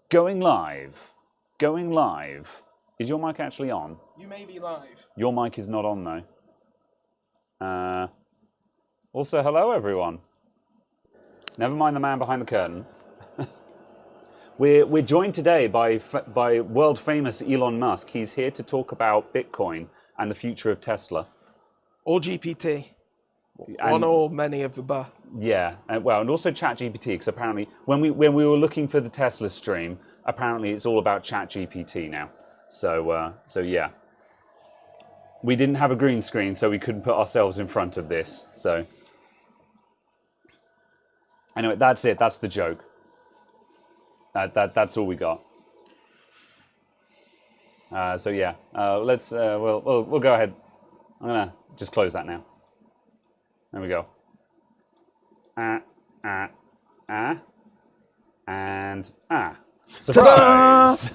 Going live. Going live. Is your mic actually on? You may be live. Your mic is not on, though. Also, hello, everyone. Never mind the man behind the curtain. We're joined today by world-famous Elon Musk. He's here to talk about Bitcoin and the future of Tesla. Or GPT. One or many of the above. Yeah, and also ChatGPT, because apparently when we were looking for the Tesla stream, apparently it's all about ChatGPT now. So yeah, we didn't have a green screen, so we couldn't put ourselves in front of this. So anyway, that's it. That's the joke. That's all we got. So yeah, let's we'll go ahead. I'm gonna just close that now. There we go. And surprise!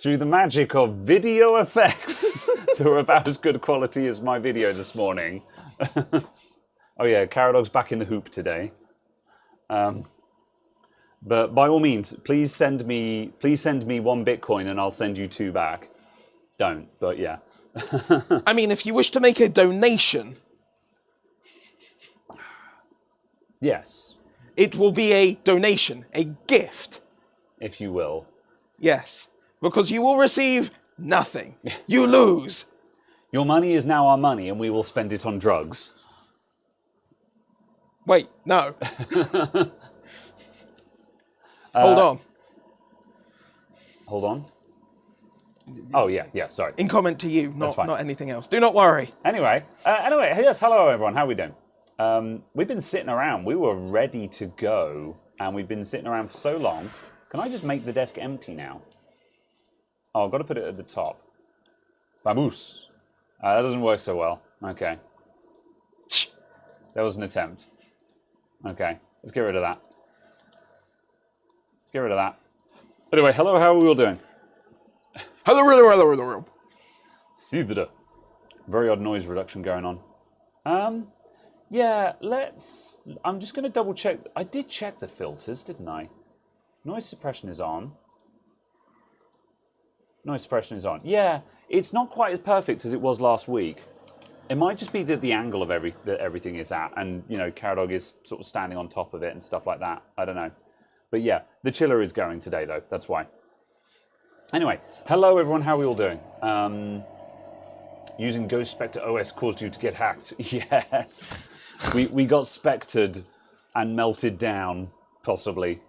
Through the magic of video effects, they're about as good quality as my video this morning. Oh yeah, Caradog's back in the hoop today. But by all means, please send me 1 Bitcoin and I'll send you 2 back. Don't, but yeah. I mean, if you wish to make a donation, yes, it will be a donation, a gift. If you will. Yes, because you will receive nothing. You lose. Your money is now our money and we will spend it on drugs. Wait, no. Hold on. Hold on. Oh, yeah, sorry. In comment to you, not anything else. Do not worry. Anyway, yes, hello everyone, how are we doing? We've been sitting around, we were ready to go, and we've been sitting around for so long. Can I just make the desk empty now? Oh, I've got to put it at the top. Vamos. That doesn't work so well. Okay. That was an attempt. Okay, let's get rid of that. Get rid of that. Anyway, hello, how are we all doing? Hello. Sidra. Very odd noise reduction going on. Yeah, I'm just going to double check. I did check the filters, didn't I? Noise suppression is on. Noise suppression is on. Yeah, it's not quite as perfect as it was last week. It might just be that the angle of that everything is at, and Caradog is sort of standing on top of it and stuff like that. I don't know. But yeah, the chiller is going today though, that's why. Anyway, hello everyone, how are we all doing? Using Ghost Spectre OS caused you to get hacked. Yes. We got spectered and melted down, possibly.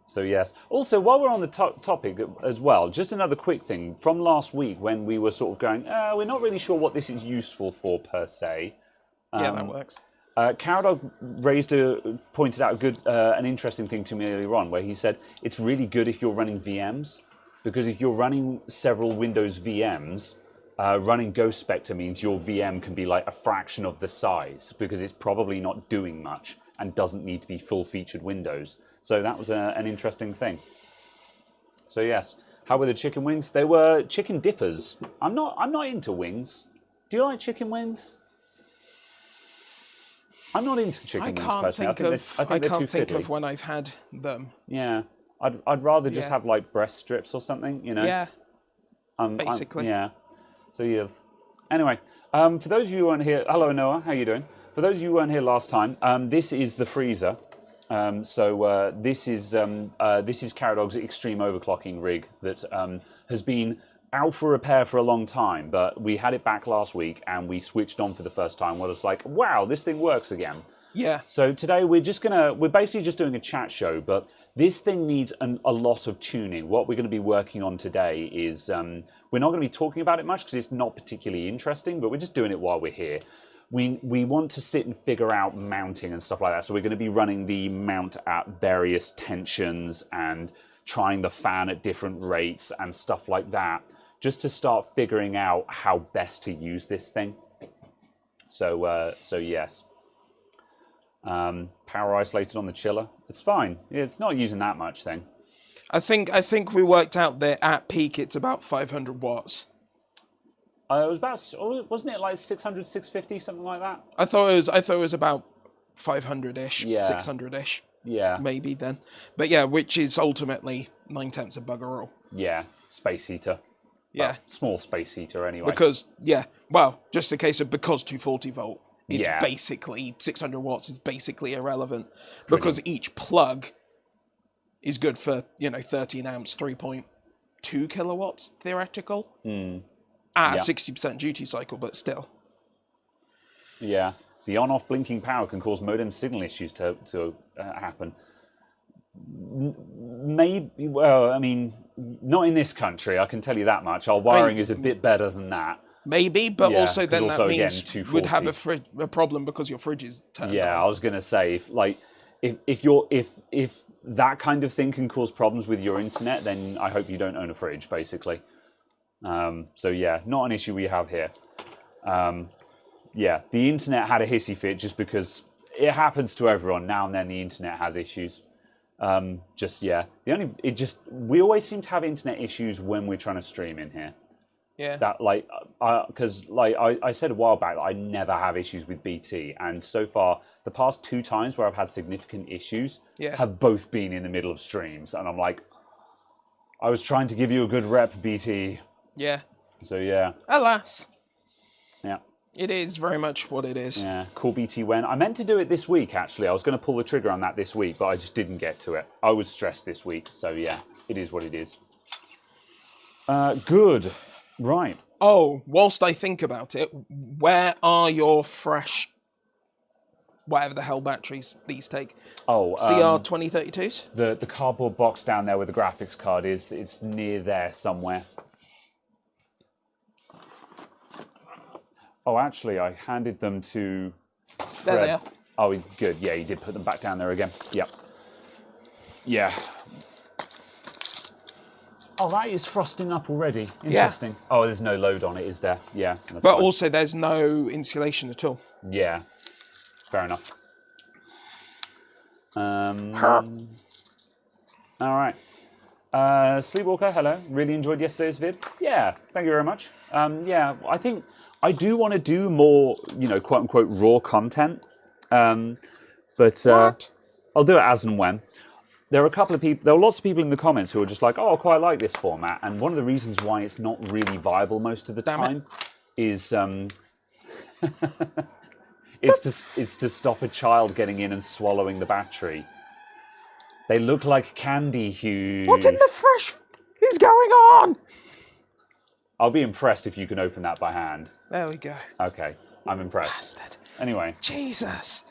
So yes. Also, while we're on the topic as well, just another quick thing. From last week when we were sort of going, we're not really sure what this is useful for per se. Yeah, that works. Caradog pointed out an interesting thing to me earlier on, where he said it's really good if you're running VMs, because if you're running several Windows VMs, running Ghost Spectre means your VM can be like a fraction of the size, because it's probably not doing much and doesn't need to be full-featured Windows. So that was an interesting thing. So yes, how were the chicken wings? They were chicken dippers. I'm not into wings. Do you like chicken wings? I'm not into chicken wings personally. I can't think of when I've had them. Yeah, I'd rather just have like breast strips or something, Yeah. Basically. Yeah. So yes. Anyway, for those of you who weren't here, hello Noah, how you doing? For those of you who weren't here last time, this is the freezer. This is Caradog's extreme overclocking rig that has been out for repair for a long time, but we had it back last week and we switched on for the first time. We're just like, wow, this thing works again. Yeah. So today we're basically just doing a chat show, but this thing needs a lot of tuning. What we're going to be working on today is, we're not going to be talking about it much because it's not particularly interesting, but we're just doing it while we're here. We want to sit and figure out mounting and stuff like that. So we're going to be running the mount at various tensions and trying the fan at different rates and stuff like that, just to start figuring out how best to use this thing. So yes. Power isolated on the chiller. It's fine. It's not using that much thing. I think we worked out that at peak it's about 500 watts. It was about, wasn't it like 600, 650, something like that? I thought it was about 500-ish, yeah. 600-ish. Yeah. Maybe then. But yeah, which is ultimately 9/10 of bugger all. Yeah, space heater. Yeah. Well, small space heater anyway. Because, just a case of because 240 volt, it's Yeah. basically 600 watts is basically irrelevant because each plug is good for 13 amps, 3.2 kilowatts theoretical at a 60% duty cycle, but still. Yeah, the on-off blinking power can cause modem signal issues to happen. Maybe, well, I mean, not in this country, I can tell you that much. Our wiring is a bit better than that. Maybe, but Yeah, also then 'cause that also, means again, you would have 240. a problem because your fridge is turned Yeah, on. I was gonna say if that kind of thing can cause problems with your internet, then I hope you don't own a fridge, basically. So yeah, not an issue we have here. Yeah, the internet had a hissy fit just because it happens to everyone now and then. The internet has issues. We always seem to have internet issues when we're trying to stream in here. Yeah. That because I said a while back that I never have issues with BT, and so far the past 2 times where I've had significant issues have both been in the middle of streams, and I'm like, I was trying to give you a good rep, BT. Yeah. So yeah. Alas. Yeah. It is very much what it is. Yeah, call BT when. I meant to do it this week, actually. I was going to pull the trigger on that this week, but I just didn't get to it. I was stressed this week, so yeah, it is what it is. Good. Right. Oh, whilst I think about it, where are your fresh, whatever the hell batteries these take? Oh, CR2032s? the cardboard box down there with the graphics card is, it's near there somewhere. Oh, actually, I handed them to Fred. There they are. Oh, good. Yeah, he did put them back down there again. Yep. Yeah. Oh, that is frosting up already. Interesting. Yeah. Oh, there's no load on it, is there? Yeah. That's but fine. Also, there's no insulation at all. Yeah. Fair enough. All right. Sleepwalker, hello. Really enjoyed yesterday's vid. Yeah, thank you very much. Yeah, I think I do want to do more, quote unquote, raw content. But I'll do it as and when. There are lots of people in the comments who are just like, oh, I quite like this format. And one of the reasons why it's not really viable most of the time is it's to stop a child getting in and swallowing the battery. They look like candy, Hugh. What in the fresh is going on? I'll be impressed if you can open that by hand. There we go. Okay, I'm impressed. Bastard. Anyway. Jesus.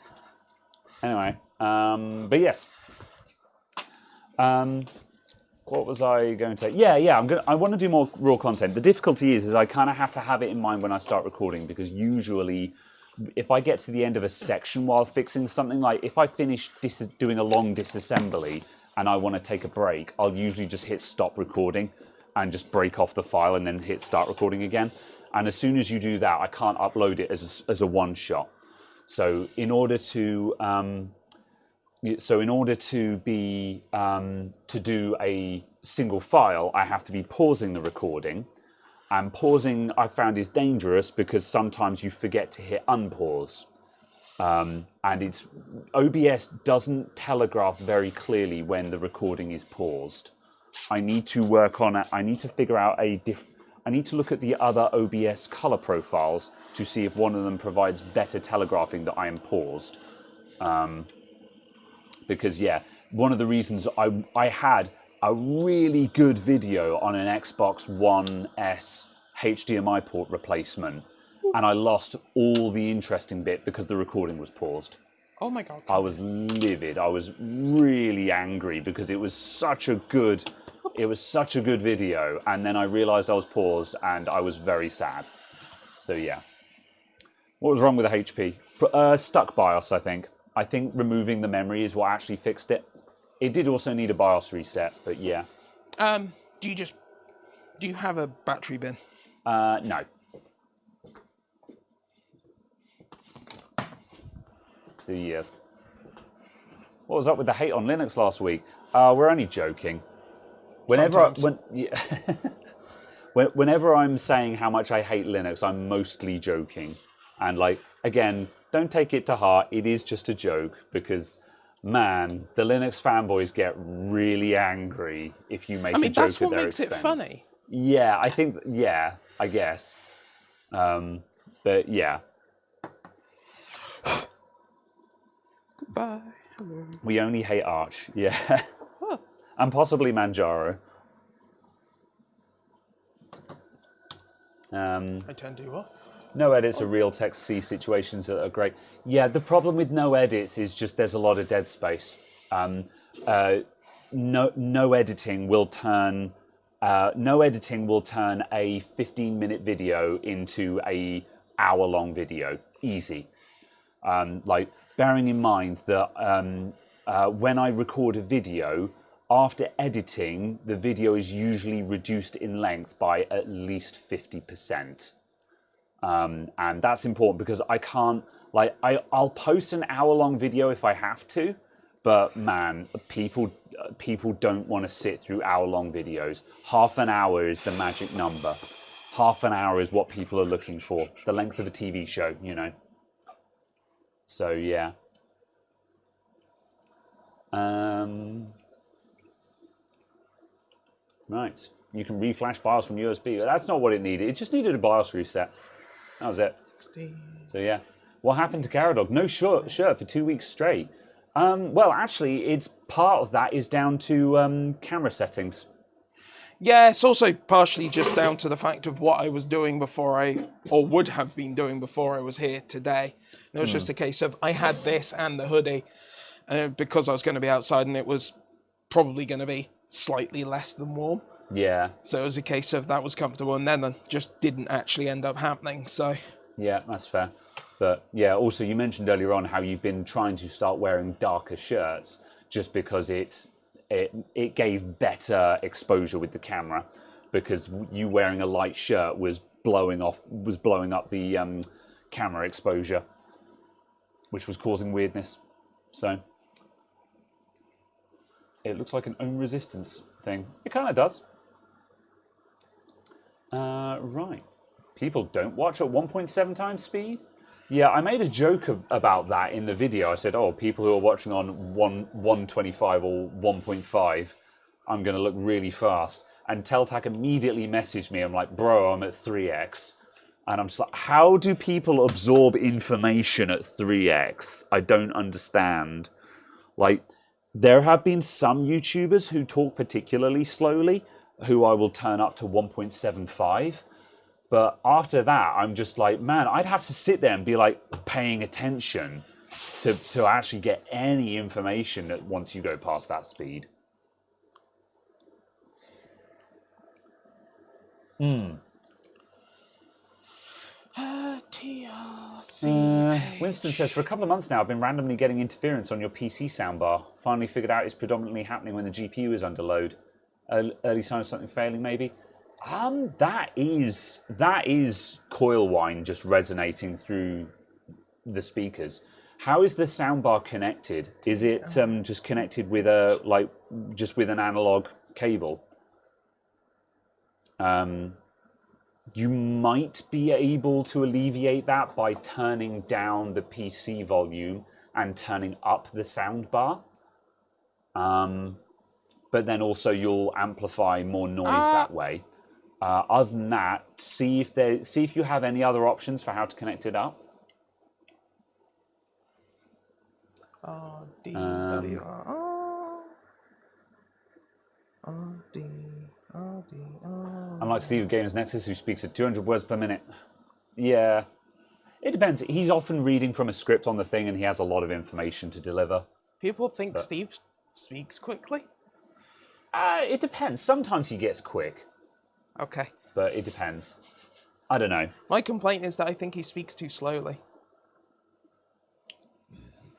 Anyway, but yes. What was I going to say? Yeah. I want to do more raw content. The difficulty is I kind of have to have it in mind when I start recording, because usually, if I get to the end of a section while fixing something, like if I finish doing a long disassembly and I want to take a break, I'll usually just hit stop recording and just break off the file and then hit start recording again. And as soon as you do that, I can't upload it as a one shot. So in order to do a single file, I have to be pausing the recording. And pausing, I found, is dangerous because sometimes you forget to hit unpause. And OBS doesn't telegraph very clearly when the recording is paused. I need to work on it. I need to figure out I need to look at the other OBS color profiles to see if one of them provides better telegraphing that I am paused. Because yeah, one of the reasons I had a really good video on an Xbox One S HDMI port replacement, and I lost all the interesting bit because the recording was paused. Oh my God. I was livid. I was really angry because it was such a good video, and then I realized I was paused and I was very sad. So yeah. What was wrong with the HP? Stuck BIOS, I think. I think removing the memory is what actually fixed it. It did also need a BIOS reset, but yeah. Do you have a battery bin? No. So yes. What was up with the hate on Linux last week? We're only joking. Whenever I'm saying how much I hate Linux, I'm mostly joking. And again, don't take it to heart. It is just a joke, because man, the Linux fanboys get really angry if you make I mean, a joke that's at what their makes expense. it funny. Yeah, I think. Yeah, I guess. But yeah, Goodbye. Hello. we only hate Arch. Yeah, Oh, and possibly Manjaro. I turned you off. No edits are real text C situations that are great. Yeah, the problem with no edits is just there's a lot of dead space. No editing will turn a 15-minute video into a hour-long video. Easy. Like bearing in mind that when I record a video, after editing, the video is usually reduced in length by at least 50%. And that's important because I can't, like, I'll post an hour-long video if I have to, but man, people don't want to sit through hour-long videos. Half an hour is the magic number. Half an hour is what people are looking for. The length of a TV show, you know. So yeah. Right. You can reflash BIOS from USB. That's not what it needed. It just needed a BIOS reset. That was it. So yeah. What happened to Caradog? No shirt for 2 weeks straight. Well, actually, it's part of that is down to camera settings. Yeah, it's also partially just down to the fact of what I was doing before or would have been doing before I was here today. And it was just a case of I had this and the hoodie because I was going to be outside and it was probably going to be slightly less than warm. Yeah. So it was a case of that was comfortable and then it just didn't actually end up happening. So yeah, that's fair. But yeah, also you mentioned earlier on how you've been trying to start wearing darker shirts just because it gave better exposure with the camera, because you wearing a light shirt was blowing up the camera exposure, which was causing weirdness. So it looks like an ohm resistance thing. It kind of does. Right. People don't watch at 1.7 times speed? Yeah, I made a joke about that in the video. I said, oh, people who are watching on 125 or 1.5, I'm going to look really fast. And Teltac immediately messaged me. I'm like, bro, I'm at 3x. And I'm just like, how do people absorb information at 3x? I don't understand. Like, there have been some YouTubers who talk particularly slowly, who I will turn up to 1.75. But after that, I'm just like, man, I'd have to sit there and be like paying attention to actually get any information that once you go past that speed. Winston says, for a couple of months now, I've been randomly getting interference on your PC soundbar. Finally figured out it's predominantly happening when the GPU is under load. Early sign of something failing, maybe? That is coil whine just resonating through the speakers. How is the soundbar connected? Is it just connected with just with an analog cable? You might be able to alleviate that by turning down the PC volume and turning up the soundbar. But then also you'll amplify more noise that way. Other than that, see if you have any other options for how to connect it up. Unlike Steve of Games Nexus, who speaks at 200 words per minute. Yeah, it depends. He's often reading from a script on the thing, and he has a lot of information to deliver. People think Steve speaks quickly? It depends. Sometimes he gets quick. Okay. But it depends. I don't know. My complaint is that I think he speaks too slowly.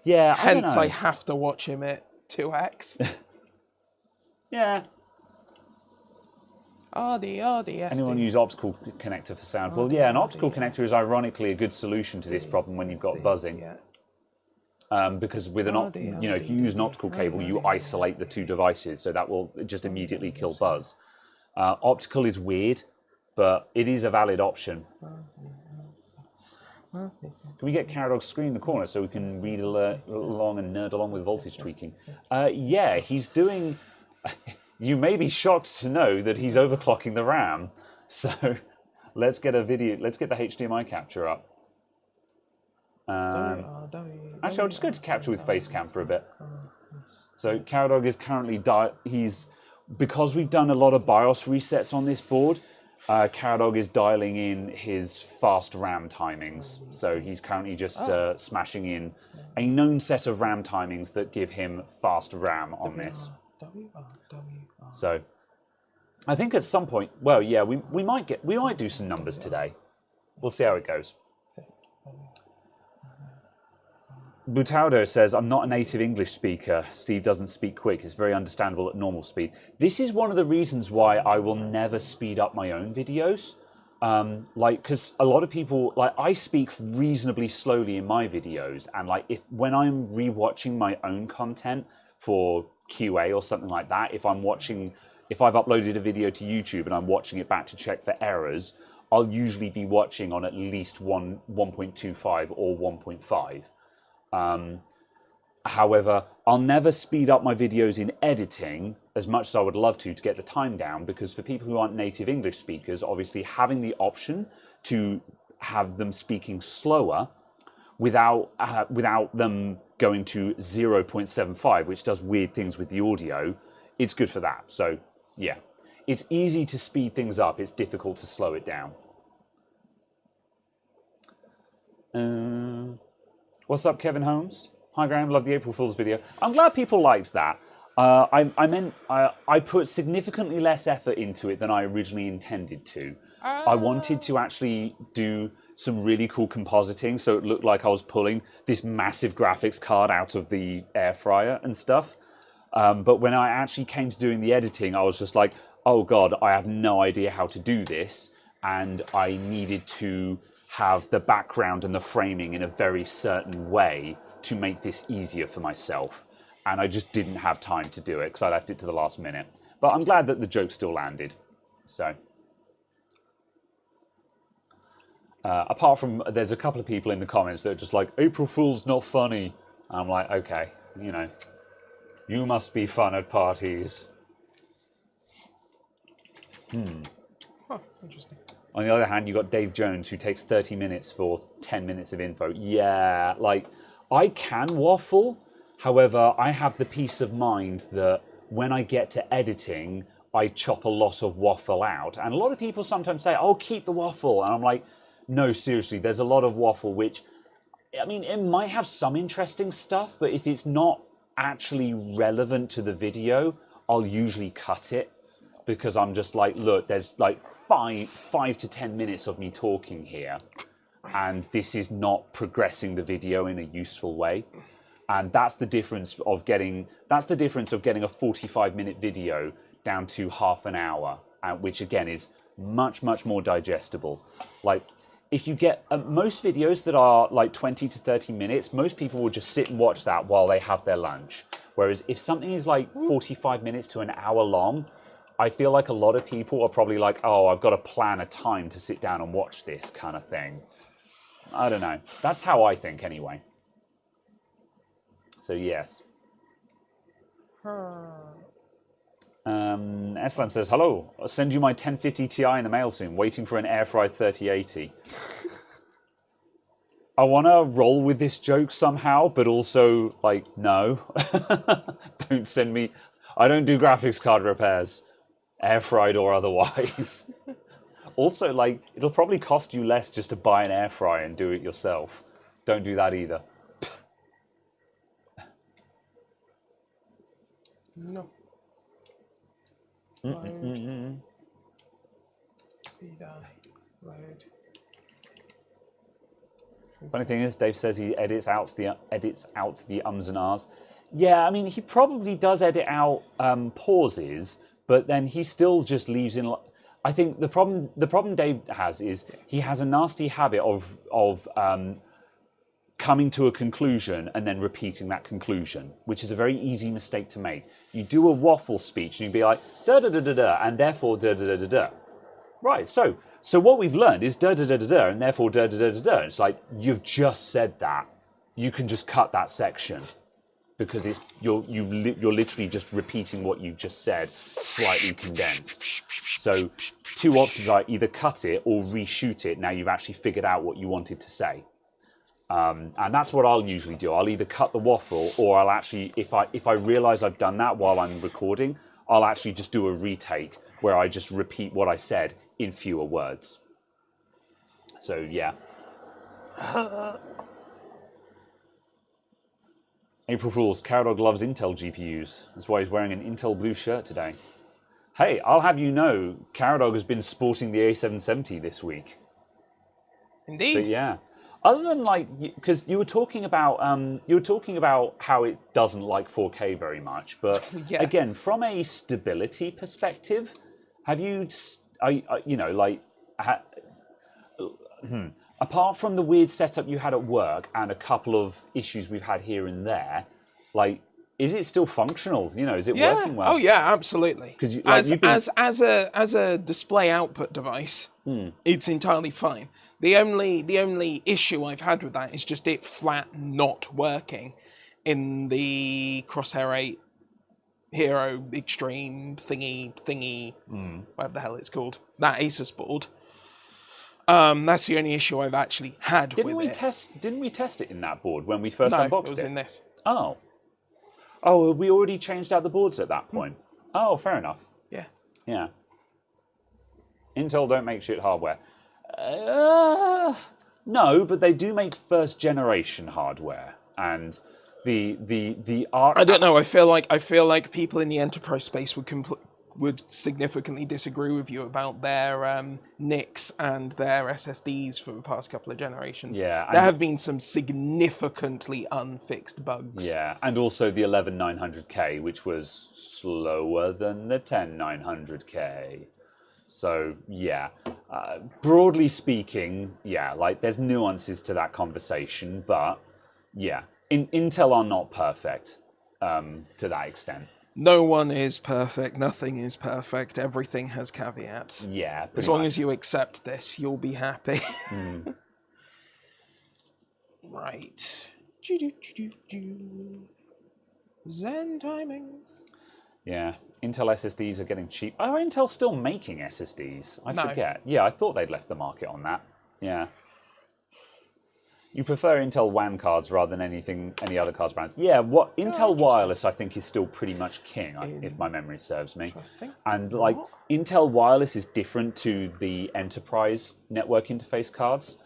Yeah, Hence, I have to watch him at 2x. Yeah. RD. Anyone use optical connector for sound? Well, yeah, an optical connector is ironically a good solution to this problem when you've got buzzing. Yeah. Because with if you use an optical cable, you isolate the two devices, so that will just immediately kill buzz. Optical is weird, but it is a valid option. Can we get Caradog's screen in the corner so we can read along and nerd along with voltage tweaking? Yeah, he's doing... You may be shocked to know that he's overclocking the RAM. So let's get a video. Let's get the HDMI capture up. Actually, I'll just go to capture with Facecam for a bit. So Caradog is currently because we've done a lot of BIOS resets on this board. Caradog is dialing in his fast RAM timings. So he's currently just smashing in a known set of RAM timings that give him fast RAM on this. So I think at some point, well, yeah, we might do some numbers today. We'll see how it goes. Butaudo says, I'm not a native English speaker. Steve doesn't speak quick. It's very understandable at normal speed. This is one of the reasons why I will never speed up my own videos. Because a lot of people, I speak reasonably slowly in my videos. And when I'm rewatching my own content for QA or something like that, if I've uploaded a video to YouTube and I'm watching it back to check for errors, I'll usually be watching on at least 1.25 or 1.5. However, I'll never speed up my videos in editing as much as I would love to get the time down, because for people who aren't native English speakers, obviously having the option to have them speaking slower without them going to 0.75, which does weird things with the audio, it's good for that. So yeah, it's easy to speed things up. It's difficult to slow it down. What's up, Kevin Holmes? Hi, Graham. Love the April Fool's video. I'm glad people liked that. I put significantly less effort into it than I originally intended to. I wanted to actually do some really cool compositing, so it looked like I was pulling this massive graphics card out of the air fryer and stuff. But when I actually came to doing the editing, I was just like, oh God, I have no idea how to do this. And I needed to have the background and the framing in a very certain way to make this easier for myself. And I just didn't have time to do it because I left it to the last minute. But I'm glad that the joke still landed. So, apart from, there's a couple of people in the comments that are just like, April Fool's not funny. And I'm like, okay, you know, you must be fun at parties. Oh, interesting. On the other hand, you got Dave Jones, who takes 30 minutes for 10 minutes of info. Yeah, I can waffle. However, I have the peace of mind that when I get to editing, I chop a lot of waffle out. And a lot of people sometimes say, oh, keep the waffle. And I'm like, no, seriously, there's a lot of waffle, which, I mean, it might have some interesting stuff, but if it's not actually relevant to the video, I'll usually cut it. Because I'm just like, look, there's like five to 10 minutes of me talking here, and this is not progressing the video in a useful way. And that's the difference of getting a 45-minute video down to half an hour, which again is much more digestible. Like, if you get most videos that are like 20 to 30 minutes, most people will just sit and watch that while they have their lunch. Whereas if something is like 45 minutes to an hour long, I feel like a lot of people are probably like, oh, I've got to plan a time to sit down and watch this kind of thing. I don't know. That's how I think anyway. So yes. Eslam says, hello, I'll send you my 1050 Ti in the mail soon, waiting for an air-fried 3080. I want to roll with this joke somehow, but also, like, no. Don't send me... I don't do graphics card repairs. Air-fried or otherwise. Also, like, it'll probably cost you less just to buy an air fryer and do it yourself. Don't do that either. No. Load. Funny thing is, Dave says he edits out the ums and ahs. Yeah, I mean, he probably does edit out pauses, but then he still just leaves in. I think the problem Dave has is he has a nasty habit of coming to a conclusion and then repeating that conclusion, which is a very easy mistake to make. You do a waffle speech and you'd be like da da da da da, and therefore da da da da da. Right, so what we've learned is da da da da da, and therefore da da da da da. It's like you've just said that. You can just cut that section because you're literally just repeating what you've just said, slightly condensed. So two options are either cut it or reshoot it. Now you've actually figured out what you wanted to say, and that's what I'll usually do. I'll either cut the waffle, or I'll actually, if I realise I've done that while I'm recording, I'll actually just do a retake where I just repeat what I said in fewer words. So, yeah. April Fools, Caradog loves Intel GPUs. That's why he's wearing an Intel blue shirt today. Hey, I'll have you know, Caradog has been sporting the A770 this week. Indeed. But yeah. Other than because you were talking about how it doesn't like 4K very much, but Yeah. again, from a stability perspective, have you, apart from the weird setup you had at work and a couple of issues we've had here and there, is it still functional? Is it working well? Oh yeah, absolutely. Because as a display output device, it's entirely fine. The only issue I've had with that is just it flat not working in the Crosshair 8 Hero Extreme thingy, whatever the hell it's called, that Asus board. That's the only issue I've actually had with it. Didn't we test it in that board when we first unboxed it was in this. Oh, we already changed out the boards at that point. Oh, fair enough. Yeah. Yeah. Intel don't make shit hardware. No, but they do make first generation hardware, and the art. I don't know. I feel like people in the enterprise space would significantly disagree with you about their NICs and their SSDs for the past couple of generations. Yeah, there have been some significantly unfixed bugs. Yeah, and also the 11900K, which was slower than the 10900K. So yeah, broadly speaking, yeah, there's nuances to that conversation, but yeah, Intel are not perfect to that extent. No one is perfect. Nothing is perfect. Everything has caveats. Yeah. As long as you accept this, you'll be happy. Right. Zen timings. Yeah. Intel SSDs are getting cheap. Are Intel still making SSDs? I forget. Yeah, I thought they'd left the market on that. Yeah. You prefer Intel WAN cards rather than any other cards brands? Yeah, Intel Wireless I think is still pretty much king, if my memory serves me. Interesting. And Intel Wireless is different to the enterprise network interface cards.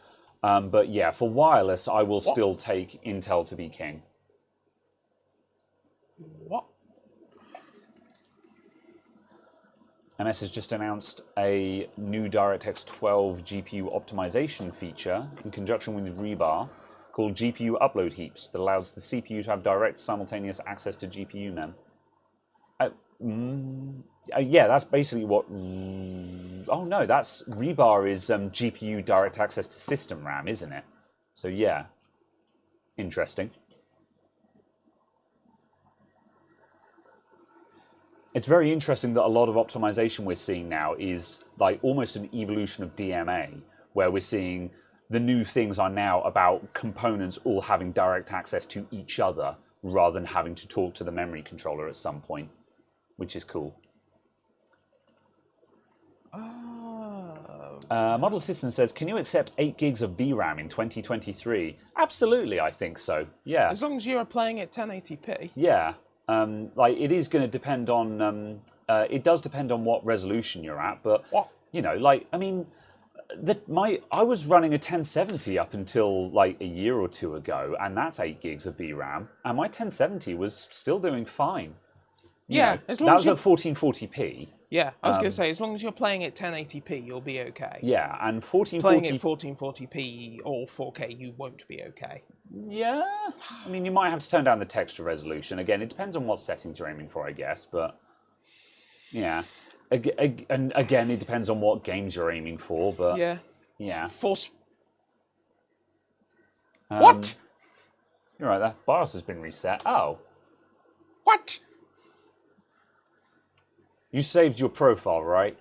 But yeah, for wireless, I will still take Intel to be king. What? MS has just announced a new DirectX 12 GPU optimization feature in conjunction with Rebar called GPU Upload Heaps that allows the CPU to have direct simultaneous access to GPU mem. Yeah, that's basically what... Oh no, that's Rebar is GPU direct access to system RAM, isn't it? So yeah, interesting. It's very interesting that a lot of optimization we're seeing now is almost an evolution of DMA, where we're seeing the new things are now about components all having direct access to each other rather than having to talk to the memory controller at some point, which is cool. Model Citizen says, can you accept 8 gigs of VRAM in 2023? Absolutely, I think so. Yeah. As long as you are playing at 1080p. Yeah. It is going to depend on. It does depend on what resolution you're at, but I mean, I was running a 1070 up until a year or two ago, and that's 8 gigs of VRAM, and my 1070 was still doing fine. Yeah, as long as that was at 1440p. Yeah, I was going to say, as long as you're playing at 1080p, you'll be okay. Yeah, and 1440... Playing at 1440p or 4K, you won't be okay. Yeah, I mean, you might have to turn down the texture resolution. Again, it depends on what settings you're aiming for, I guess, but... Yeah. And again, it depends on what games you're aiming for, but... Yeah. Yeah. What? You're right, that BIOS has been reset. Oh. What? You saved your profile, right?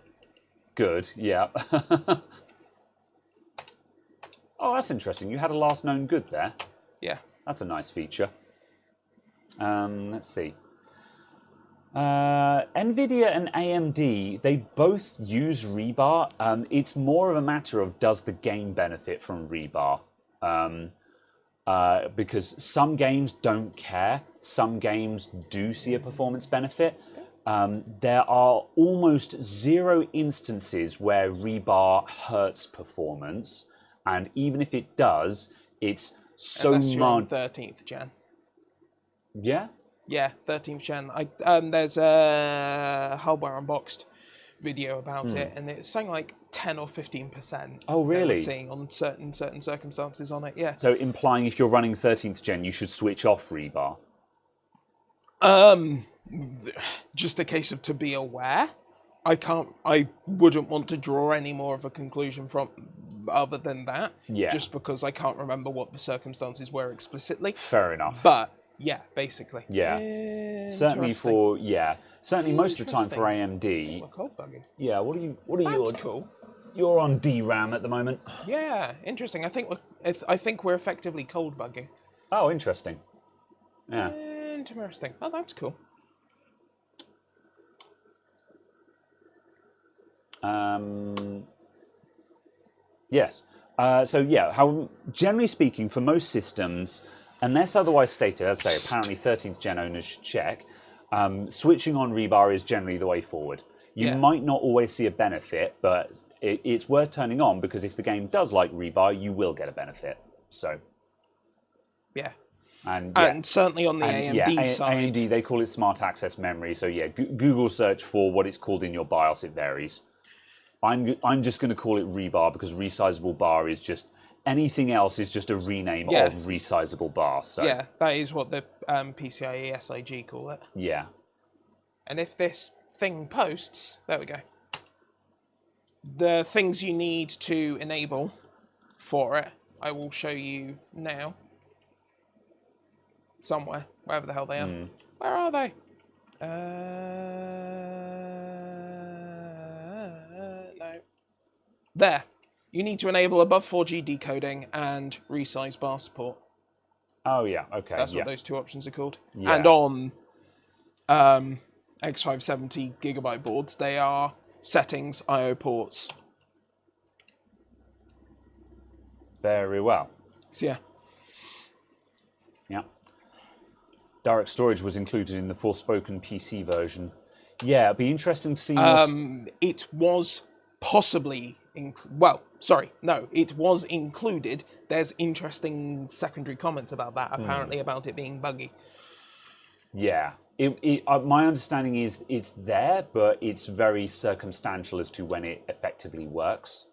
Good, yeah. Oh, that's interesting. You had a last known good there. Yeah. That's a nice feature. Let's see. NVIDIA and AMD, they both use rebar. It's more of a matter of does the game benefit from rebar? Because some games don't care. Some games do see a performance benefit. There are almost zero instances where rebar hurts performance. And even if it does, it's so Unless you're on 13th gen. Yeah? Yeah, 13th gen. There's a Hardware Unboxed video about it, and it's something like 10 or 15%. Oh, really? We're seeing on certain circumstances on it. Yeah. So implying if you're running 13th gen, you should switch off rebar. Just a case of to be aware. I wouldn't want to draw any more of a conclusion from other than that. Yeah. Just because I can't remember what the circumstances were explicitly. Fair enough. But yeah, basically. Yeah. Certainly for certainly most of the time for AMD. We're cold bugging. Yeah. What are you? That's cool. You're on DRAM at the moment. Yeah, interesting. I think we're effectively cold bugging. Oh, interesting. Yeah. Interesting. Oh, that's cool. Yes. So yeah, how generally speaking, for most systems, unless otherwise stated, as I say, apparently 13th gen owners should check. Switching on rebar is generally the way forward. You might not always see a benefit, but it's worth turning on because if the game does like rebar, you will get a benefit. So. Yeah. And certainly on the AMD side. AMD, they call it smart access memory. So yeah, Google search for what it's called in your BIOS, it varies. I'm just going to call it rebar because resizable bar is just anything else is just a rename of resizable bar. So yeah, that is what the PCIe SIG call it. Yeah. And if this thing posts, there we go. The things you need to enable for it, I will show you now. Somewhere, wherever the hell they are. Where are they? No. There. You need to enable above 4G decoding and resize bar support. Oh yeah, okay. That's what those two options are called. Yeah. And on X570 gigabyte boards, they are settings, I/O ports. Very well. So yeah. Yeah. Direct storage was included in the Forspoken PC version. Yeah, it'd be interesting to see. It was possibly it was included. There's interesting secondary comments about that. Apparently, about it being buggy. Yeah, my understanding is it's there, but it's very circumstantial as to when it effectively works.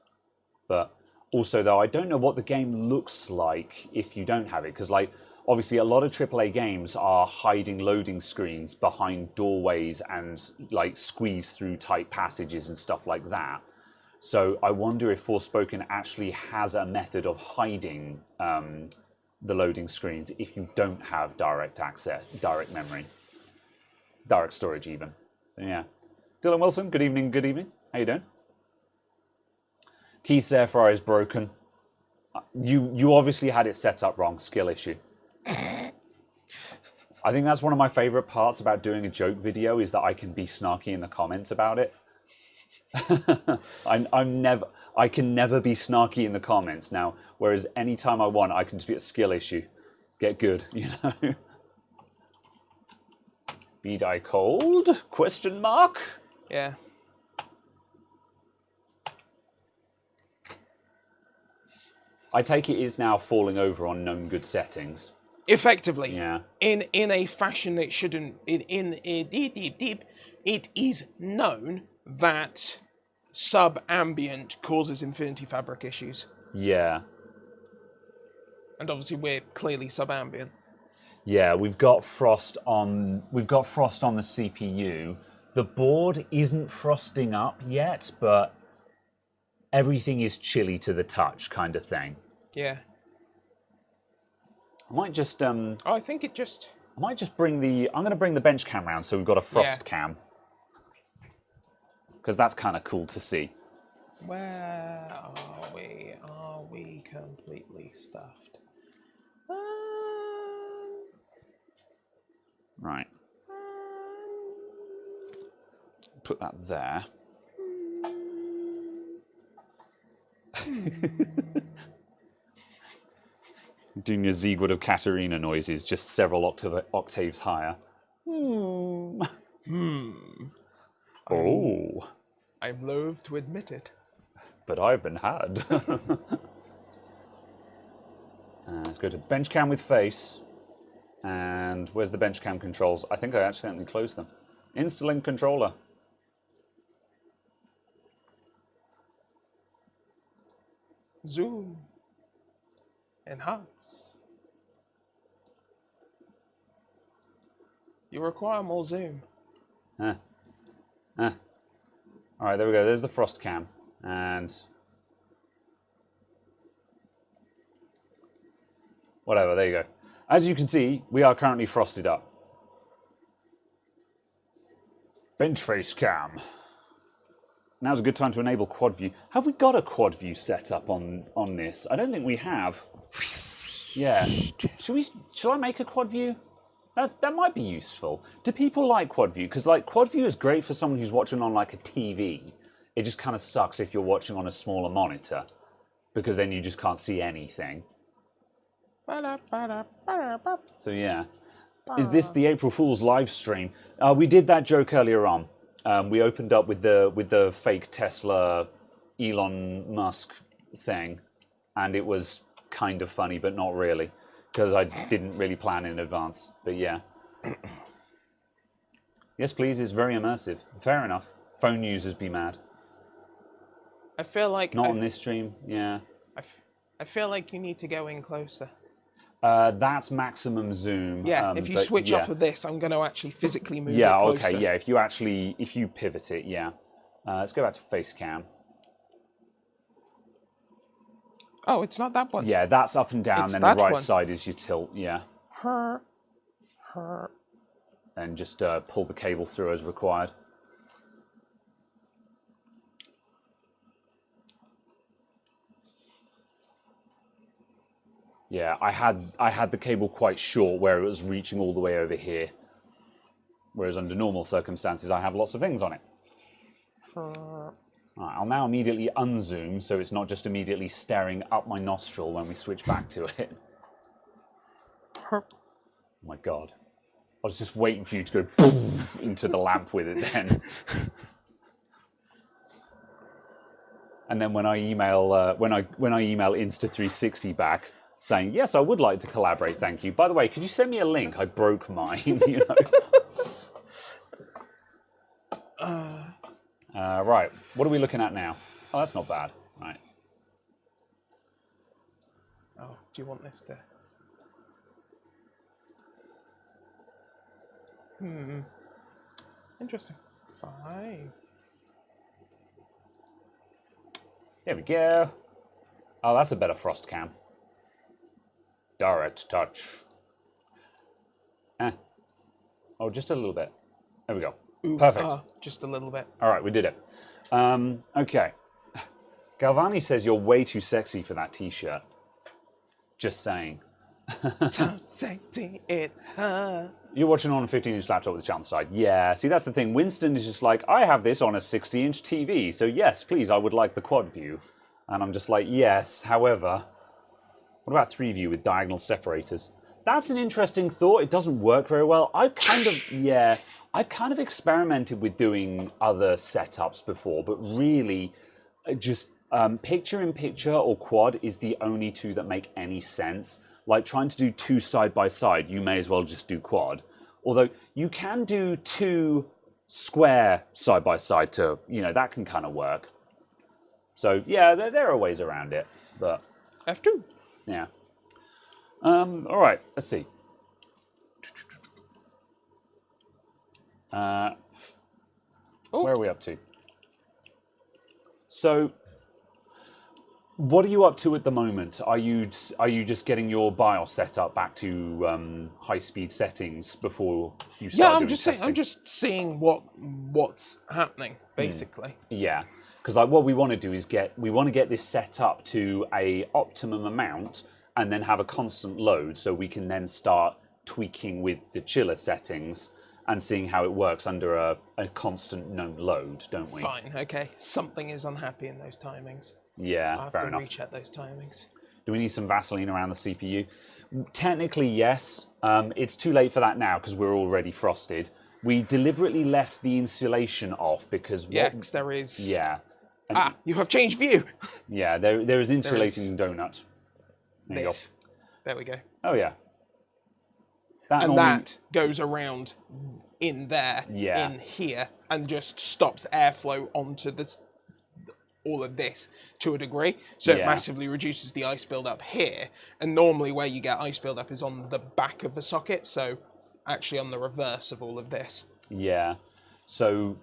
But also, though, I don't know what the game looks like if you don't have it, because obviously a lot of AAA games are hiding loading screens behind doorways and squeeze through tight passages and stuff like that. So I wonder if Forspoken actually has a method of hiding the loading screens if you don't have direct access, direct memory, direct storage even. So, yeah. Dylan Wilson, good evening, good evening. How you doing? Keith's air fryer is broken. You obviously had it set up wrong, skill issue. I think that's one of my favorite parts about doing a joke video is that I can be snarky in the comments about it. I can never be snarky in the comments now, whereas anytime I want, I can just be a skill issue. Get good, you know? Be I cold? Question mark? Yeah. I take it is now falling over on known good settings. Effectively. Yeah. In a fashion that shouldn't. It is known that sub-ambient causes Infinity Fabric issues. Yeah. And obviously we're clearly sub-ambient. Yeah, we've got frost on the CPU. The board isn't frosting up yet, but everything is chilly to the touch kind of thing. Yeah. I might just I think it just I'm going to bring the bench cam round so we've got a frost cam. Because that's kind of cool to see. Where are we? Are we completely stuffed? Right. Put that there. Doing your Ziegfeld of Katerina noises, just several octaves higher. Oh, I'm loath to admit it. but I've been had. Let's go to bench cam with face. And where's the bench cam controls? I think I accidentally closed them. Installing controller. Zoom. Enhance. You require more zoom. All right, there we go. There's the frost cam. And whatever, there you go. As you can see, we are currently frosted up. Bench face cam. Now's a good time to enable quad view. Have we got a quad view set up on this? I don't think we have. Yeah. Shall I make a quad view? That might be useful. Do people like quad view? Because like quad view is great for someone who's watching on like a TV. It just kind of sucks if you're watching on a smaller monitor, because then you just can't see anything. So yeah. Is this the April Fool's live stream? We did that joke earlier on. We opened up with the fake Tesla Elon Musk thing, and it was kind of funny, but not really, because I didn't really plan in advance. But yeah. Yes, please. It's very immersive. Fair enough. Phone users be mad. I feel like not on this stream. Yeah. I feel like you need to go in closer. That's maximum zoom. Yeah, if you switch off of this, I'm going to actually physically move it closer. Okay, yeah, if you pivot it, yeah. Let's go back to face cam. Oh, it's not that one. Yeah, that's up and down, then the right side is your tilt, yeah. And just pull the cable through as required. Yeah, I had the cable quite short where it was reaching all the way over here. Whereas under normal circumstances, I have lots of things on it. Right, I'll now immediately unzoom, so it's not just immediately staring up my nostril when we switch back to it. Oh my god. I was just waiting for you to go into the lamp with it then. And then when I email Insta360 back, saying, yes, I would like to collaborate, thank you. By the way, could you send me a link? I broke mine, you know. Right, what are we looking at now? Oh, that's not bad. Right. Oh, do you want this to... Interesting. 5. There we go. Oh, that's a better frost cam. Direct touch. Oh, just a little bit. There we go. Ooh, perfect. Just a little bit. All right, we did it. Okay. Galvani says you're way too sexy for that t-shirt. Just saying. So sexy it hurts. You're watching on a 15-inch laptop with the channel side. Yeah, see, that's the thing. Winston is just like, I have this on a 60-inch TV, so yes, please, I would like the quad view. And I'm just like, yes, however, what about 3-view with diagonal separators? That's an interesting thought. It doesn't work very well. I've kind of experimented with doing other setups before, but really, just picture-in-picture or quad is the only two that make any sense. Like trying to do 2 side by side, you may as well just do quad. Although you can do 2 square side by side to, you know, that can kind of work. So yeah, there are ways around it, but F2. Yeah. All right, let's see. Where are we up to? So What are you up to at the moment? Are you just getting your BIOS set up back to high speed settings before you start doing testing? I'm just seeing what's happening basically. Yeah, because like what we want to do is we want to get this set up to a optimum amount and then have a constant load, so we can then start tweaking with the chiller settings and seeing how it works under a constant known load, don't we? Fine, okay. Something is unhappy in those timings. Yeah, I'll have fair to enough. recheck those timings. Do we need some Vaseline around the CPU? Technically, yes. It's too late for that now because we're already frosted. We deliberately left the insulation off because Because there is... Yeah. you have changed view! Yeah, there is an insulating donut. There you This. There we go. go. Oh, yeah. And that goes around in there, Yeah. in here, and just stops airflow onto this, all of this to a degree. So it Yeah. massively reduces the ice buildup here. And normally where you get ice buildup is on the back of the socket, so actually on the reverse of all of this. Yeah. So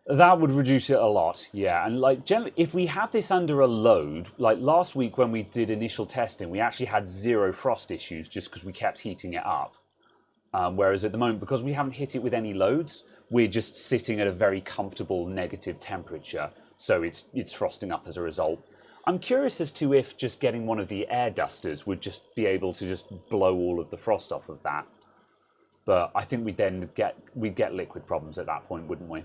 that would reduce it a lot. Yeah. And like generally, if we have this under a load, like last week when we did initial testing, we actually had 0 frost issues just because we kept heating it up. Whereas at the moment, because we haven't hit it with any loads, we're just sitting at a very comfortable negative temperature. So it's frosting up as a result. I'm curious as to if just getting one of the air dusters would just be able to just blow all of the frost off of that. But I think we'd get liquid problems at that point, wouldn't we?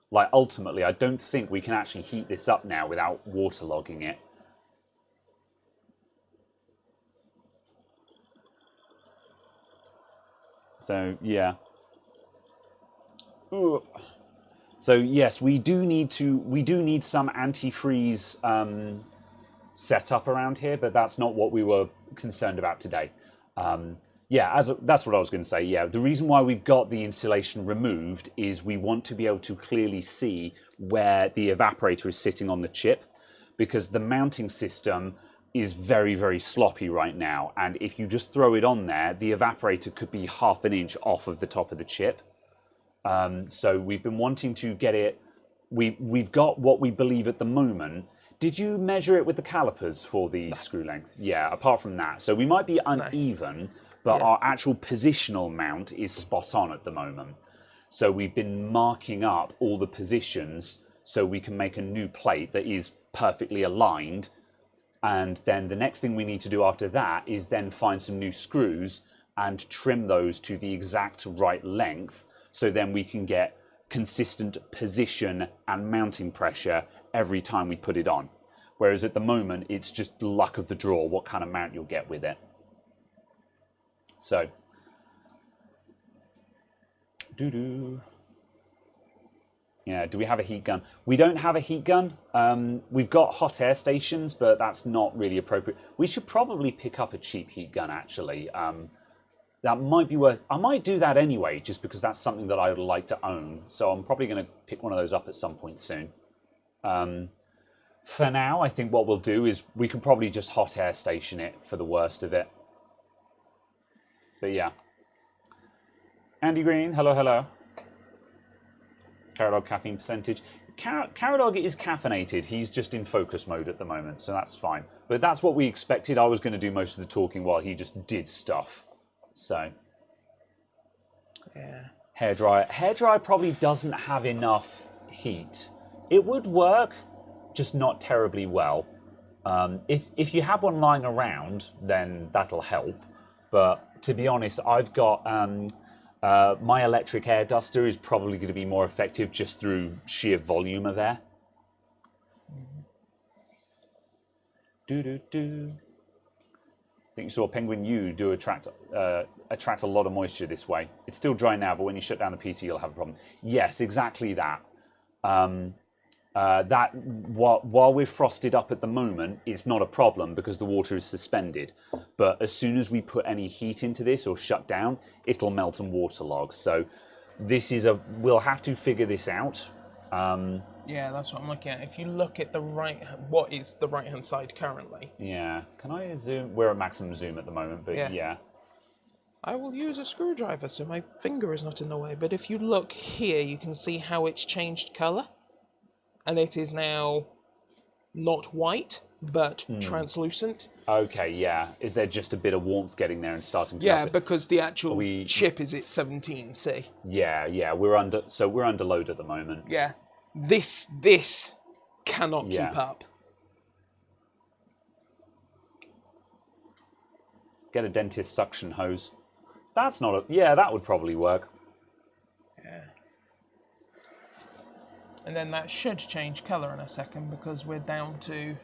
Like ultimately, I don't think we can actually heat this up now without waterlogging it. So yeah. Ooh. So yes, we do need some antifreeze set up around here, but that's not what we were concerned about today. That's what I was going to say. Yeah, the reason why we've got the insulation removed is we want to be able to clearly see where the evaporator is sitting on the chip, because the mounting system is very, very sloppy right now. And if you just throw it on there, the evaporator could be ½ an inch off of the top of the chip. So we've been wanting to get it. We've got what we believe at the moment. Did you measure it with the calipers for the screw length? Yeah, apart from that. So we might be uneven, but our actual positional mount is spot on at the moment. So we've been marking up all the positions so we can make a new plate that is perfectly aligned. And then the next thing we need to do after that is then find some new screws and trim those to the exact right length. So then we can get consistent position and mounting pressure every time we put it on. Whereas at the moment, it's just the luck of the draw what kind of mount you'll get with it. So, yeah, do we have a heat gun? We don't have a heat gun. We've got hot air stations, but that's not really appropriate. We should probably pick up a cheap heat gun, actually. That might be worth... I might do that anyway, just because that's something that I would like to own. So I'm probably going to pick one of those up at some point soon. For now, I think what we'll do is we can probably just hot air station it for the worst of it. But yeah. Andy Green, hello, hello. Caradog caffeine percentage. Caradog is caffeinated. He's just in focus mode at the moment, so that's fine. But that's what we expected. I was going to do most of the talking while he just did stuff. So, yeah. Hairdryer. Hairdryer probably doesn't have enough heat. It would work, just not terribly well. If you have one lying around, then that'll help. But to be honest, I've got my electric air duster is probably going to be more effective just through sheer volume of air. I think you saw Penguin U do attract a lot of moisture this way. It's still dry now, but when you shut down the PC, you'll have a problem. Yes, exactly that. While we're frosted up at the moment, it's not a problem because the water is suspended. But as soon as we put any heat into this or shut down, it'll melt and waterlog. So this is we'll have to figure this out. Yeah, that's what I'm looking at. If you look at what is the right-hand side currently? Yeah, can I zoom? We're at maximum zoom at the moment, but yeah. I will use a screwdriver so my finger is not in the way. But if you look here, you can see how it's changed colour. And it is now not white, but translucent. Okay, yeah. Is there just a bit of warmth getting there and starting to Yeah, melt it? because the actual chip is at 17C. Yeah. We're under load at the moment. Yeah. This cannot keep up. Get a dentist suction hose. That's not a... Yeah, that would probably work. Yeah. And then that should change colour in a second because we're down to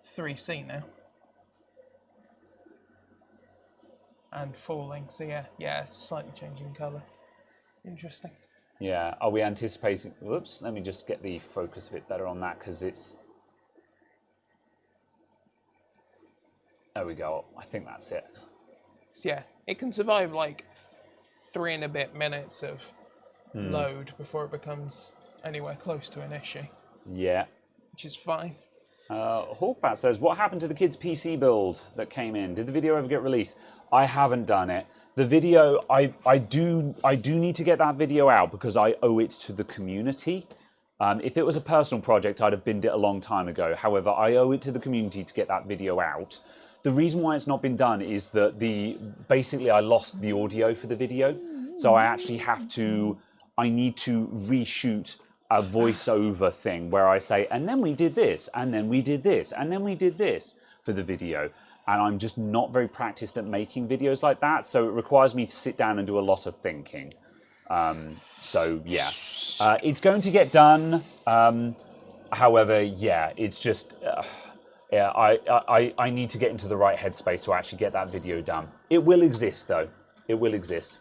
3C now. And falling, so yeah, slightly changing colour. Interesting. Yeah, are we anticipating... Whoops, let me just get the focus a bit better on that because it's... There we go, I think that's it. So yeah, it can survive like 3 and a bit minutes of load before it becomes anywhere close to an issue. Yeah. Which is fine. Hawkbat says, what happened to the kids' PC build that came in? Did the video ever get released? I haven't done it. The video, I do need to get that video out because I owe it to the community. If it was a personal project, I'd have binned it a long time ago. However, I owe it to the community to get that video out. The reason why it's not been done is that basically I lost the audio for the video. So I actually I need to reshoot a voiceover thing where I say, and then we did this, and then we did this, and then we did this for the video. And I'm just not very practiced at making videos like that, so it requires me to sit down and do a lot of thinking. So yeah, it's going to get done. However, yeah, it's just, yeah, I need to get into the right headspace to actually get that video done. It will exist though, it will exist.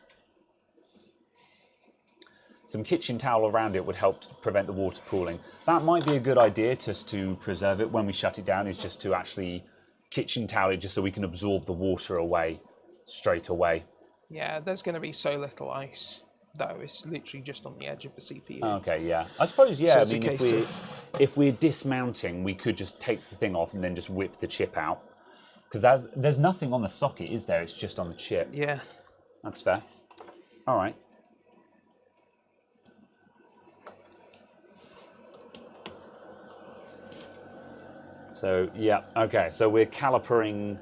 Some kitchen towel around it would help to prevent the water pooling. That might be a good idea just to preserve it when we shut it down, is just to actually kitchen towel it just so we can absorb the water away straight away. Yeah, there's going to be so little ice though. It's literally just on the edge of the CPU. Okay, yeah. I suppose, yeah, So I mean, if we're dismounting, we could just take the thing off and then just whip the chip out. Because there's nothing on the socket, is there? It's just on the chip. Yeah. That's fair. All right. So, yeah, okay, so we're calipering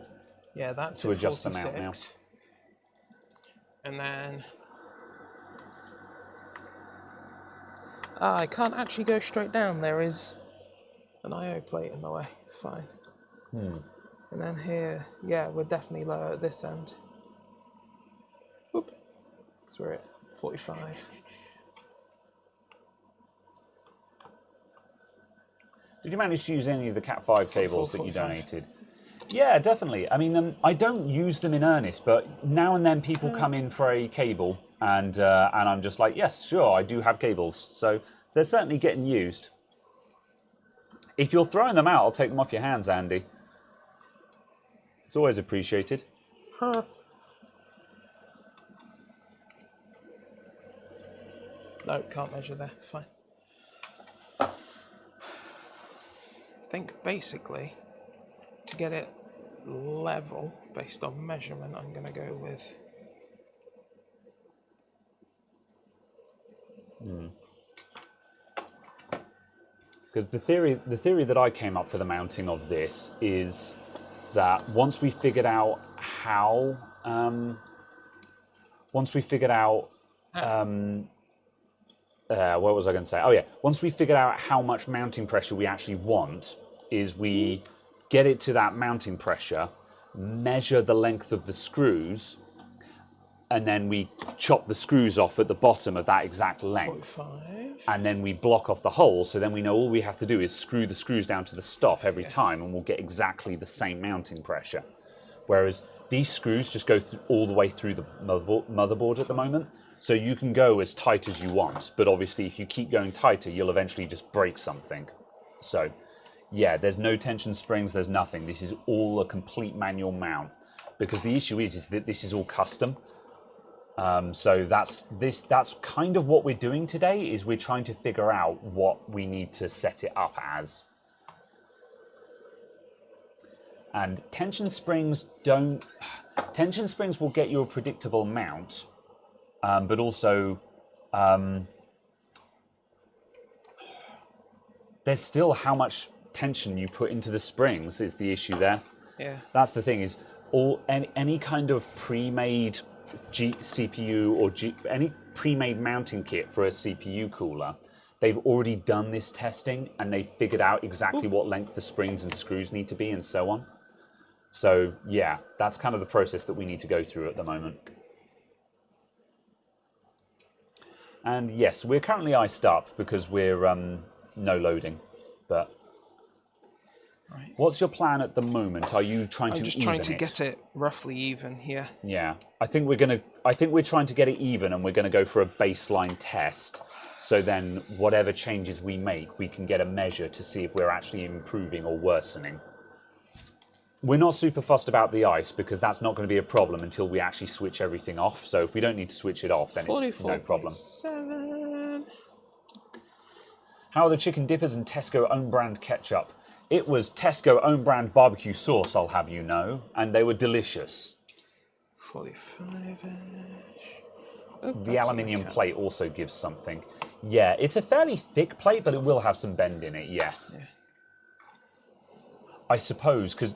that's to adjust the mount now. And then... I can't actually go straight down. There is an I/O plate in the way. Fine. And then here, yeah, we're definitely lower at this end. Whoop. Because we're at 45. Did you manage to use any of the Cat5 cables that you donated? Yeah, definitely. I mean, I don't use them in earnest, but now and then people come in for a cable, and I'm just like, yes, sure, I do have cables. So they're certainly getting used. If you're throwing them out, I'll take them off your hands, Andy. It's always appreciated. No, can't measure there. Fine. I think basically to get it level based on measurement, I'm going to go with because the theory that I came up for the mounting of this is that once we figured out how what was I going to say? Oh yeah, once we figured out how much mounting pressure we actually want, is we get it to that mounting pressure, measure the length of the screws, and then we chop the screws off at the bottom of that exact length. 45. And then we block off the hole, so then we know all we have to do is screw the screws down to the stop every time, and we'll get exactly the same mounting pressure. Whereas these screws just go all the way through the motherboard at the moment. So you can go as tight as you want, but obviously if you keep going tighter, you'll eventually just break something. So yeah, there's no tension springs, there's nothing. This is all a complete manual mount. Because the issue is that this is all custom. So that's kind of what we're doing today, is we're trying to figure out what we need to set it up as. And tension springs will get you a predictable mount. But also, there's still how much tension you put into the springs is the issue there. Yeah. That's the thing, is any kind of pre-made CPU or any pre-made mounting kit for a CPU cooler, they've already done this testing and they've figured out exactly what length the springs and screws need to be and so on. So yeah, that's kind of the process that we need to go through at the moment. And yes, we're currently iced up because we're no loading, but Right. what's your plan at the moment? Are you trying to I'm just even trying to it? get it roughly even here. Yeah, I think we're trying to get it even, and we're gonna go for a baseline test. So then, whatever changes we make, we can get a measure to see if we're actually improving or worsening. We're not super fussed about the ice because that's not going to be a problem until we actually switch everything off. So if we don't need to switch it off, then it's no problem. 44.7. How are the chicken dippers and Tesco own brand ketchup? It was Tesco own brand barbecue sauce, I'll have you know, and they were delicious. 45-ish. The aluminium plate also gives something. Yeah, it's a fairly thick plate, but it will have some bend in it, yes. Yeah. I suppose, because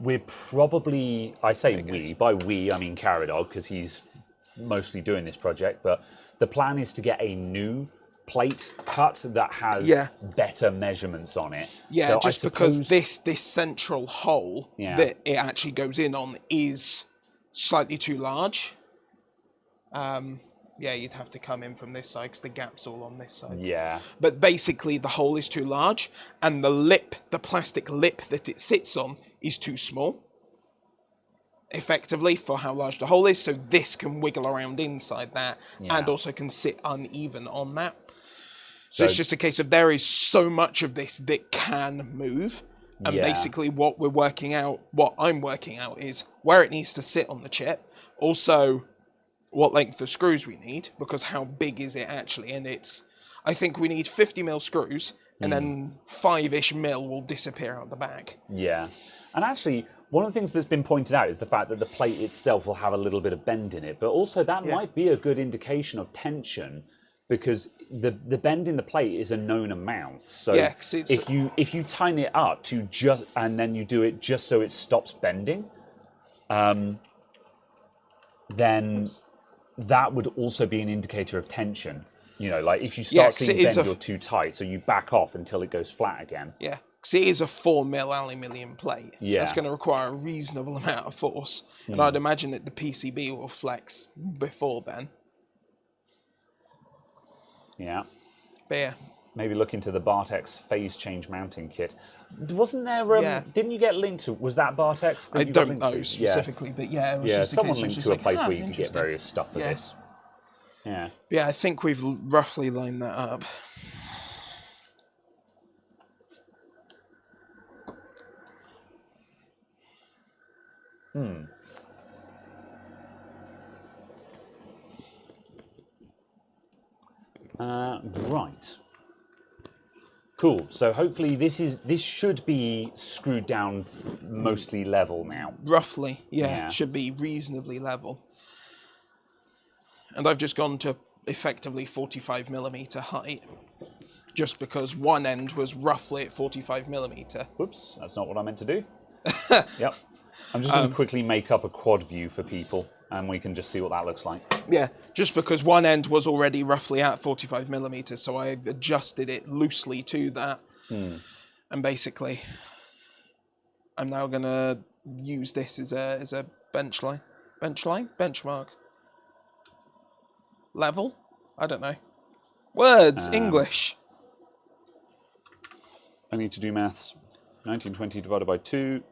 we're probably, I say we, by we I mean Caradog, because he's mostly doing this project, but the plan is to get a new plate cut that has better measurements on it. Yeah, so just because this central hole that it actually goes in on is slightly too large. Yeah, you'd have to come in from this side because the gap's all on this side. Yeah. But basically the hole is too large and the lip, the plastic lip that it sits on is too small, effectively, for how large the hole is. So this can wiggle around inside that and also can sit uneven on that. So it's just a case of there is so much of this that can move. And basically what I'm working out is where it needs to sit on the chip. Also, what length of screws we need, because how big is it actually? And I think we need 50mm screws, and then 5-ish mil will disappear out the back. Yeah. And actually, one of the things that's been pointed out is the fact that the plate itself will have a little bit of bend in it, but also that might be a good indication of tension, because the bend in the plate is a known amount. So if you tighten it up to and then you do it just so it stops bending, then that would also be an indicator of tension. You know, like if you start seeing bend, you're too tight, so you back off until it goes flat again. Yeah, because it is a 4mm aluminium plate. Yeah. That's going to require a reasonable amount of force. And I'd imagine that the PCB will flex before then. Yeah. But yeah. Maybe look into the Bartex phase change mounting kit. Wasn't there? Didn't you get linked to? Was that Bartex? I don't know specifically, but yeah, it was just someone linked to a place where you could get various stuff for this. Yeah. But yeah, I think we've roughly lined that up. Right. Cool. So hopefully this should be screwed down mostly level now. Roughly, yeah. Should be reasonably level. And I've just gone to effectively 45mm height, just because one end was roughly at 45mm. Whoops, that's not what I meant to do. Yep. I'm just going to quickly make up a quad view for people, and we can just see what that looks like. Yeah, just because one end was already roughly at 45mm, so I adjusted it loosely to that. And basically, I'm now going to use this as a benchmark. Level? I don't know. Words, English. I need to do maths. 1920 divided by 2.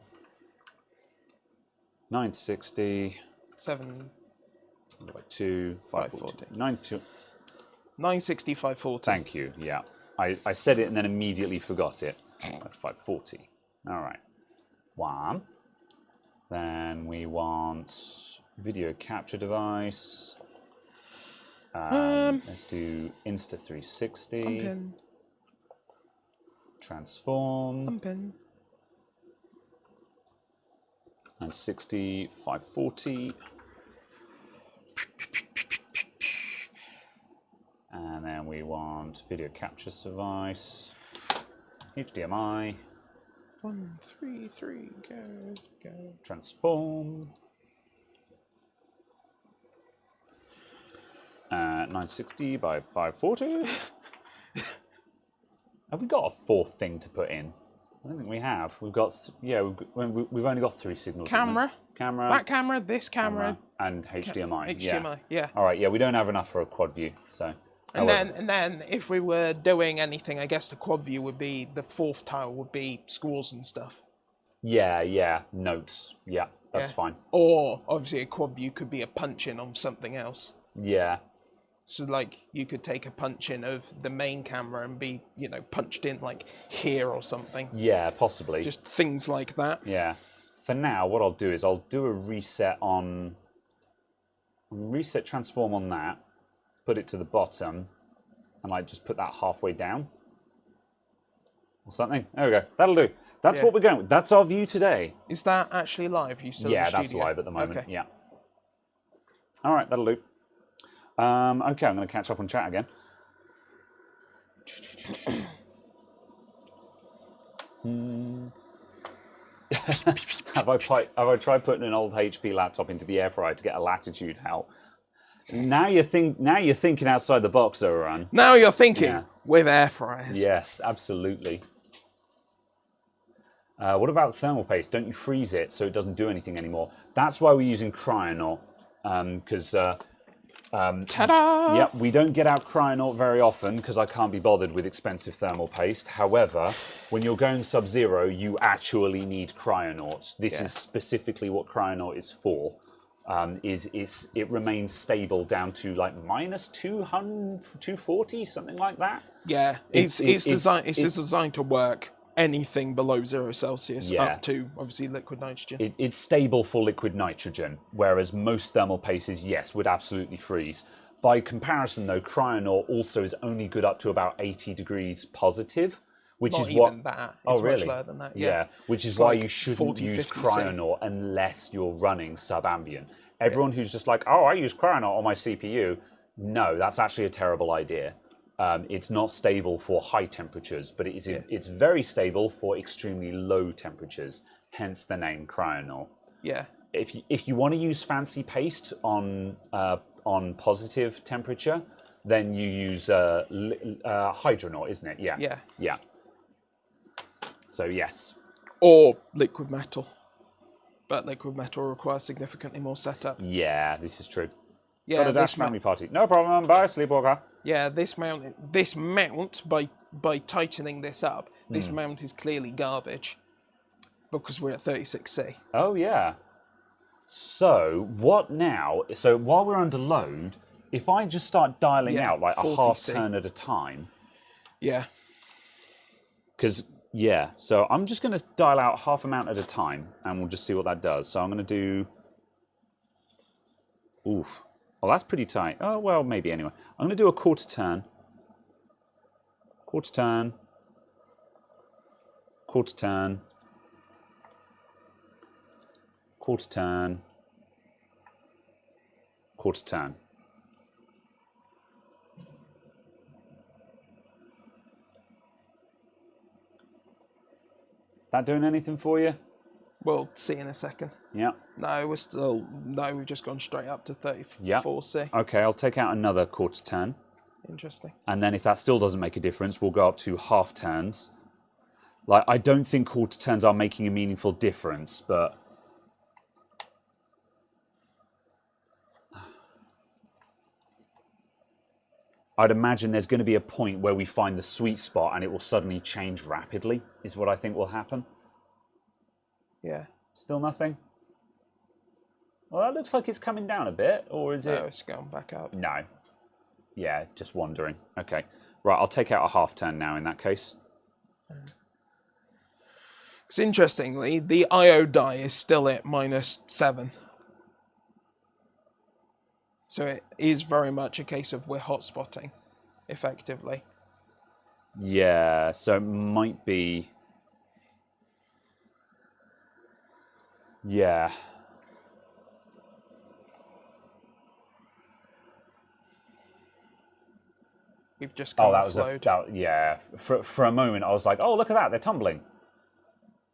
960. 7. Divided by 2. 540. 960, 540. Thank you, yeah. I said it and then immediately forgot it. 540. All right. 1. Then we want video capture device. Let's do Insta360. Unpin. Transform. Unpin. 960, 540. And then we want video capture device. HDMI. 1, 3, 3, go. Transform. 960 by 540. Have we got a fourth thing to put in? I don't think we have. We've got, we've only got 3 signals. Camera. Camera. That camera, this camera. And HDMI. HDMI, yeah. All right, yeah, we don't have enough for a quad view, so. And then if we were doing anything, I guess the quad view would be, the fourth tile would be schools and stuff. Yeah, notes. Yeah, that's fine. Or, obviously, a quad view could be a punch-in on something else. Yeah. So, like, you could take a punch-in of the main camera and be, punched in, like, here or something. Yeah, possibly. Just things like that. Yeah. For now, what I'll do is I'll do a reset transform on that, put it to the bottom, and like just put that halfway down or something. There we go. That'll do. That's what we're going with. That's our view today. Is that actually live? You still in the that's studio? live at the moment. Okay. Yeah. All right, that'll do. Okay, I'm going to catch up on chat again. Have I tried putting an old HP laptop into the air fryer to get a latitude out? Now you're thinking outside the box, Oran. Now you're thinking with air fryers. Yes, absolutely. What about thermal paste? Don't you freeze it so it doesn't do anything anymore? That's why we're using Cryonaut, because ta-da! yeah, we don't get out Cryonaut very often because I can't be bothered with expensive thermal paste. However, when you're going sub-zero, you actually need Cryonauts. This is specifically what Cryonaut is for. It remains stable down to like minus 200, 240, something like that. Yeah, it's designed to work anything below 0 Celsius up to obviously liquid nitrogen. It's stable for liquid nitrogen, whereas most thermal pastes, yes, would absolutely freeze. By comparison, though, Cryonaut also is only good up to about 80 degrees positive, which Not is even what. That. Oh, it's really? Much lower than that. Yeah, which is it's why like you shouldn't 40, use 50 Cryonaut unless you're running sub-ambient. Everyone who's just like, oh, I use Cryonaut on my CPU. No, that's actually a terrible idea. It's not stable for high temperatures, but it's very stable for extremely low temperatures. Hence the name Cryonaut. Yeah. If you want to use fancy paste on positive temperature, then you use Hydronaut, isn't it? Yeah. Yeah. Yeah. So yes. Or liquid metal, but liquid metal requires significantly more setup. Yeah, this is true. Yeah. Got a dash family party. No problem. Bye, Sleepwalker. Yeah, this mount by tightening this up, this mount is clearly garbage because we're at 36C. Oh yeah. So what now? So while we're under load, if I just start dialing out like a half turn at a time. Yeah. Because so I'm just going to dial out half amount at a time, and we'll just see what that does. So I'm going to do. Oof. Well, that's pretty tight. Oh, well, maybe anyway. I'm going to do a quarter turn. Quarter turn. Quarter turn. Quarter turn. Quarter turn. That doing anything for you? We'll see in a second. Yeah. No, we've just gone straight up to 34C. Okay, I'll take out another quarter turn. Interesting. And then if that still doesn't make a difference, we'll go up to half turns. Like, I don't think quarter turns are making a meaningful difference, but I'd imagine there's going to be a point where we find the sweet spot and it will suddenly change rapidly, is what I think will happen. Yeah. Still nothing? Well, that looks like it's coming down a bit, or is it? No, it's going back up. No. Yeah, just wandering. Okay. Right, I'll take out a half turn now in that case. Because interestingly, the IO die is still at -7. So it is very much a case of we're hotspotting, effectively. Yeah, so it might be... Yeah. We've just come off load. Yeah. For a moment, I was like, oh, look at that, they're tumbling.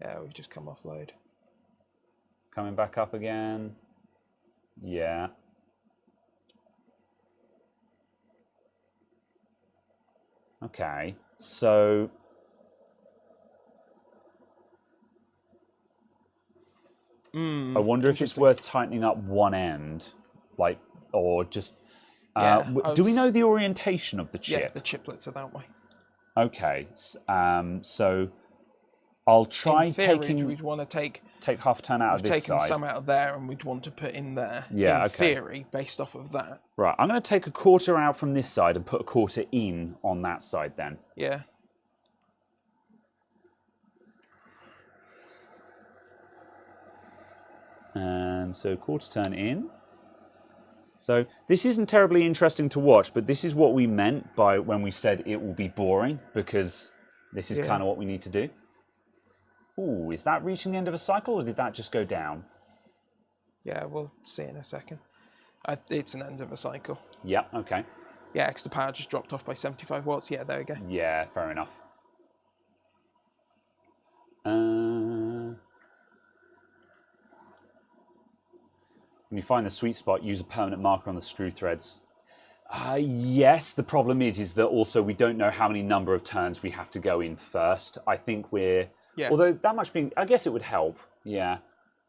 Yeah, we've just come off load. Coming back up again. Yeah. Okay, so I wonder if it's worth tightening up one end, like, or just. Do we know the orientation of the chip? Yeah, the chiplets are that way. Okay, so I'll try in theory, taking. We'd want to take half a turn out of this side. We've taken some out of there, and we'd want to put in there. Yeah, in theory, based off of that. Right, I'm going to take a quarter out from this side and put a quarter in on that side then. Yeah. And so quarter turn in. So this isn't terribly interesting to watch, but this is what we meant by when we said it will be boring, because this is kind of what we need to do. Ooh, is that reaching the end of a cycle, or did that just go down? Yeah, we'll see in a second. It's an end of a cycle. Yeah, okay. Yeah, extra power just dropped off by 75 watts. Yeah, there we go. Yeah, fair enough. When you find the sweet spot, use a permanent marker on the screw threads. Yes, the problem is that also we don't know how many number of turns we have to go in first. I think we're... Yeah. Although that much being... I guess it would help, yeah.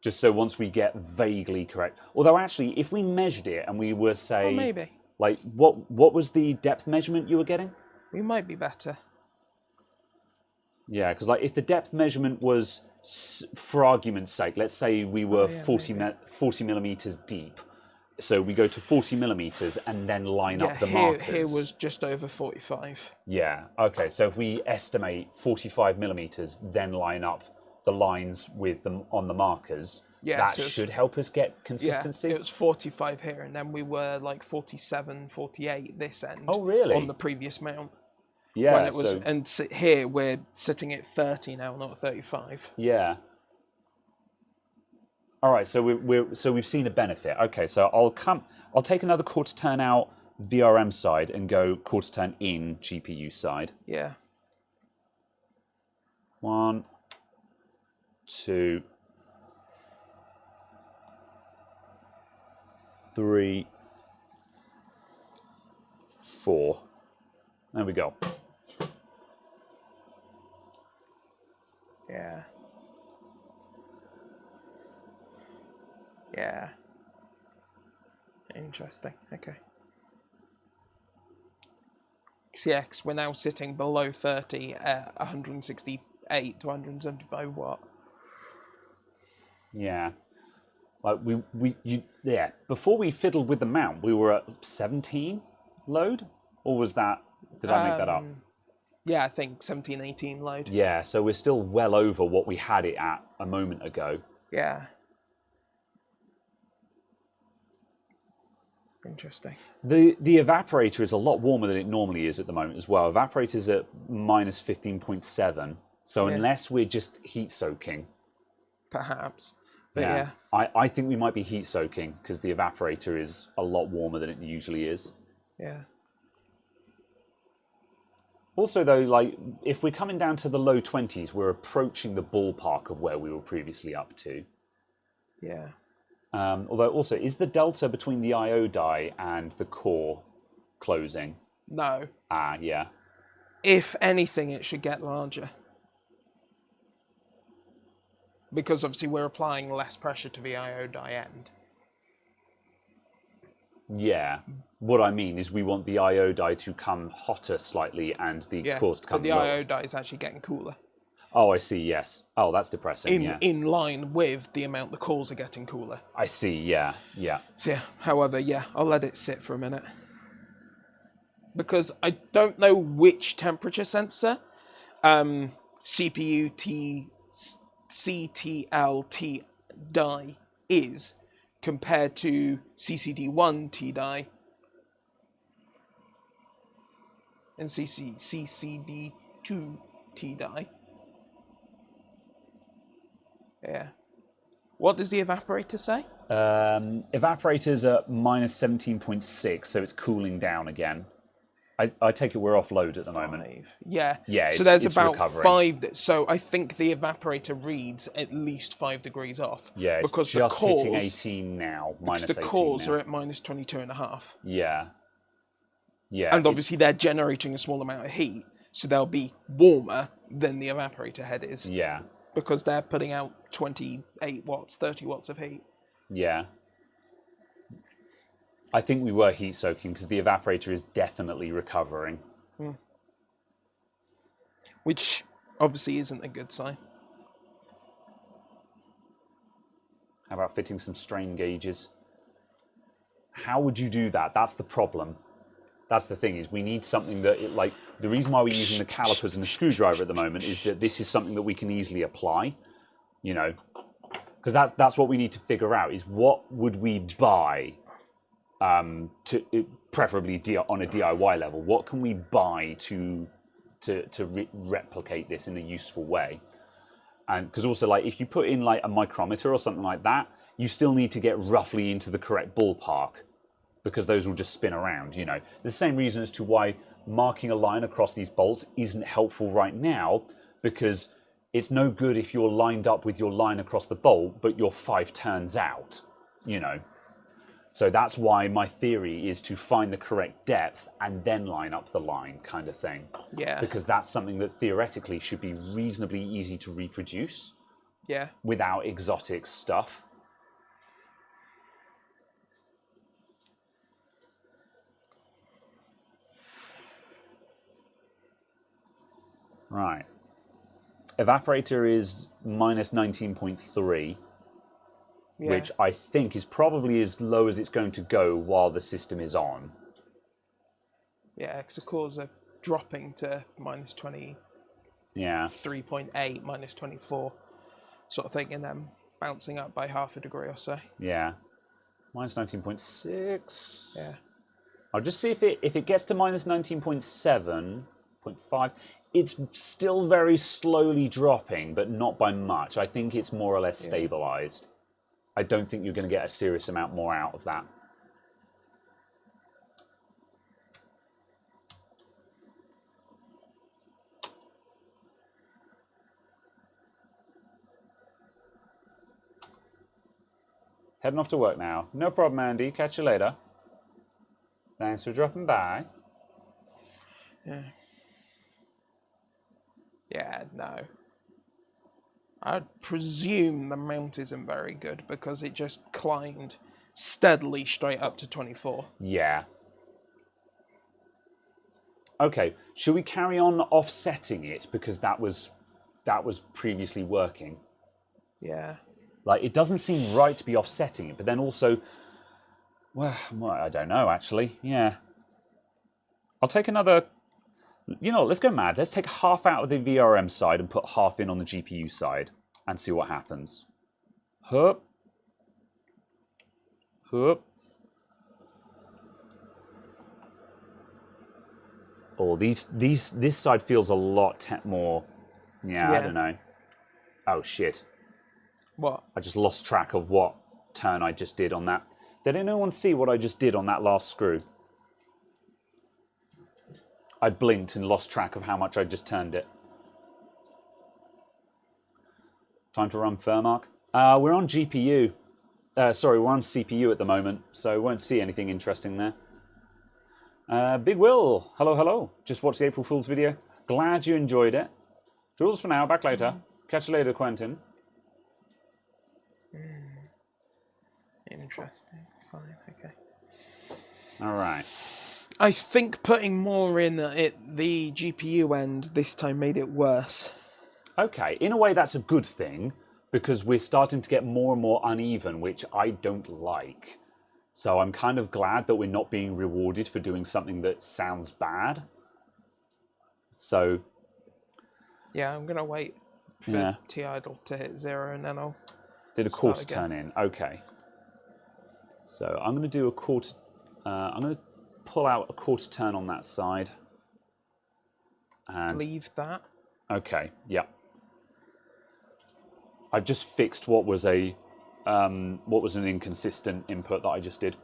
Just so once we get vaguely correct. Although actually, if we measured it and we were, say... Well, maybe. Like, what was the depth measurement you were getting? We might be better. Yeah, because like if the depth measurement was, for argument's sake, let's say we were 40 millimeters deep. So we go to 40 millimeters and then line up the markers. Here was just over 45. Yeah, okay. So if we estimate 45 millimeters, then line up the lines with them on the markers, that should help us get consistency. Yeah, it was 45 here, and then we were like 47, 48 this end. Oh, really? On the previous mount. Yeah, when it was, and here we're sitting at 30 now, not 35. Yeah. All right, so we've seen a benefit. Okay, so I'll take another quarter turn out VRM side and go quarter turn in GPU side. Yeah. 1, 2, 3, 4. There we go. Yeah. Yeah. Interesting. Okay. Yeah, 'cause we're now sitting below 30 at 168 to 175 watt. Yeah. Like yeah. Before we fiddled with the mount, we were at 17 load, or was that? Did I make that up? Yeah, I think 17, 18 load. Yeah, so we're still well over what we had it at a moment ago. Yeah. Interesting. The evaporator is a lot warmer than it normally is at the moment as well. Evaporator's at minus 15.7. So unless we're just heat soaking. Perhaps. But yeah. I think we might be heat soaking because the evaporator is a lot warmer than it usually is. Yeah. Also though, like if we're coming down to the low 20s, we're approaching the ballpark of where we were previously up to. Yeah. Although also, is the delta between the I/O die and the core closing? No. Yeah. If anything, it should get larger. Because obviously we're applying less pressure to the I/O die end. Yeah. What I mean is we want the I/O die to come hotter slightly and the cores to come but the lower. I/O die is actually getting cooler. Oh, I see, yes. Oh, that's depressing, in line with the amount the cores are getting cooler. I see, yeah. So yeah, however, I'll let it sit for a minute. Because I don't know which temperature sensor CPU CTL-T die is compared to CCD1 T die and CCD2 T die. Yeah. What does the evaporator say? Evaporator's at minus 17.6, so it's cooling down again. I take it we're off load at the moment. 5. Yeah. Yeah, So there's it's about recovering. 5. So I think the evaporator reads at least 5 degrees off. Yeah, it's because just the cores, hitting 18 now, minus the 18 cores now. are at minus 22.5. Yeah. Yeah. And obviously they're generating a small amount of heat, so they'll be warmer than the evaporator head is. Yeah. Because they're putting out 28 watts, 30 watts of heat. Yeah. I think we were heat soaking because the evaporator is definitely recovering. Which obviously isn't a good sign. How about fitting some strain gauges? How would you do that? That's the problem. That's the thing, is we need something that, the reason why we're using the calipers and the screwdriver at the moment is that this is something that we can easily apply, you know, because that's what we need to figure out, is what would we buy, preferably on a DIY level, what can we buy to replicate this in a useful way? And because also, like, if you put in like a micrometer or something like that, you still need to get roughly into the correct ballpark, because those will just spin around, you know. The same reason as to why marking a line across these bolts isn't helpful right now, because it's no good if you're lined up with your line across the bolt, but you're 5 turns out, you know. So that's why my theory is to find the correct depth and then line up the line, kind of thing. Yeah. Because that's something that theoretically should be reasonably easy to reproduce. Yeah. Without exotic stuff. Right. Evaporator is minus 19.3, Yeah. which I think is probably as low as it's going to go while the system is on. Yeah, because the cores are dropping to minus 23.8, Yeah. minus 24, sort of thing, and then bouncing up by half a degree or so. Yeah. Minus 19.6. Yeah. I'll just see if it gets to minus 19.7.5. It's still very slowly dropping, but not by much. I think it's more or less stabilized. I don't think you're going to get a serious amount more out of that. Heading off to work now. No problem, Andy. Catch you later. Thanks for dropping by. Yeah. Yeah, no. I'd presume the mount isn't very good because it just climbed steadily straight up to 24. Yeah. Okay, should we carry on offsetting it because that was previously working? Yeah. Like, it doesn't seem right to be offsetting it, but then also, well, I don't know, actually. Yeah. I'll take another, you know, let's go mad. Let's take half out of the VRM side and put half in on the GPU side and see what happens. Hup. Hup. Oh, this side feels a lot more, yeah, I don't know. Oh, shit. What? I just lost track of what turn I just did on that. Did anyone see what I just did on that last screw? I blinked and lost track of how much I just turned it. Time to run Fermark. We're on GPU. Sorry, we're on CPU at the moment, so won't see anything interesting there. Big Will, hello, hello. Just watched the April Fool's video. Glad you enjoyed it. Tools for now, back later. Catch you later, Quentin. Interesting. Fine, okay. All right. I think putting more in at the GPU end this time made it worse. Okay, in a way that's a good thing, because we're starting to get more and more uneven, which I don't like. So I'm kind of glad that we're not being rewarded for doing something that sounds bad. So... yeah, I'm going to wait for T-idle to hit 0 and then I'll did a quarter turn in. Okay. So I'm going to do a quarter... I'm going to pull out a quarter turn on that side. And leave that. Okay, yeah. I've just fixed what was an inconsistent input that I just did.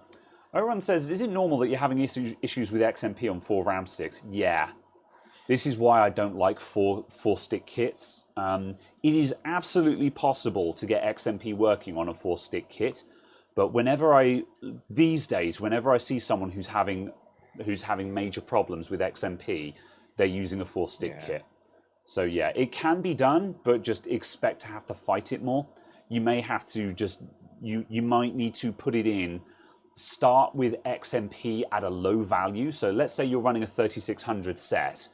Oran says, is it normal that you're having issues with XMP on 4 RAM sticks? Yeah. This is why I don't like four-stick kits. It is absolutely possible to get XMP working on a 4-stick kit, but these days, whenever I see someone who's having major problems with XMP, they're using a 4-stick kit. So yeah, it can be done, but just expect to have to fight it more. You may have to you might need to put it in. Start with XMP at a low value. So let's say you're running a 3600 set.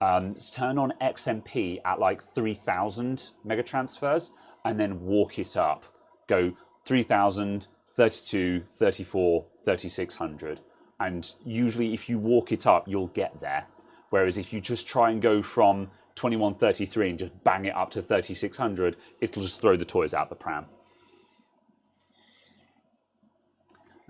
Turn on XMP at like 3000 megatransfers and then walk it up. Go 3000, 32, 34, 3600. And usually if you walk it up, you'll get there. Whereas if you just try and go from 2133 and just bang it up to 3600, it'll just throw the toys out the pram.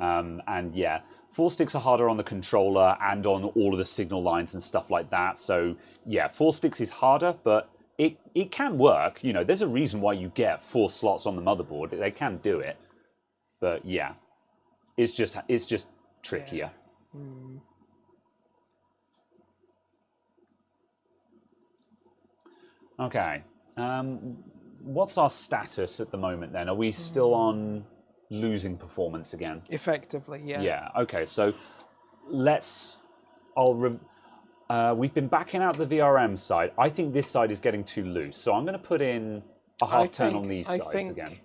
And yeah, 4 sticks are harder on the controller and on all of the signal lines and stuff like that. So yeah, 4 sticks is harder, but it can work. You know, there's a reason why you get 4 slots on the motherboard. They can do it, but yeah, it's just trickier. Yeah. Mm. Okay, what's our status at the moment then? Are we still on losing performance again? Effectively, yeah. Yeah, okay, so we've been backing out the VRM side. I think this side is getting too loose, so I'm going to put in a half turn on these sides again.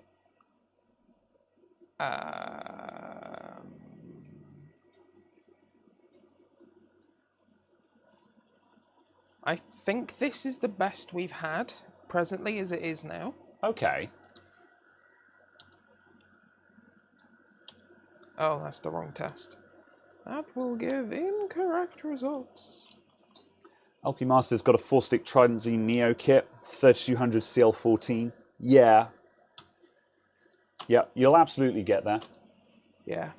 I think this is the best we've had presently as it is now. Okay. Oh, that's the wrong test. That will give incorrect results. LP Master's got a 4-stick Trident Z Neo kit, 3200 CL14. Yeah. Yeah, you'll absolutely get there. Yeah.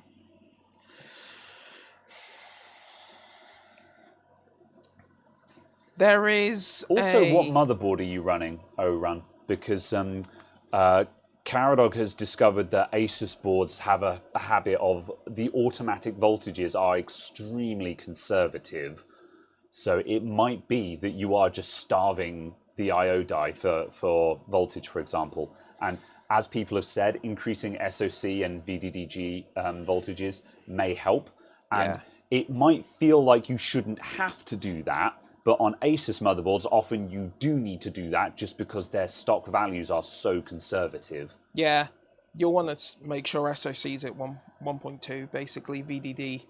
There is also, what motherboard are you running, Oran? Because Caradog has discovered that Asus boards have a habit of the automatic voltages are extremely conservative. So it might be that you are just starving the I/O die for voltage, for example. And as people have said, increasing SoC and VDDG voltages may help. And it might feel like you shouldn't have to do that. But on Asus motherboards, often you do need to do that just because their stock values are so conservative. Yeah, you'll want to make sure SoC's at 1.2, basically VDD,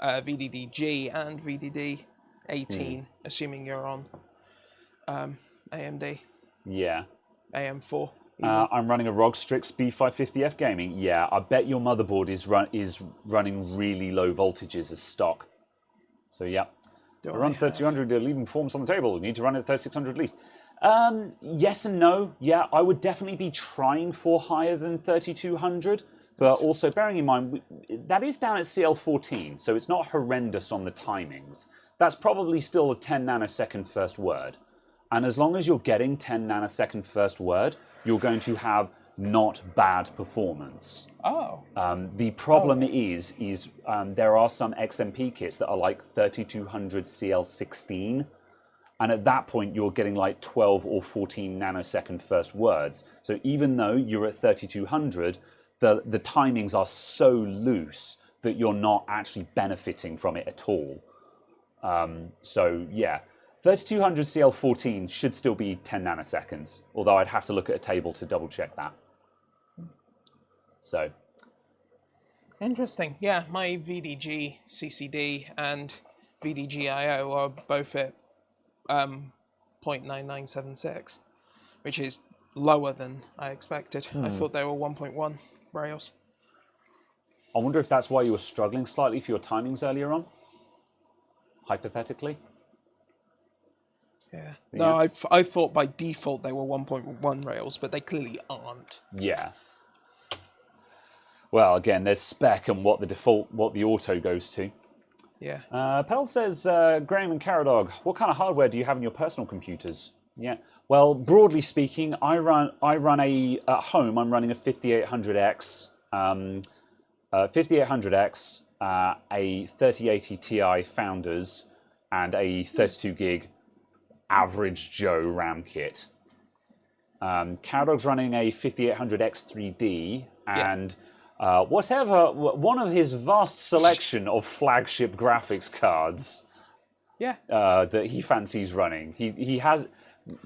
VDDG and VDD18, assuming you're on AMD. Yeah. AM4. I'm running a ROG Strix B550F gaming. Yeah, I bet your motherboard is running really low voltages as stock. So yeah. It runs 3200, leaving performance on the table. You need to run it at 3600 at least. Yes and no. Yeah, I would definitely be trying for higher than 3200. But also bearing in mind, that is down at CL14, so it's not horrendous on the timings. That's probably still a 10 nanosecond first word. And as long as you're getting 10 nanosecond first word, you're going to have not bad performance. Oh. The problem is there are some XMP kits that are like 3200 CL16, and at that point you're getting like 12 or 14 nanosecond first words. So even though you're at 3200, the timings are so loose that you're not actually benefiting from it at all. So yeah, 3200 CL14 should still be 10 nanoseconds, although I'd have to look at a table to double check that. So interesting. Yeah, my VDG CCD and VDG IO are both at 0.9976, which is lower than I expected. I thought they were 1.1 rails. I wonder if that's why you were struggling slightly for your timings earlier on, hypothetically. Yeah. No, I thought by default they were 1.1 rails, but they clearly aren't. Yeah. Well, again, there's spec and what the auto goes to. Yeah. Pell says, Graham and Caradog, what kind of hardware do you have in your personal computers? Yeah. Well, broadly speaking, at home, I'm running a 5800X 5800X, a 3080 Ti Founders, and a 32 gig average Joe RAM kit. Caradog's running a 5800X 3D and one of his vast selection of flagship graphics cards that he fancies running.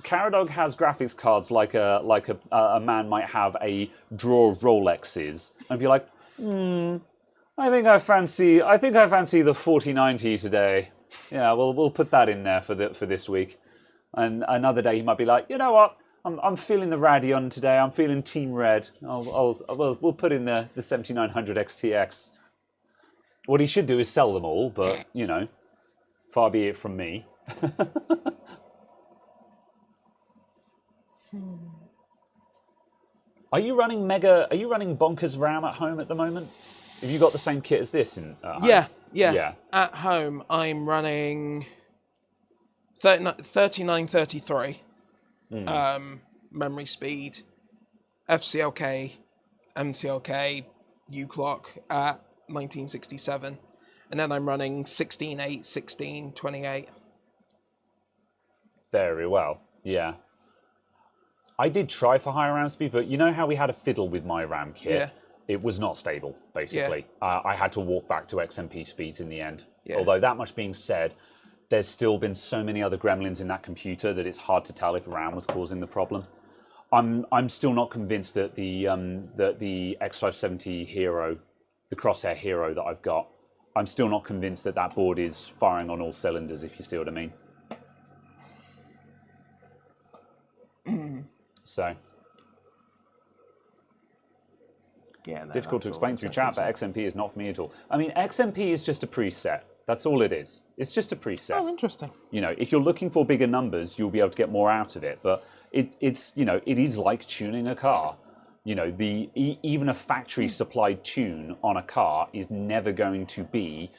Caradog has graphics cards like a man might have a drawer of Rolexes and be like, I think I fancy the 4090 today. Yeah, we'll put that in there for this week. And another day he might be like, you know what? I'm feeling the Radeon today. I'm feeling Team Red. We'll put in the 7900 XTX. What he should do is sell them all, but you know, far be it from me. Are you running bonkers RAM at home at the moment? Have you got the same kit as this at home? Yeah. At home, I'm running 3933 memory speed, FCLK, MCLK, uClock at 1967, and then I'm running 16.8, 1628. Very well, yeah. I did try for higher RAM speed, but you know how we had a fiddle with my RAM kit? Yeah. It was not stable, basically. I had to walk back to XMP speeds in the end. Yeah. Although that much being said, there's still been so many other gremlins in that computer that it's hard to tell if RAM was causing the problem. I'm still not convinced that the X570 Hero, the Crosshair Hero that I've got, I'm still not convinced that that board is firing on all cylinders, if you see what I mean. So Yeah, no, difficult to that's explain all through right. chat, but XMP is not for me at all. I mean, XMP is just a preset. That's all it is. It's just a preset. Oh, interesting. You know, if you're looking for bigger numbers, you'll be able to get more out of it. But it's you know, it is like tuning a car. You know, even a factory supplied tune on a car is never going to be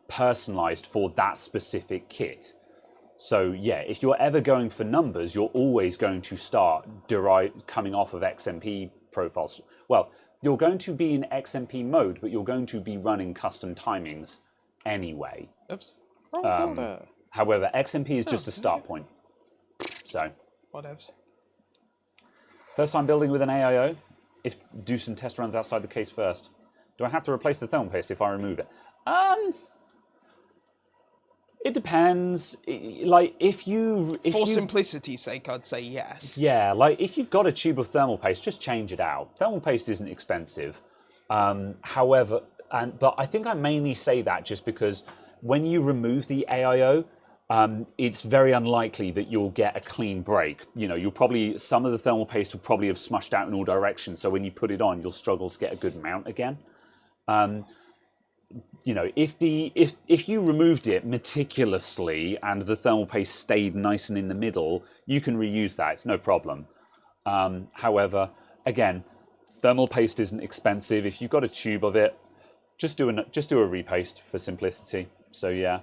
personalized for that specific kit. So yeah, if you're ever going for numbers, you're always going to start coming off of XMP profiles. Well, you're going to be in XMP mode, but you're going to be running custom timings anyway. Oops. Wrong folder. However, XMP is just a start point. So, Whatevs. first time building with an AIO, do some test runs outside the case first. Do I have to replace the thermal paste if I remove it? It depends. Like For simplicity's sake, I'd say yes. Yeah, like if you've got a tube of thermal paste, just change it out. Thermal paste isn't expensive. However, but I think I mainly say that just because when you remove the AIO, it's very unlikely that you'll get a clean break. You know, some of the thermal paste will probably have smushed out in all directions. So when you put it on, you'll struggle to get a good mount again. You know, if you removed it meticulously and the thermal paste stayed nice and in the middle, you can reuse that. It's no problem. However, again, thermal paste isn't expensive. If you've got a tube of it, just do a repaste for simplicity. So yeah.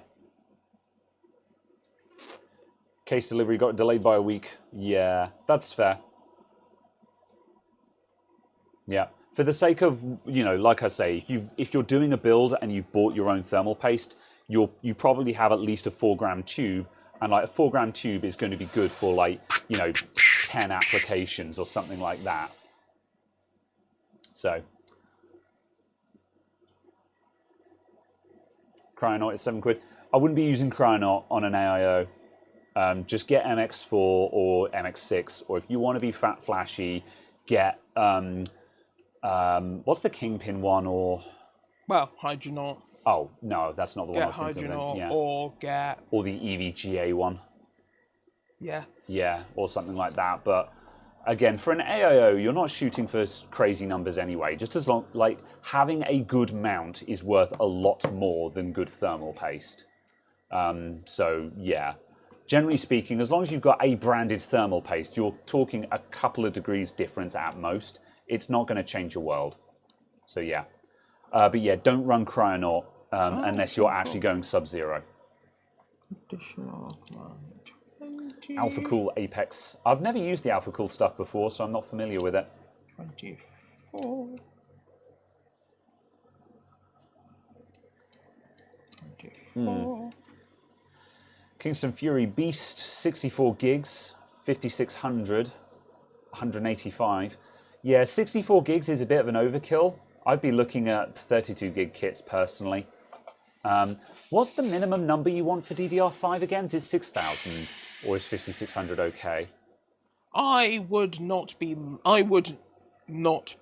Case delivery got delayed by a week. Yeah, that's fair. Yeah. For the sake of, you know, like I say, if you're doing a build and you've bought your own thermal paste, you probably have at least a 4-gram tube, and like a 4-gram tube is going to be good for like, you know, 10 applications or something like that. So, Cryonaut is £7. I wouldn't be using Cryonaut on an AIO. Just get MX4 or MX6, or if you want to be flashy, get what's the Kingpin one, or Hydronaut. Oh no, that's not the one I was thinking of. Hydronaut, Yeah. or the EVGA one. Yeah. Yeah, or something like that. But again, for an AIO, you're not shooting for crazy numbers anyway. Just as long, like, having a good mount is worth a lot more than good thermal paste. So yeah, generally speaking, as long as you've got a branded thermal paste, you're talking a couple of degrees difference at most. It's not going to change your world. So yeah. But yeah, don't run Cryonaut unless you're actually going Sub-Zero. Additional command 20. Alpha Cool Apex. I've never used the Alpha Cool stuff before, so I'm not familiar with it. 24. Kingston Fury Beast, 64 gigs, 5600, 185. Yeah, 64 gigs is a bit of an overkill. I'd be looking at 32 gig kits personally. What's the minimum number you want for DDR5 again? Is it 6,000 or is 5600 okay? I would not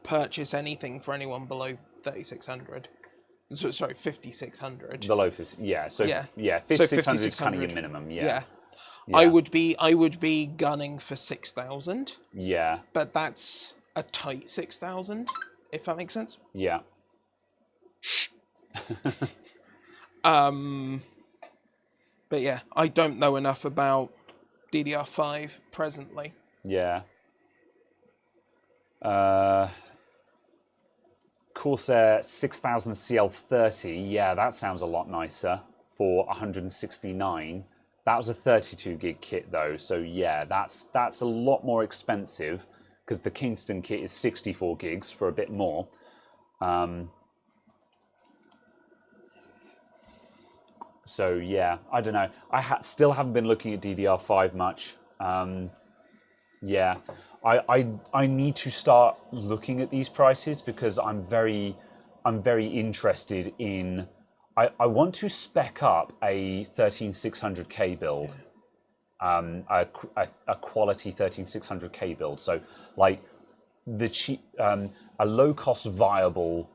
purchase anything for anyone below 3600. So, sorry, 5600. Below 50, yeah. So Yeah. yeah, So 5600 is kind of your 5600. minimum. Yeah. Yeah. I would be gunning for 6,000, Yeah. but that's a tight 6,000, if that makes sense. Yeah. But yeah, I don't know enough about DDR5 presently. Yeah. Corsair 6000 CL30. Yeah, that sounds a lot nicer for 169. That was a 32 gig kit though, so yeah, that's a lot more expensive because the Kingston kit is 64 gigs for a bit more. So yeah, I don't know. I still haven't been looking at DDR5 much. Yeah, I need to start looking at these prices because I'm very interested in. I want to spec up a 13600K build, a quality 13600K build. So like the cheap, a low cost viable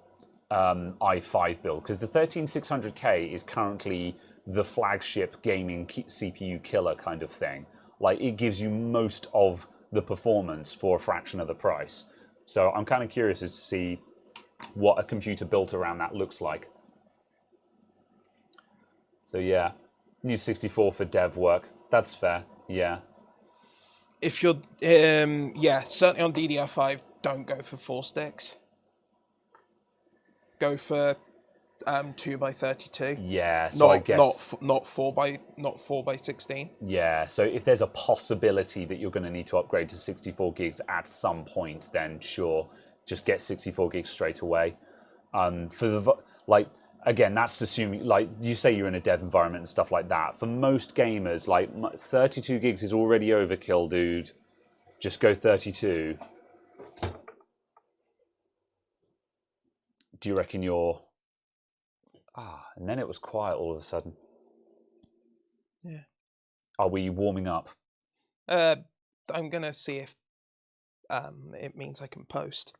i5 build, because the 13600K is currently the flagship gaming CPU killer kind of thing. Like it gives you most of the performance for a fraction of the price. So I'm kind of curious as to see what a computer built around that looks like. So yeah, need 64 for dev work. That's fair. Yeah. If you're, yeah, certainly on DDR5, don't go for 4 sticks. Go for 2x32. Yeah. So I guess not 4x16. Yeah. So if there's a possibility that you're going to need to upgrade to 64 gigs at some point, then sure, just get 64 gigs straight away. For the like. Again, that's assuming, like, you say you're in a dev environment and stuff like that. For most gamers, like, 32 gigs is already overkill, dude. Just go 32. Do you reckon you're... and then it was quiet all of a sudden. Yeah. Are we warming up? I'm going to see if it means I can post.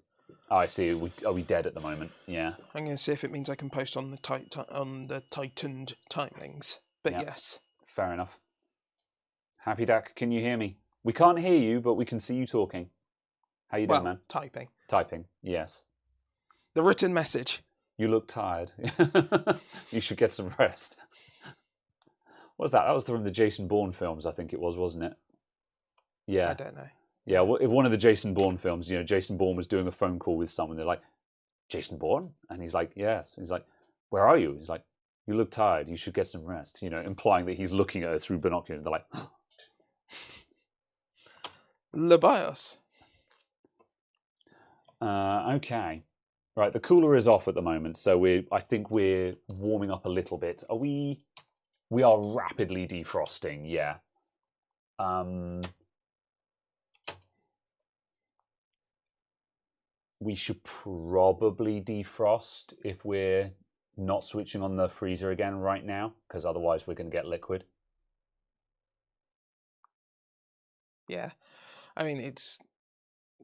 Oh, I see. Are we dead at the moment? Yeah. I'm going to see if it means I can post on the tightened timings. But Yep. yes. Fair enough. Happy Dak, can you hear me? We can't hear you, but we can see you talking. How you doing, man? Typing. Typing, yes. The written message. You look tired. You should get some rest. What was that? That was from the Jason Bourne films, I think it was, wasn't it? Yeah. I don't know. Yeah, one of the Jason Bourne films, you know, Jason Bourne was doing a phone call with someone. They're like, Jason Bourne? And he's like, yes. He's like, where are you? He's like, you look tired. You should get some rest. You know, implying that he's looking at her through binoculars. They're like, LeBios. Okay. Right, the cooler is off at the moment, so I think we're warming up a little bit. We are rapidly defrosting, yeah. We should probably defrost if we're not switching on the freezer again right now, because otherwise we're going to get liquid. Yeah. I mean, it's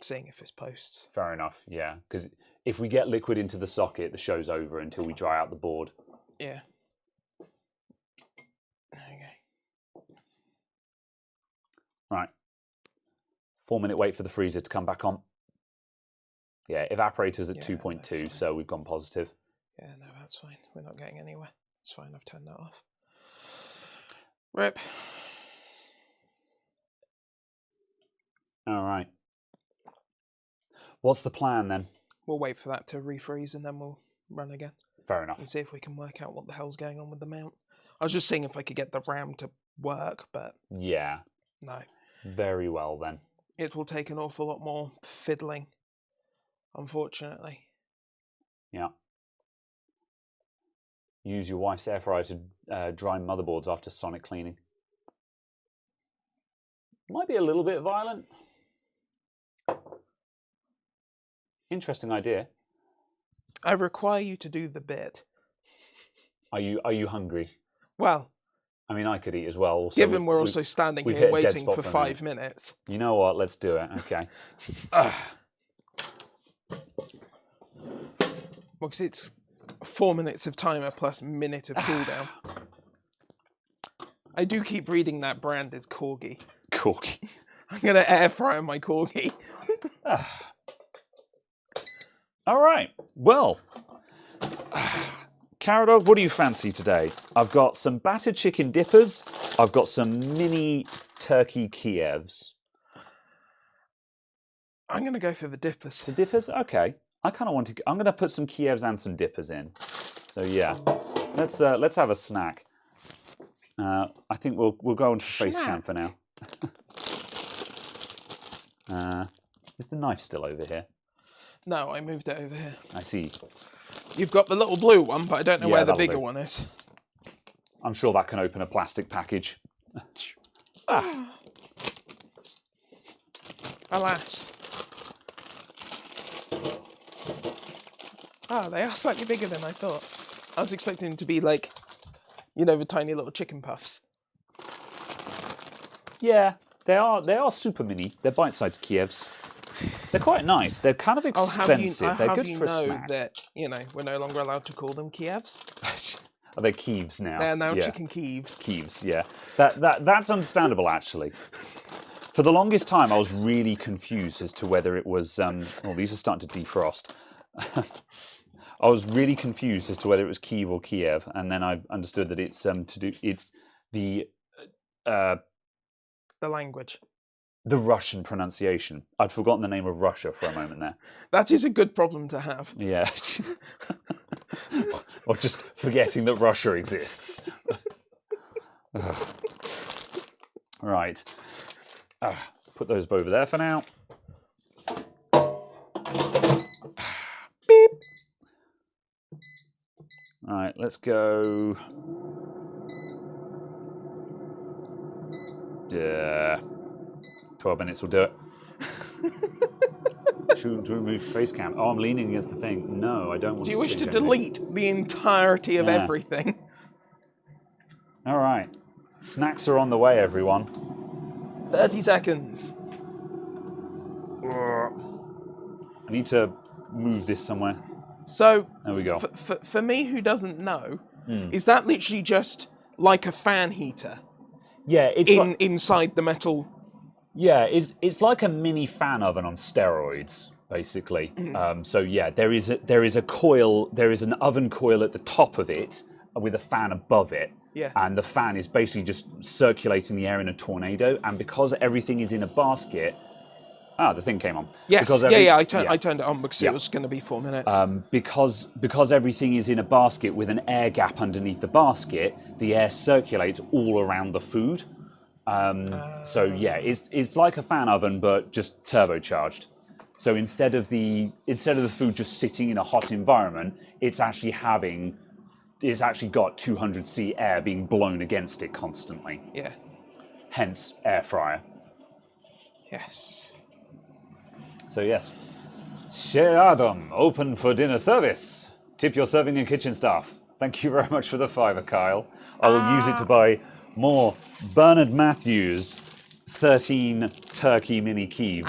seeing if it's posts. Fair enough, yeah. Because if we get liquid into the socket, the show's over until we dry out the board. Yeah. Okay. Right. 4-minute wait for the freezer to come back on. Yeah, evaporator's at 2.2, so we've gone positive. Yeah, no, that's fine. We're not getting anywhere. It's fine, I've turned that off. Rip. All right. What's the plan then? We'll wait for that to refreeze and then we'll run again. Fair enough. And see if we can work out what the hell's going on with the mount. I was just seeing if I could get the RAM to work, but Yeah. no. Very well then. It will take an awful lot more fiddling, unfortunately. Yeah. Use your wife's air fryer to dry motherboards after sonic cleaning. Might be a little bit violent. Interesting idea. I require you to do the bit. Are you hungry? Well, I mean, I could eat as well. Also, given we're also standing we've here hit a dead waiting spot for for a 5 minutes. You know what? Let's do it. Okay. Well, because it's 4 minutes of timer plus minute of cooldown. I do keep reading that brand is Corgi. Corgi. I'm going to air fry my Corgi. All right. Well, Caradog, what do you fancy today? I've got some battered chicken dippers. I've got some mini turkey Kievs. I'm going to go for the dippers. The dippers? Okay. I kind of want to. I'm going to put some Kievs and some dippers in. So yeah, let's have a snack. I think we'll go on to face cam for now. Is the knife still over here? No, I moved it over here. I see. You've got the little blue one, but I don't know Yeah, where the that'll bigger do. one is. I'm sure that can open a plastic package. Alas. Ah, they are slightly bigger than I thought. I was expecting them to be like, you know, the tiny little chicken puffs. Yeah, they are super mini. They're bite-sized Kievs. They're quite nice. They're kind of expensive. They're good for a snack. That, you know, we're no longer allowed to call them Kievs. Are they Kievs now? They're now Yeah. chicken Kievs. Kievs, yeah. That's understandable, actually. For the longest time, I was really confused as to whether it was. Oh, these are starting to defrost. I was really confused as to whether it was Kiev or Kiev, and then I understood that it's It's the language. the Russian pronunciation. I'd forgotten the name of Russia for a moment there. That is a good problem to have. Yeah. Or just forgetting that Russia exists. Right. Put those over there for now. Beep. All right, let's go. 12 minutes will do it. Should we remove face cam? Oh, I'm leaning against the thing. No, I don't want to. Do you wish to change anything. delete the entirety of Yeah. everything? All right. Snacks are on the way, everyone. 30 seconds. I need to move this somewhere. So, There we go. for me who doesn't know, is that literally just like a fan heater Yeah, it's like, inside the metal? yeah, it's like a mini fan oven on steroids, basically. So yeah, there is a coil, there is an oven coil at the top of it with a fan above it. Yeah. And the fan is basically just circulating the air in a tornado. And because everything is in a basket, the thing came on. Yes. Because I turned it on because Yeah. it was going to be 4 minutes. because everything is in a basket with an air gap underneath the basket, the air circulates all around the food. So yeah, it's like a fan oven but just turbocharged. So instead of the food just sitting in a hot environment, it's actually got 200°C air being blown against it constantly. Yeah. Hence air fryer. Yes. So yes. Chez Adam, open for dinner service. Tip your serving and kitchen staff. Thank you very much for the £5, Kyle. I will use it to buy more Bernard Matthews 13 turkey mini Kievs.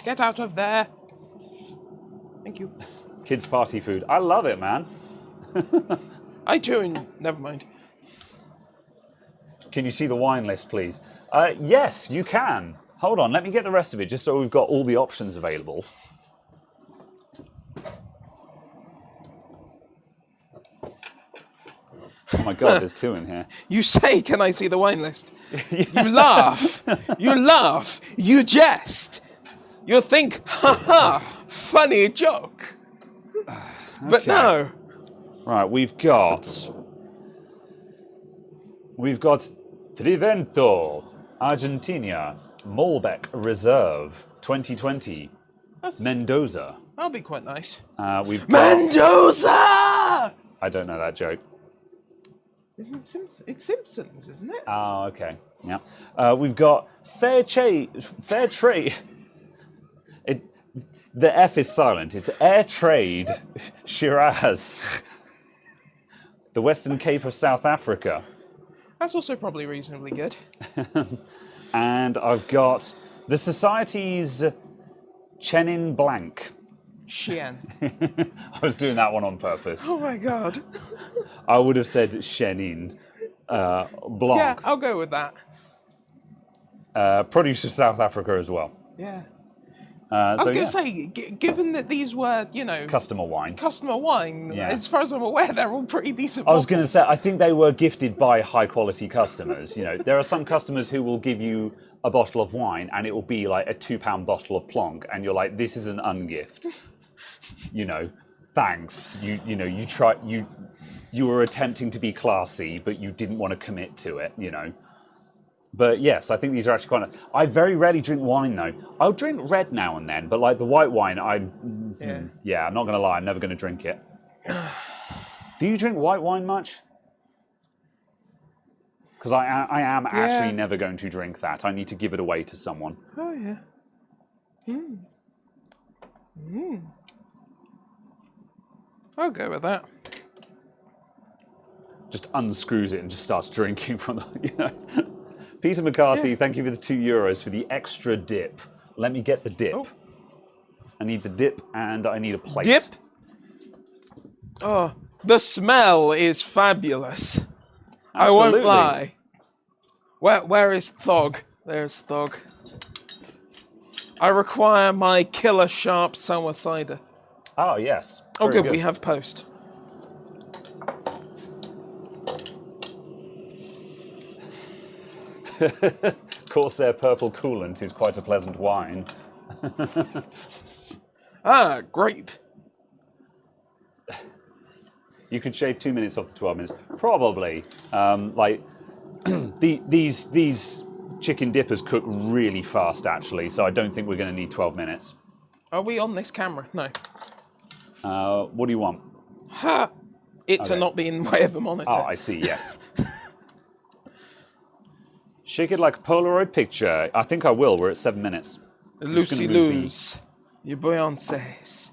Get out of there. Thank you. Kids party food. I love it, man. I too, and never mind. Can you see the wine list, please? Yes, you can. Hold on, let me get the rest of it, just so we've got all the options available. Oh my god, there's 2 in here. You say, can I see the wine list? You laugh. You laugh. You jest. You think, ha, funny joke. But Okay. no. Right, we've got Trivento, Argentina, Malbec Reserve 2020, Mendoza, That'll be quite nice. We've got, Mendoza! I don't know that joke. Isn't it Simpsons? It's Simpsons, isn't it? Oh, okay. Yeah. We've got fair trade. The F is silent. It's Air Trade Shiraz. The Western Cape of South Africa. That's also probably reasonably good. And I've got the Society's Chenin Blanc. Xian. I was doing that one on purpose. Oh my god. I would have said Chenin Blanc. Yeah, I'll go with that. Produce of South Africa as well. Yeah. I was So, going to say, given that these were, customer wine. customer wine, Yeah. as far as I'm aware, they're all pretty decent I was going to bottles. say, I think they were gifted by high quality customers. There are some customers who will give you a bottle of wine and it will be like a £2 bottle of Plonk, and you're like, this is an ungift. Thanks. You were attempting to be classy, but you didn't want to commit to it. But yes, I think these are actually quite nice. I very rarely drink wine though. I'll drink red now and then, but like the white wine, I'm not going to lie, I'm never going to drink it. Do you drink white wine much? Because I am actually never going to drink that. I need to give it away to someone. Oh, yeah. I'll go with that. Just unscrews it and just starts drinking from the, Peter McCarthy, thank you for the €2 for the extra dip. Let me get the dip. Oh. I need the dip and I need a plate. Dip? Oh, the smell is fabulous. I Absolutely. won't lie. Where is Thog? There's Thog. I require my killer sharp summer cider. Oh, yes. Oh, Very good, we have post. Corsair Purple Coolant is quite a pleasant wine. Ah, grape. You could shave 2 minutes off the 12 minutes. Probably. These chicken dippers cook really fast, actually, so I don't think we're going to need 12 minutes. Are we on this camera? No. What do you want? Ha! It to Okay. not be in the way of a monitor. Oh, I see, yes. Shake it like a Polaroid picture. I think I will. We're at 7 minutes. Lucy gonna move the- Lou's. Your Beyonce's.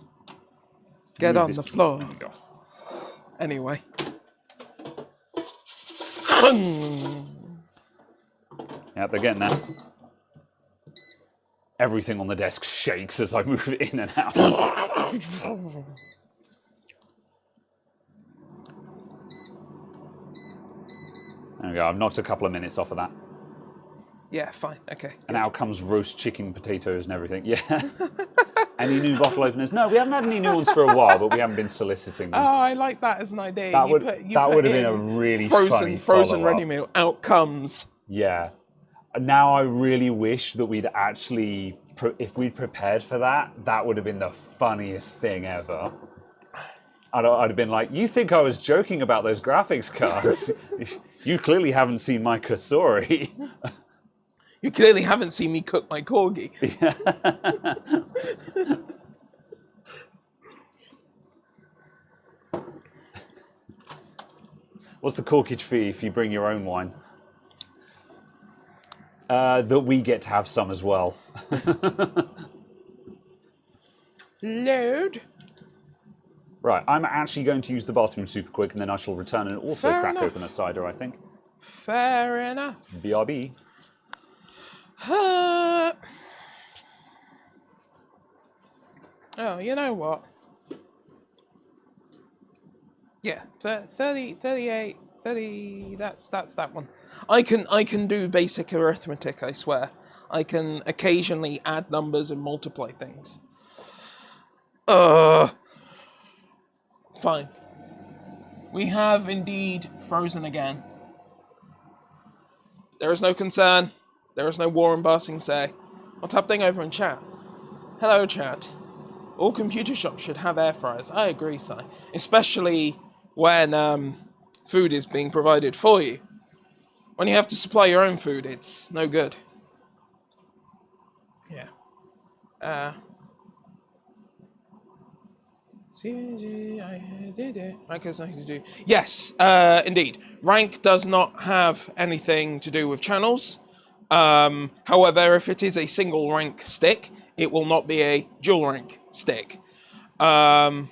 Get Move on this- the floor. There we go. Anyway. Yeah, they're getting there. Everything on the desk shakes as I move it in and out. There we go. I've knocked a couple of minutes off of that. Yeah, fine. Okay. And out comes roast chicken, potatoes, and everything. Yeah. Any new bottle openers? No, we haven't had any new ones for a while, but we haven't been soliciting them. Oh, I like that as an idea. That You would put have been in a really funny frozen follow-up. ready meal. Out comes. Yeah. Now I really wish that we'd actually, if we'd prepared for that, that would have been the funniest thing ever. I'd have been like, you think I was joking about those graphics cards? You clearly haven't seen my Kasori. You clearly haven't seen me cook my corgi. What's the corkage fee if you bring your own wine? That we get to have some as well. Load. Right, I'm actually going to use the bathroom super quick, and then I shall return and also Fair crack enough. open a cider, I think. Fair enough. BRB. Oh, you know what? Yeah, 30, 38, 30, that's that one. I can do basic arithmetic, I swear. I can occasionally add numbers and multiply things. Fine. We have indeed frozen again. There is no concern. There is no war in Ba Sing Se. What's happening over in chat? Hello, chat. All computer shops should have air fryers. I agree, Si. Especially when food is being provided for you. When you have to supply your own food, it's no good. Yeah. Rank has nothing to do. Yes, indeed. Rank does not have anything to do with channels. However, if it is a single rank stick, it will not be a dual rank stick. The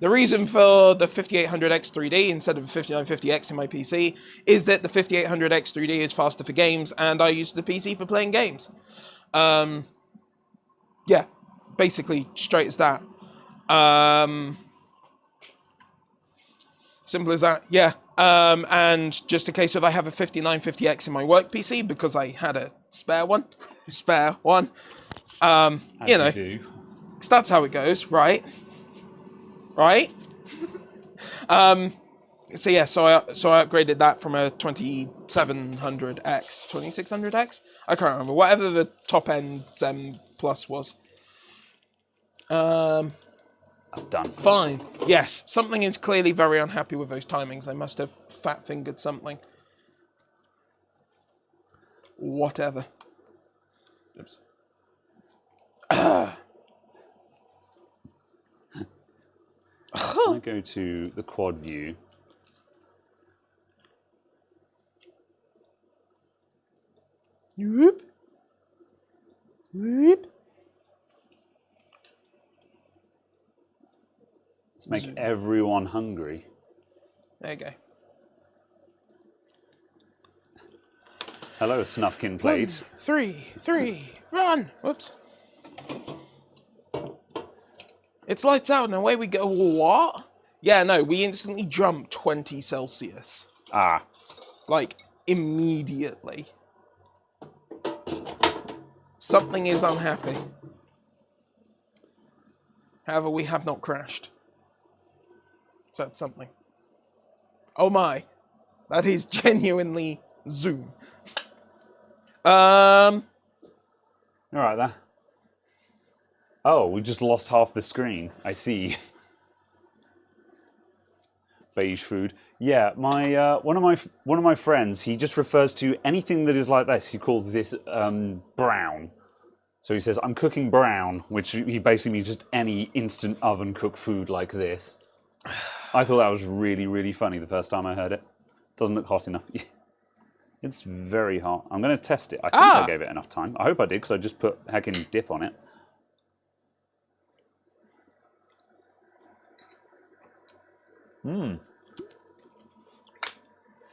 reason for the 5800X 3D instead of the 5950X in my PC is that the 5800X 3D is faster for games, and I use the PC for playing games. Yeah, basically straight as that. Simple as that, yeah. And just in case of I have a 5950X in my work PC because I had a spare one. As you know, do. 'cause that's how it goes, right? Right? So yeah, so I upgraded that from a 2700X, 2600X? I can't remember. Whatever the top end Plus was. That's done. Fine. Yes, something is clearly very unhappy with those timings. I must have fat-fingered something. Whatever. Oops. I go to the quad view. Whoop. Whoop. Let's make everyone hungry. There you go. Hello, Snufkin Plate. 3, run! Whoops. It's lights out and away we go. What? Yeah, no, we instantly jumped 20 Celsius. Ah, Like, immediately. Something is unhappy. However, we have not crashed. So that's something. Oh my. That is genuinely Zoom. all right there. Oh, we just lost half the screen. I see. Beige food. Yeah, my one of my friends. He just refers to anything that is like this. He calls this brown. So he says, "I'm cooking brown," which he basically means just any instant oven cooked food like this. I thought that was really, really funny the first time I heard it. Doesn't look hot enough. It's very hot. I'm going to test it. I think I gave it enough time. I hope I did, because I just put heckin' dip on it.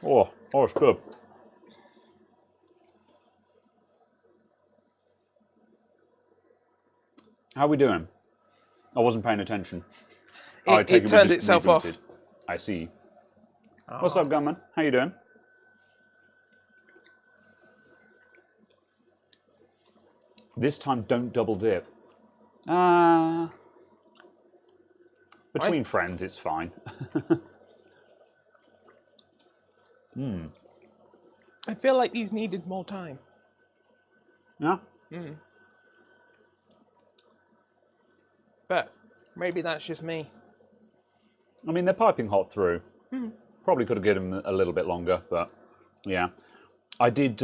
Oh, it's good. How are we doing? I wasn't paying attention. I take It turned we just itself off. rebooted. I see. What's up, Gunman? How you doing? This time, don't double dip. Between friends, it's fine. I feel like these needed more time. Yeah? But maybe that's just me. I mean, they're piping hot through. Probably could have given them a little bit longer, but yeah. I did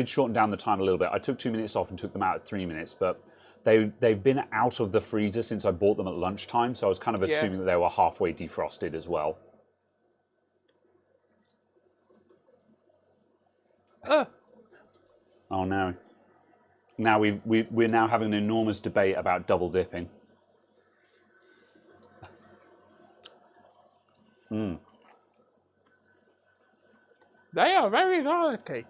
shorten down the time a little bit. I took 2 minutes off and took them out at 3 minutes, but they've been out of the freezer since I bought them at lunchtime, so I was kind of assuming that they were halfway defrosted as well. Oh no. Now we're now having an enormous debate about double dipping. They are very garlicky.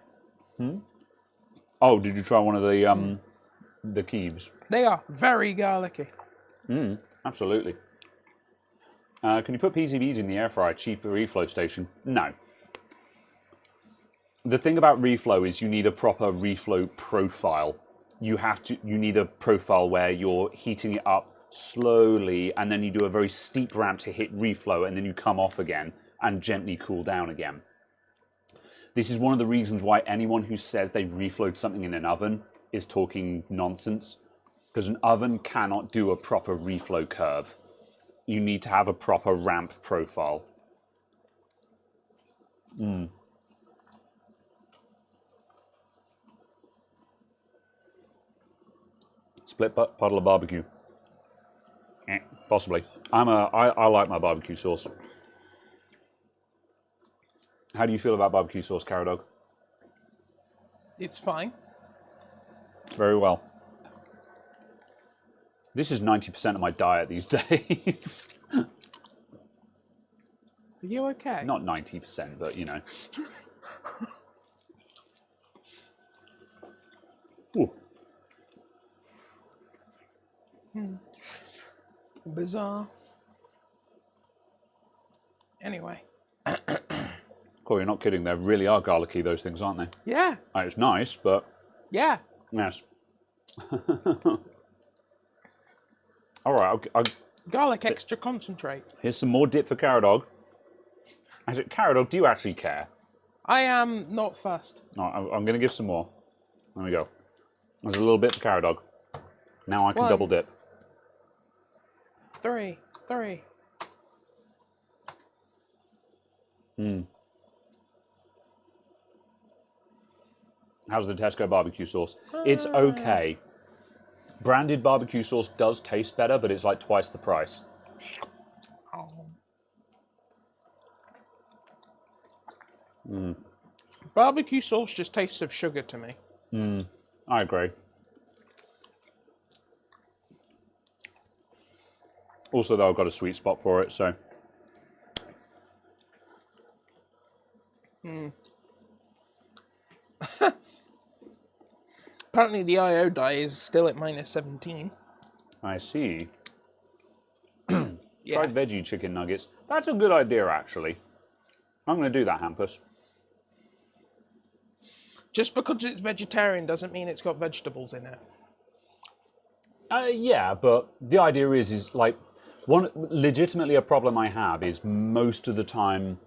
Oh, did you try one of the Keeves? They are very garlicky. Absolutely. Can you put PCBs in the air fryer? Cheaper reflow station? No. The thing about reflow is you need a proper reflow profile. You need a profile where you're heating it up slowly, and then you do a very steep ramp to hit reflow, and then you come off again and gently cool down again. This is one of the reasons why anyone who says they reflowed something in an oven is talking nonsense, because an oven cannot do a proper reflow curve. You need to have a proper ramp profile. Split puddle of barbecue. Possibly. I like my barbecue sauce. How do you feel about barbecue sauce, Carrot Dog? It's fine. Very well. This is 90% of my diet these days. Are you okay? Not 90%, but you know. Ooh. Bizarre. Anyway. Cool, you're not kidding. They really are garlicky, those things, aren't they? Yeah. It's nice, but Yeah. yes. All right, Garlic extra concentrate. here's some more dip for Carrot Dog. Actually, Carrot Dog, do you actually care? I am not fussed. No, I'm going to give some more. There we go. There's a little bit for Carrot Dog. Now I can 1, double dip. 3. How's the Tesco barbecue sauce? It's okay. Branded barbecue sauce does taste better, but it's like twice the price. Barbecue sauce just tastes of sugar to me. I agree. Also, though, I've got a sweet spot for it, so. Apparently the IO die is still at -17. I see. Yeah. Try veggie chicken nuggets. That's a good idea, actually. I'm going to do that, Hampus. Just because it's vegetarian doesn't mean it's got vegetables in it. Yeah, but the idea is like, legitimately a problem I have is most of the time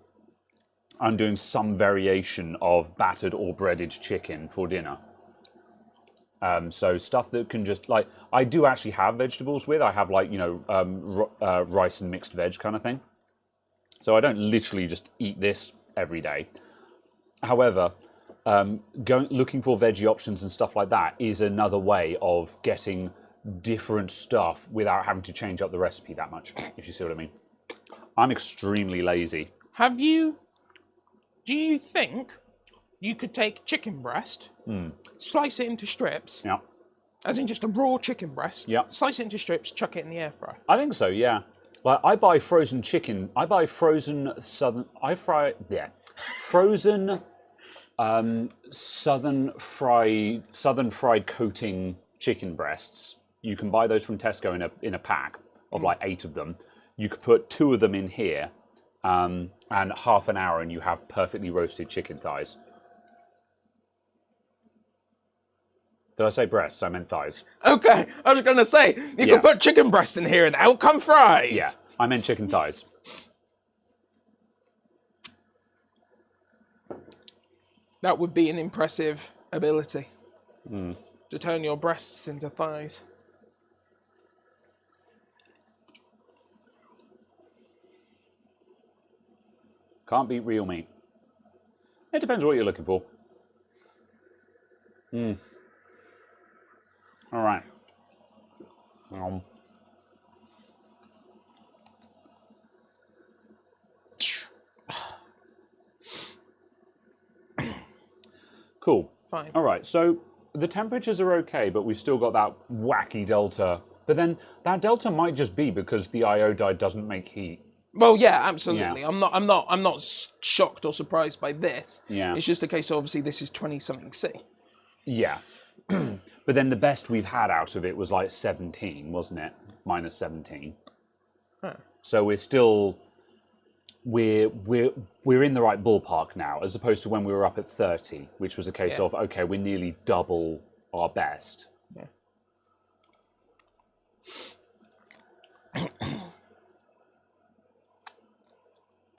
I'm doing some variation of battered or breaded chicken for dinner. So stuff that can just, like, I do actually have vegetables with. I have, like, you know, rice and mixed veg kind of thing. So I don't literally just eat this every day. However, looking for veggie options and stuff like that is another way of getting different stuff without having to change up the recipe that much, if you see what I mean. I'm extremely lazy. Do you think you could take chicken breast, slice it into strips, Yeah. as in just a raw chicken breast, Yeah. slice it into strips, chuck it in the air fryer? I think so, yeah. Like, I buy frozen chicken. I buy frozen southern fried coating chicken breasts. You can buy those from Tesco in a pack of like 8 of them. You could put 2 of them in here, and half an hour, and you have perfectly roasted chicken thighs. Did I say breasts? I meant thighs. Okay, I was going to say, you Yeah. could put chicken breast in here and out come fries. Yeah, I meant chicken thighs. That would be an impressive ability. To turn your breasts into thighs. Can't beat real meat. It depends what you're looking for. All right. Cool. Fine. All right, so the temperatures are okay, but we've still got that wacky delta. But then that delta might just be because the iodide doesn't make heat. Well, yeah, absolutely. Yeah. I'm not shocked or surprised by this. Yeah. It's just a case of, obviously this is 20-something C. Yeah. But then the best we've had out of it was like 17, wasn't it? -17. Huh. So we're still we're in the right ballpark now, as opposed to when we were up at 30, which was a case Yeah. of, okay, we're nearly double our best. Yeah.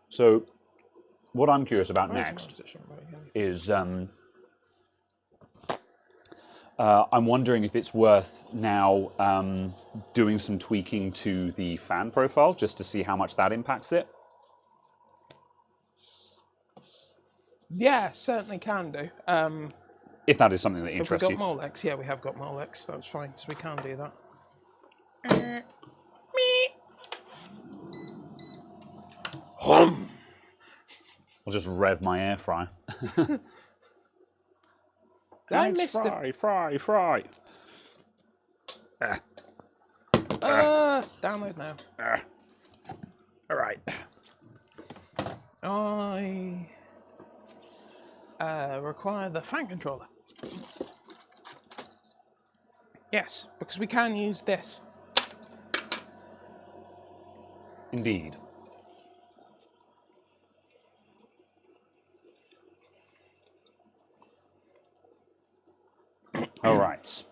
So what I'm curious about Where's my next position? Right here. is I'm wondering if it's worth now doing some tweaking to the fan profile just to see how much that impacts it. Yeah, certainly can do. If that is something that Have we interests got you. Molex? Yeah, we have got Molex. That's fine, so we can do that. I'll just rev my air fryer. I missed it. Fry. Download now. All right. I require the fan controller. Yes, because we can use this. Indeed. All right.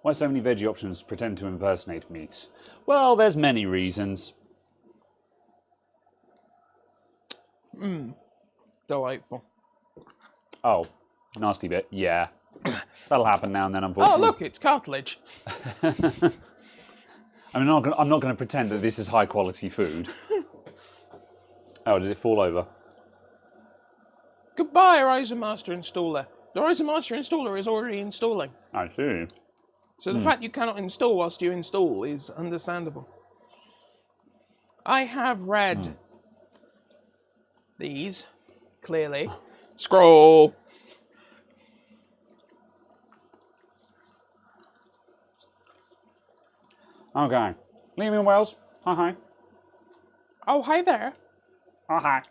Why so many veggie options pretend to impersonate meat? Well, there's many reasons. Delightful. Oh, nasty bit. Yeah. That'll happen now and then, Oh, unfortunately. look, it's cartilage. I mean, I'm not going to pretend that this is high quality food. Oh, did it fall over? Goodbye, Horizon Master Installer. The Horizon Master Installer is already installing. I see. So the fact you cannot install whilst you install is understandable. I have read these, clearly. Scroll. Okay. Liam in Wales. Hi. Oh, hi there. Oh, hi.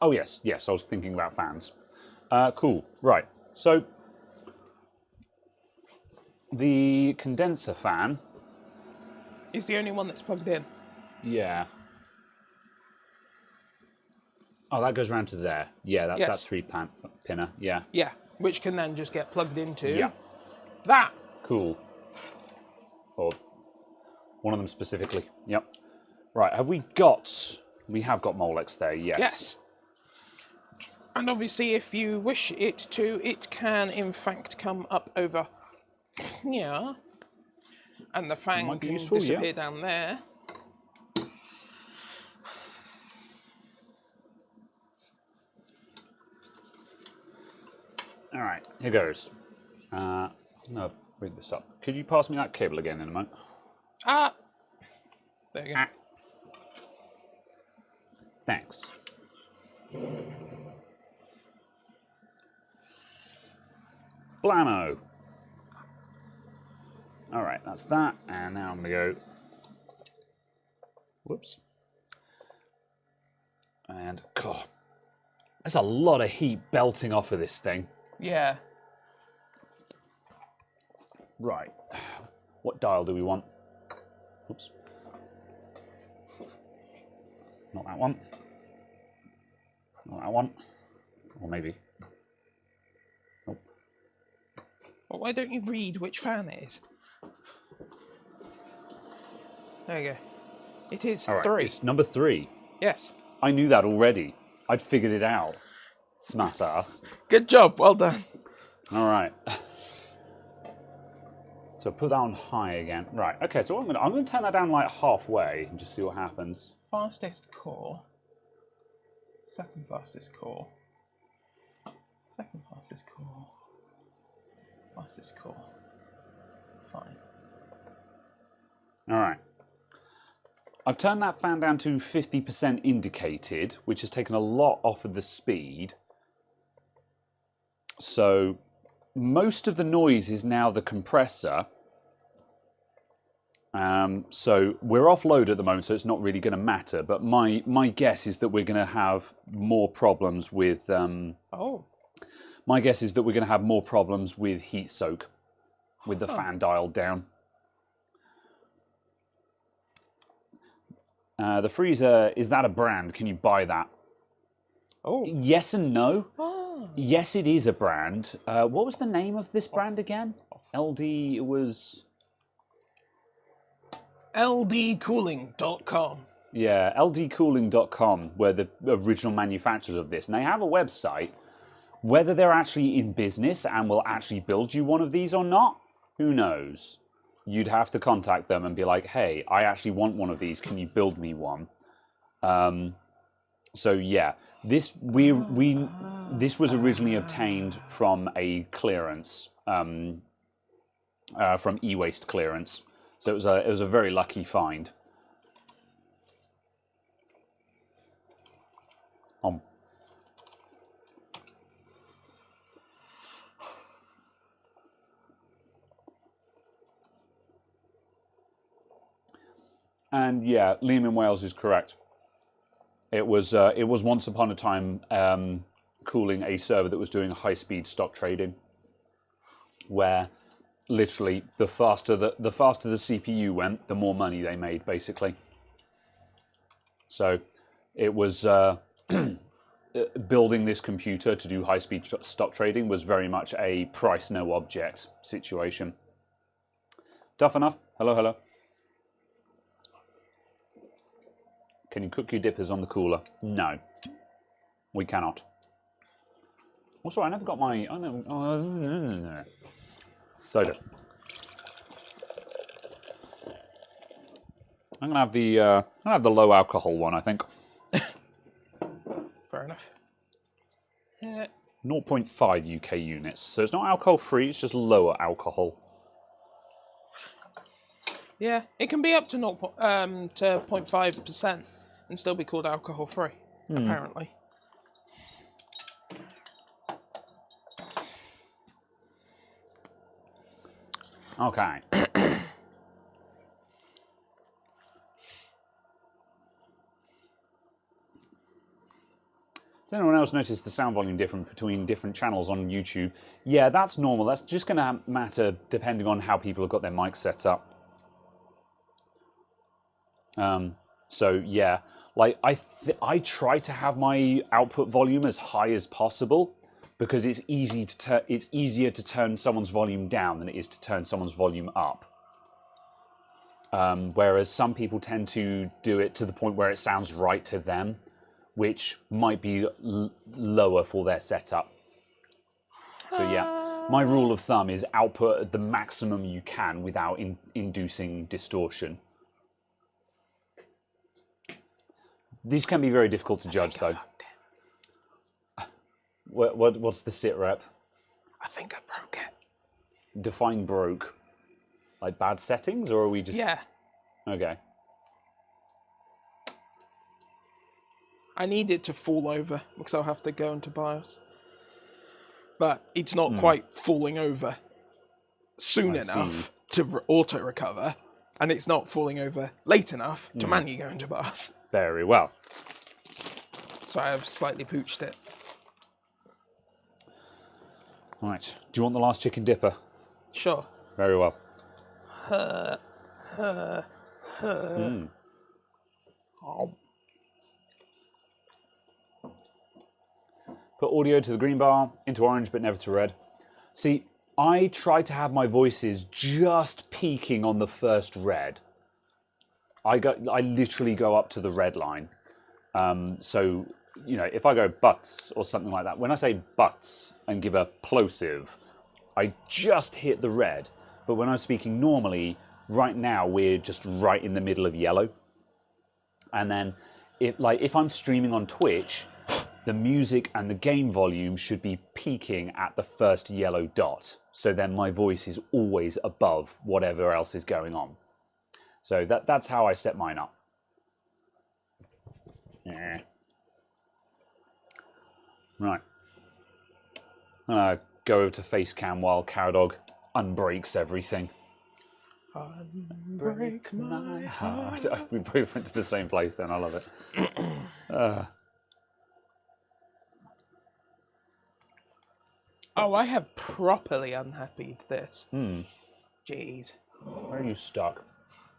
Oh, yes. I was thinking about fans. Cool. Right. So, the condenser fan. Is the only one that's plugged in. Yeah. Oh, that goes round to there. Yeah, that's Yes. that 3-pinner. Yeah. Yeah, which can then just get plugged into Yeah. that. Cool. Or one of them specifically. Yep. Right. We have got Molex there. Yes. Yes. And obviously, if you wish it to, it can in fact come up over here. And the fan Might be can useful, disappear yeah. down there. All right. Here goes. I'm gonna rig this up. Could you pass me that cable again in a moment? There you go. Thanks. Blammo. All right, that's that. And now I'm going to go. Whoops. And, God, there's a lot of heat belting off of this thing. Yeah. Right. What dial do we want? Oops. Not that one. Not that one. Or maybe. Nope. Well, why don't you read which fan it is? There you go. It is All right, 3. it's number 3. Yes. I knew that already. I'd figured it out. Smart ass. Good job. Well done. All right. So put that on high again. Right. Okay. So I'm gonna turn that down like halfway and just see what happens. Fastest core. Second fastest core. Second fastest core. Fastest core. Fine. All right. I've turned that fan down to 50% indicated, which has taken a lot off of the speed. So most of the noise is now the compressor. So we're off load at the moment, so it's not really going to matter. But my guess is that we're going to have more problems with. My guess is that we're going to have more problems with heat soak, with the fan dialed down. The freezer, is that a brand? Can you buy that? Oh. Yes and no. Oh. Yes, it is a brand. What was the name of this brand again? LD, it was... LDcooling.com. Yeah, ldcooling.com, were the original manufacturers of this. And they have a website. Whether they're actually in business and will actually build you one of these or not, who knows? You'd have to contact them and be like, hey, I actually want one of these. Can you build me one? So yeah, this was originally obtained from a clearance, from e-waste clearance. So it was a very lucky find. And yeah, Liam in Wales is correct. It was once upon a time cooling a server that was doing high-speed stock trading, where literally the faster the CPU went, the more money they made, basically. So it was building this computer to do high-speed stock trading was very much a price no object situation. Tough enough. Hello, hello. Can you cook your dippers on the cooler? No, we cannot. Also, I never got my soda. I'm gonna have the low alcohol one, I think. Fair enough. Yeah. 0.5 UK units, so it's not alcohol free. It's just lower alcohol. Yeah, it can be up to 0.5% and still be called alcohol free, apparently. Okay. Does anyone else notice the sound volume difference between different channels on YouTube? Yeah, that's normal. That's just going to matter depending on how people have got their mics set up. So yeah, like I try to have my output volume as high as possible because it's easier to turn someone's volume down than it is to turn someone's volume up. Whereas some people tend to do it to the point where it sounds right to them, which might be lower for their setup. So yeah, my rule of thumb is output at the maximum you can without inducing distortion. These can be very difficult to judge, though. What's the sit rep? I think I broke it. Define broke. Like bad settings, or are we just... Yeah. Okay. I need it to fall over because I'll have to go into BIOS. But it's not quite falling over soon enough to auto-recover, and it's not falling over late enough to manually go into BIOS. Very well. So I have slightly pooched it. Right. Do you want the last chicken dipper? Sure. Very well. Put audio to the green bar, into orange but never to red. See, I try to have my voices just peaking on the first red. I literally go up to the red line. So, you know, if I go butts or something like that, when I say butts and give a plosive, I just hit the red. But when I'm speaking normally, right now we're just right in the middle of yellow. And then, if I'm streaming on Twitch, the music and the game volume should be peaking at the first yellow dot. So then my voice is always above whatever else is going on. So that's how I set mine up. Yeah. Right. Go over to face cam while Cowdog unbreaks everything. Unbreak my heart. We both went to the same place then, I love it. Oh, I have properly unhappied this. Jeez. Where are you stuck?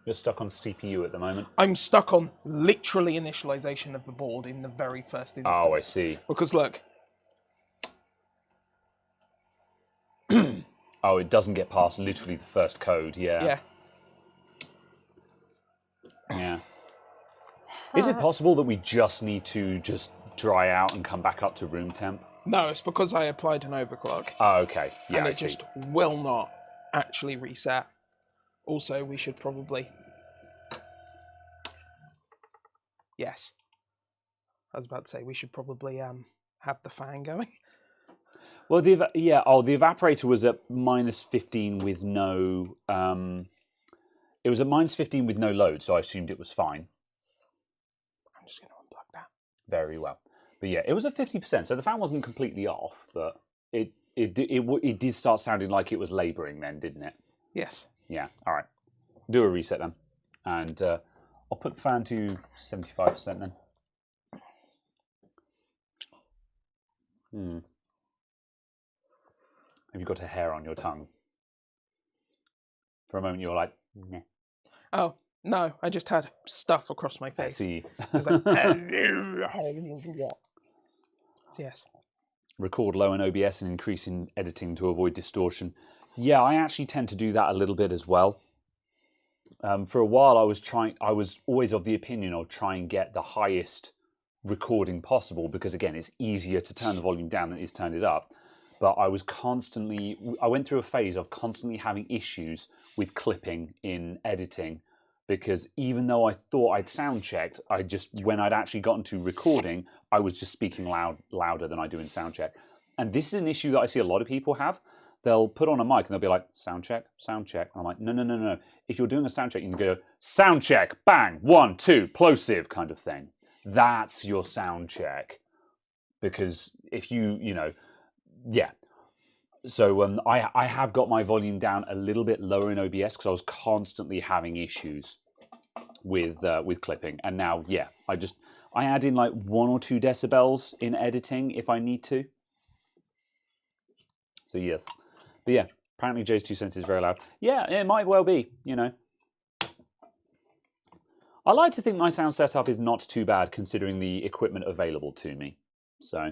You're stuck on CPU at the moment. I'm stuck on literally initialization of the board in the very first instance. Oh, I see. Because look. Oh, it doesn't get past literally the first code, yeah. Yeah. Yeah. Is it possible that we just need to just dry out and come back up to room temp? No, it's because I applied an overclock. Oh, okay. Yeah, and I it see. just will not actually reset. Also, we should probably... Yes. I was about to say, we should probably have the fan going. Well, the evaporator was at -15 with no... it was at -15 with no load, so I assumed it was fine. I'm just going to unplug that. Very well. But yeah, it was at 50%, so the fan wasn't completely off, but it did start sounding like it was labouring then, didn't it? Yes. Yeah, all right. Do a reset then. And I'll put the fan to 75% then. Have you got a hair on your tongue? For a moment, you're like, nah. Oh, no, I just had stuff across my I face. see. I was like, yes. Record low in OBS and increase in editing to avoid distortion. Yeah, I actually tend to do that a little bit as well. For a while, I was always of the opinion of try and get the highest recording possible because, again, it's easier to turn the volume down than it is to turn it up. But I went through a phase of constantly having issues with clipping in editing because even though I thought I'd sound checked, when I'd actually gotten to recording, I was just speaking louder than I do in sound check. And this is an issue that I see a lot of people have. They'll put on a mic and they'll be like, sound check, sound check. And I'm like, no. If you're doing a sound check, you can go, sound check, bang, 1, 2, plosive kind of thing. That's your sound check. Because if yeah. So I have got my volume down a little bit lower in OBS because I was constantly having issues with clipping. And now, yeah, I add in like 1 or 2 decibels in editing if I need to. So yes. But yeah, apparently Jay's 2 cents is very loud. Yeah, it might well be, I like to think my sound setup is not too bad considering the equipment available to me. So,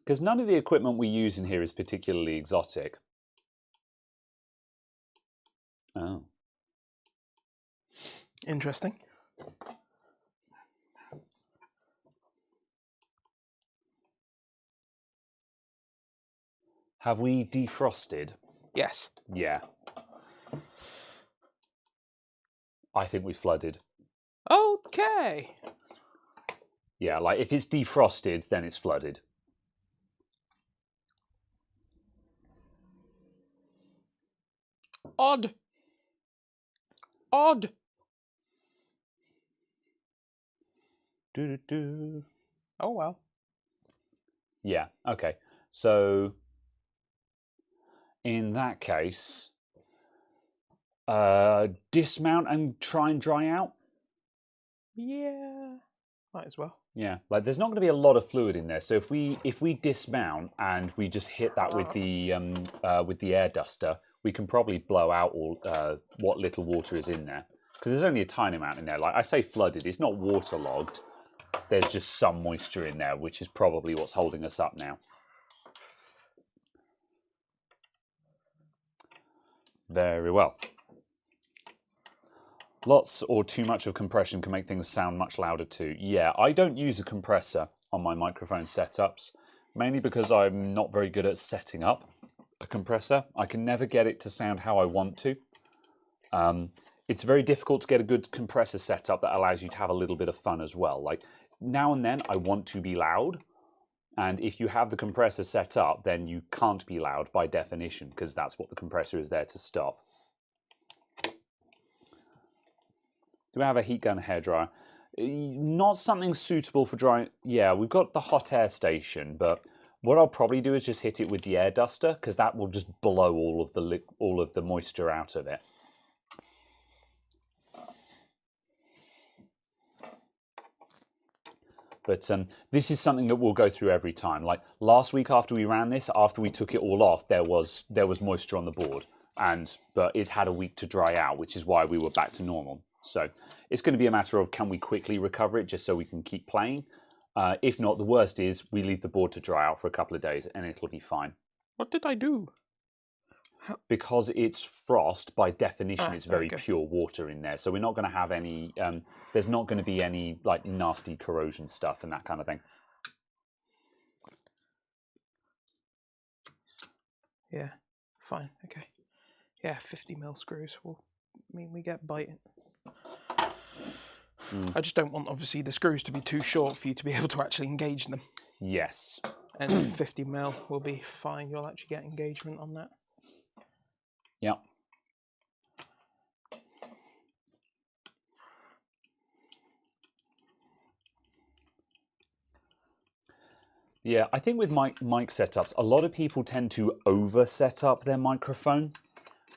because none of the equipment we use in here is particularly exotic. Oh. Interesting. Have we defrosted? Yes. Yeah. I think we flooded. Okay. Yeah, like if it's defrosted, then it's flooded. Odd. Do. Oh, well. Yeah, okay. So, in that case, dismount and try and dry out? Yeah, might as well. Yeah, like there's not going to be a lot of fluid in there. So if we dismount and we just hit that with the air duster, we can probably blow out all what little water is in there. Because there's only a tiny amount in there. Like I say flooded, it's not waterlogged. There's just some moisture in there, which is probably what's holding us up now. Very well. Lots or too much of compression can make things sound much louder too. Yeah, I don't use a compressor on my microphone setups, mainly because I'm not very good at setting up a compressor. I can never get it to sound how I want to. It's very difficult to get a good compressor setup that allows you to have a little bit of fun as well. Like now and then I want to be loud, and if you have the compressor set up, then you can't be loud by definition because that's what the compressor is there to stop. Do we have a heat gun hairdryer? Not something suitable for drying. Yeah, we've got the hot air station, but what I'll probably do is just hit it with the air duster because that will just blow all of the moisture out of it. But this is something that we'll go through every time. Like last week after we ran this, after we took it all off, there was moisture on the board, but it's had a week to dry out, which is why we were back to normal. So it's going to be a matter of can we quickly recover it just so we can keep playing. If not, the worst is we leave the board to dry out for a couple of days and it'll be fine. What did I do? Because it's frost, by definition, it's very okay. pure water in there. So we're not going to have any, there's not going to be any like nasty corrosion stuff and that kind of thing. Yeah, fine, okay. Yeah, 50mm screws will mean we get biting. I just don't want, obviously, the screws to be too short for you to be able to actually engage them. Yes. And 50mm will be fine. You'll actually get engagement on that. Yeah. Yeah, I think with mic setups, a lot of people tend to over set up their microphone.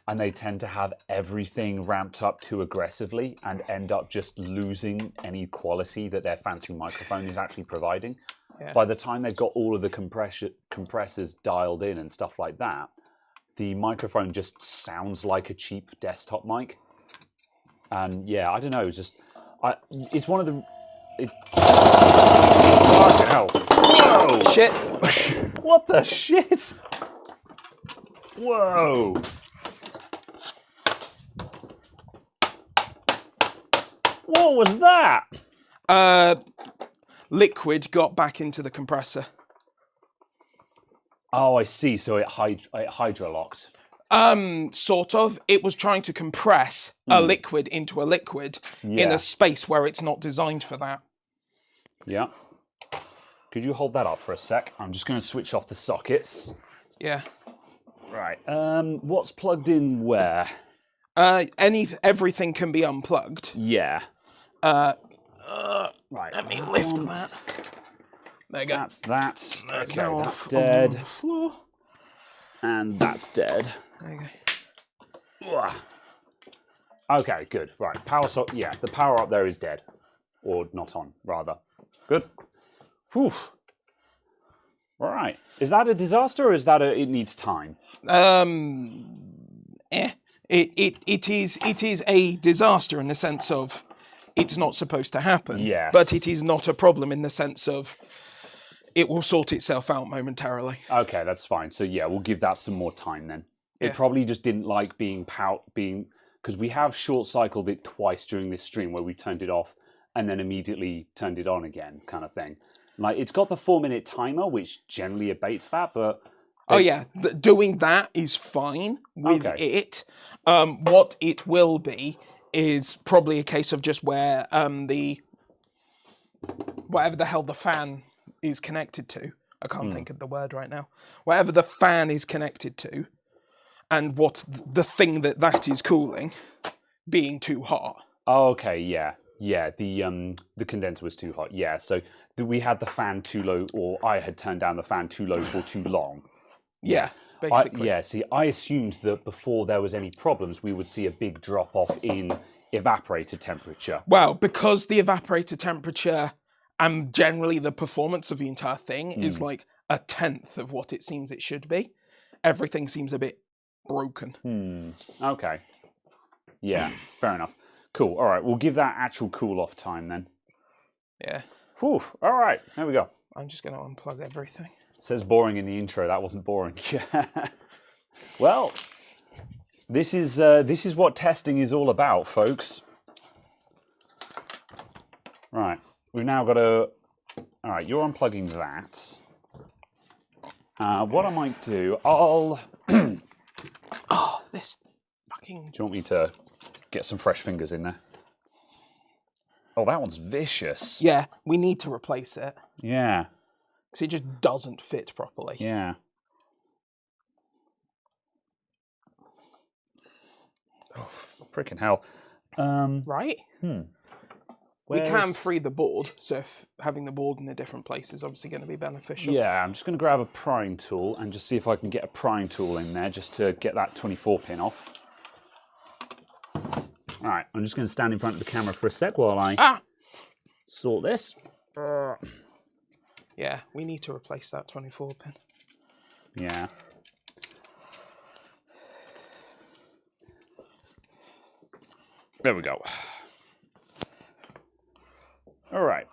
and they tend to have everything ramped up too aggressively and end up just losing any quality that their fancy microphone is actually providing. Yeah. By the time they've got all of the compressors dialed in and stuff like that, the microphone just sounds like a cheap desktop mic. And yeah, I don't know, it's one of the... Fucking hell. Whoa! Shit. What the shit? Whoa! What was that? Liquid got back into the compressor. Oh, I see. So it hydrolocked. Sort of. It was trying to compress a liquid into a liquid in a space where it's not designed for that. Yeah. Could you hold that up for a sec? I'm just going to switch off the sockets. Yeah. Right. What's plugged in where? Everything can be unplugged. Yeah. Right. Let me lift that. There you go. That's that. There's Okay, no that's off dead. on the floor. And that's dead. There you go. Ugh. Okay, good. Right. Power socket. Yeah, the power up there is dead. Or not on, rather. Good. Whew. All right. Is that a disaster or is that it needs time? It is a disaster in the sense of it's not supposed to happen. Yes. But it is not a problem in the sense of it will sort itself out momentarily. Okay, that's fine. So yeah, we'll give that some more time then. It probably just didn't like being because we have short cycled it twice during this stream where we turned it off and then immediately turned it on again, kind of thing. Like it's got the 4-minute timer, which generally abates that, but doing that is fine with it. What it will be is probably a case of just where whatever the hell the fan is connected to. I can't think of the word right now. Whatever the fan is connected to, and what the thing that is cooling being too hot. Oh, okay, yeah. The condenser was too hot. Yeah, so we had the fan too low, or I had turned down the fan too low for too long. Yeah, basically. I assumed that before there was any problems, we would see a big drop off in evaporator temperature. Well, because the evaporator temperature and generally the performance of the entire thing is like 1/10 of what it seems it should be, everything seems a bit broken. Okay. Yeah, fair enough. Cool. All right, we'll give that actual cool off time then. Yeah. Whew. All right, there we go. I'm just going to unplug everything. It says boring in the intro. That wasn't boring. Well, this is what testing is all about, folks. Right, we've now got to. All right, you're unplugging that. What I might do, I'll. Oh, this fucking. Do you want me to get some fresh fingers in there? Oh, that one's vicious. Yeah, we need to replace it. Yeah. Because it just doesn't fit properly. Yeah. Oh, freaking hell. Right? We Where's... can free the board, so if having the board in a different place is obviously going to be beneficial. Yeah, I'm just going to grab a prying tool and just see if I can get a prying tool in there just to get that 24 pin off. All right, I'm just going to stand in front of the camera for a sec while I sort this. Yeah, we need to replace that 24 pin. Yeah. There we go. All right.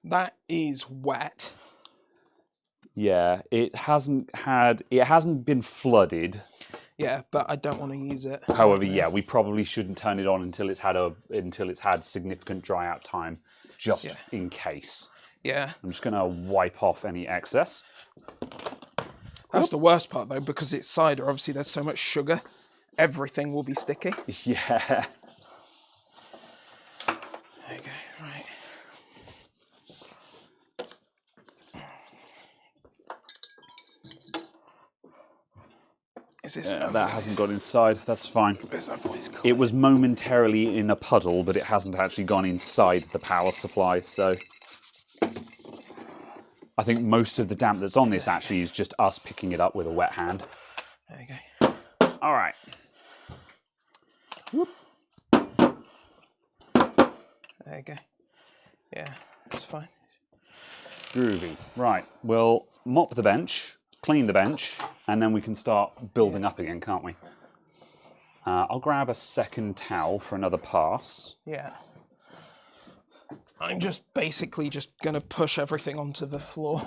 That is wet. Yeah, it hasn't been flooded. Yeah, but I don't want to use it. However, yeah, we probably shouldn't turn it on until it's had significant dry out time, just in case. Yeah. I'm just gonna wipe off any excess. That's the worst part though, because it's cider. Obviously, there's so much sugar, everything will be sticky. Yeah. There you go. Right. Is this That hasn't got inside. That's fine. Is that voice clear? It was momentarily in a puddle, but it hasn't actually gone inside the power supply. So I think most of the damp that's on this actually is just us picking it up with a wet hand. There you go. All right. There you go. Yeah, that's fine. Groovy. Right. We'll mop the bench, clean the bench, and then we can start building up again, can't we? I'll grab a second towel for another pass. Yeah. I'm just basically just going to push everything onto the floor.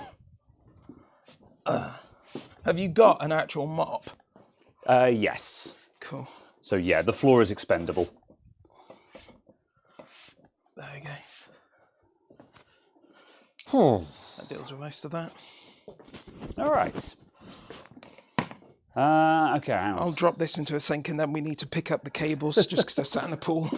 Have you got an actual mop? Yes. Cool. So yeah, the floor is expendable. There we go. That deals with most of that. All right. Okay. I'll drop this into a sink and then we need to pick up the cables just because they're sat in the pool.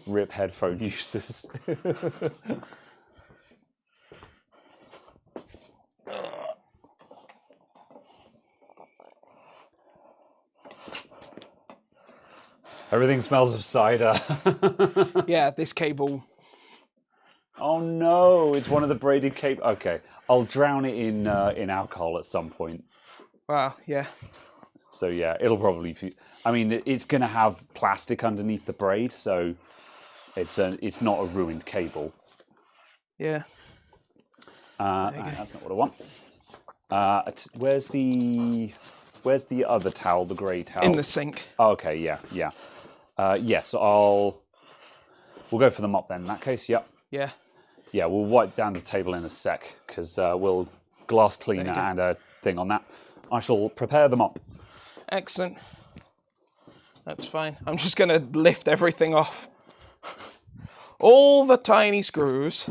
Rip headphone users. Everything smells of cider. Yeah, this cable. Oh no, it's one of the braided cable. Okay, I'll drown it in alcohol at some point. Wow, yeah. So yeah, it'll probably. I mean, it's going to have plastic underneath the braid, so it's not a ruined cable. Yeah. That's not what I want. Where's the other towel, the grey towel? In the sink. Oh, okay, yeah. Yes, we'll go for the mop then. In that case, yep. Yeah. Yeah, we'll wipe down the table in a sec because we'll glass cleaner and a thing on that. I shall prepare the mop. Excellent. That's fine. I'm just going to lift everything off. All the tiny screws.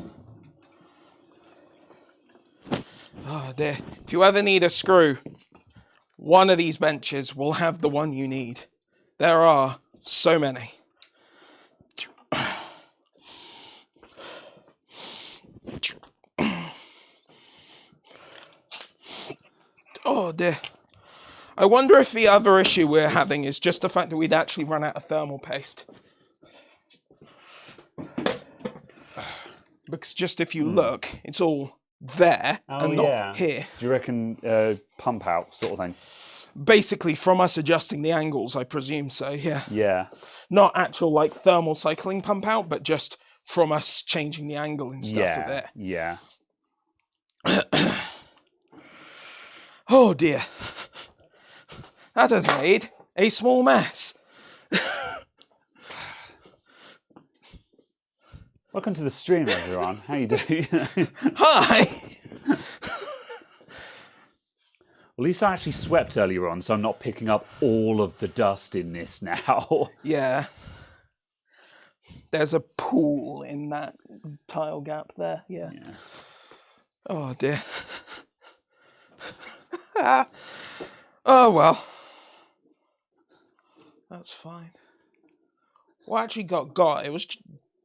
Oh dear. If you ever need a screw, one of these benches will have the one you need. There are so many. Oh dear. I wonder if the other issue we're having is just the fact that we'd actually run out of thermal paste. Because just if you look, it's all there and not here. Do you reckon pump out sort of thing? Basically, from us adjusting the angles, I presume so, yeah. Yeah. Not actual, like, thermal cycling pump out, but just from us changing the angle and stuff with it. Yeah. Oh, dear. That has made a small mess. Welcome to the stream, everyone. How you doing? Hi! At least I actually swept earlier on, so I'm not picking up all of the dust in this now. Yeah. There's a pool in that tile gap there, yeah. Oh, dear. Oh, well. That's fine. What actually got, it was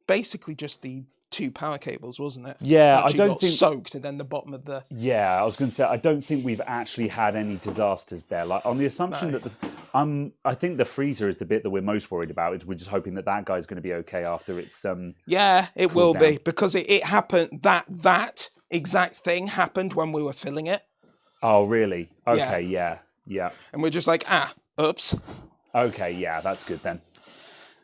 basically just the two power cables, wasn't it? Yeah, I Actually don't got think soaked, and then the bottom of the. Yeah, I was going to say I don't think we've actually had any disasters there. Like on the assumption that I think the freezer is the bit that we're most worried about. We're just hoping that guy's going to be okay after it's Yeah, it will down. be because it happened. That exact thing happened when we were filling it. Oh, really? Okay, yeah. And we're just like, oops. Okay, yeah, that's good then.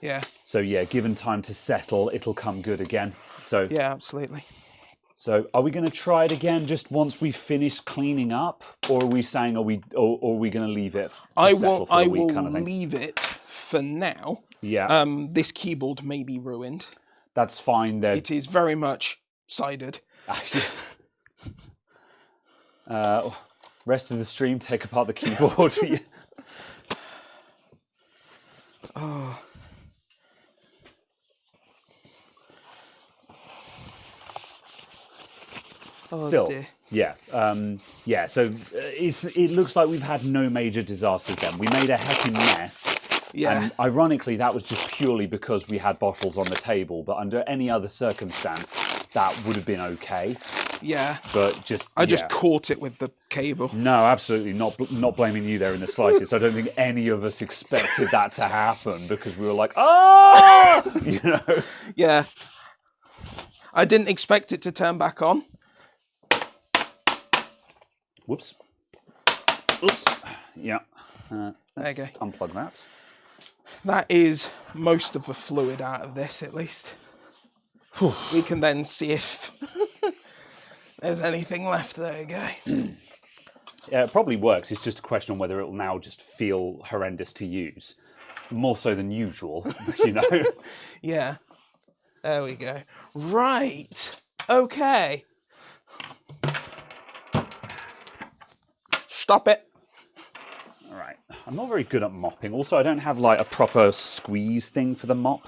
Yeah. So yeah, given time to settle, it'll come good again. So yeah, absolutely. So are we going to try it again just once we've finished cleaning up, or are we saying are we going to leave it? I will leave it for now. Yeah. This keyboard may be ruined. That's fine then. It is very much sided. Rest of the stream, take apart the keyboard. Oh. Still, dear. yeah. So it looks like we've had no major disasters. Then we made a heckin' mess. Yeah. And ironically, that was just purely because we had bottles on the table. But under any other circumstance, that would have been okay. Yeah. But I just caught it with the cable. No, absolutely not blaming you there in the slightest. I don't think any of us expected that to happen because we were like, oh, Yeah. I didn't expect it to turn back on. Whoops. Oops. Yeah. Let's There you unplug that. That is most of the fluid out of this, at least. We can then see if there's anything left. There you go. Yeah, it probably works. It's just a question on whether it will now just feel horrendous to use. More so than usual, you know? Yeah. There we go. Right. Okay. Stop it. All right. I'm not very good at mopping. Also, I don't have like a proper squeeze thing for the mop.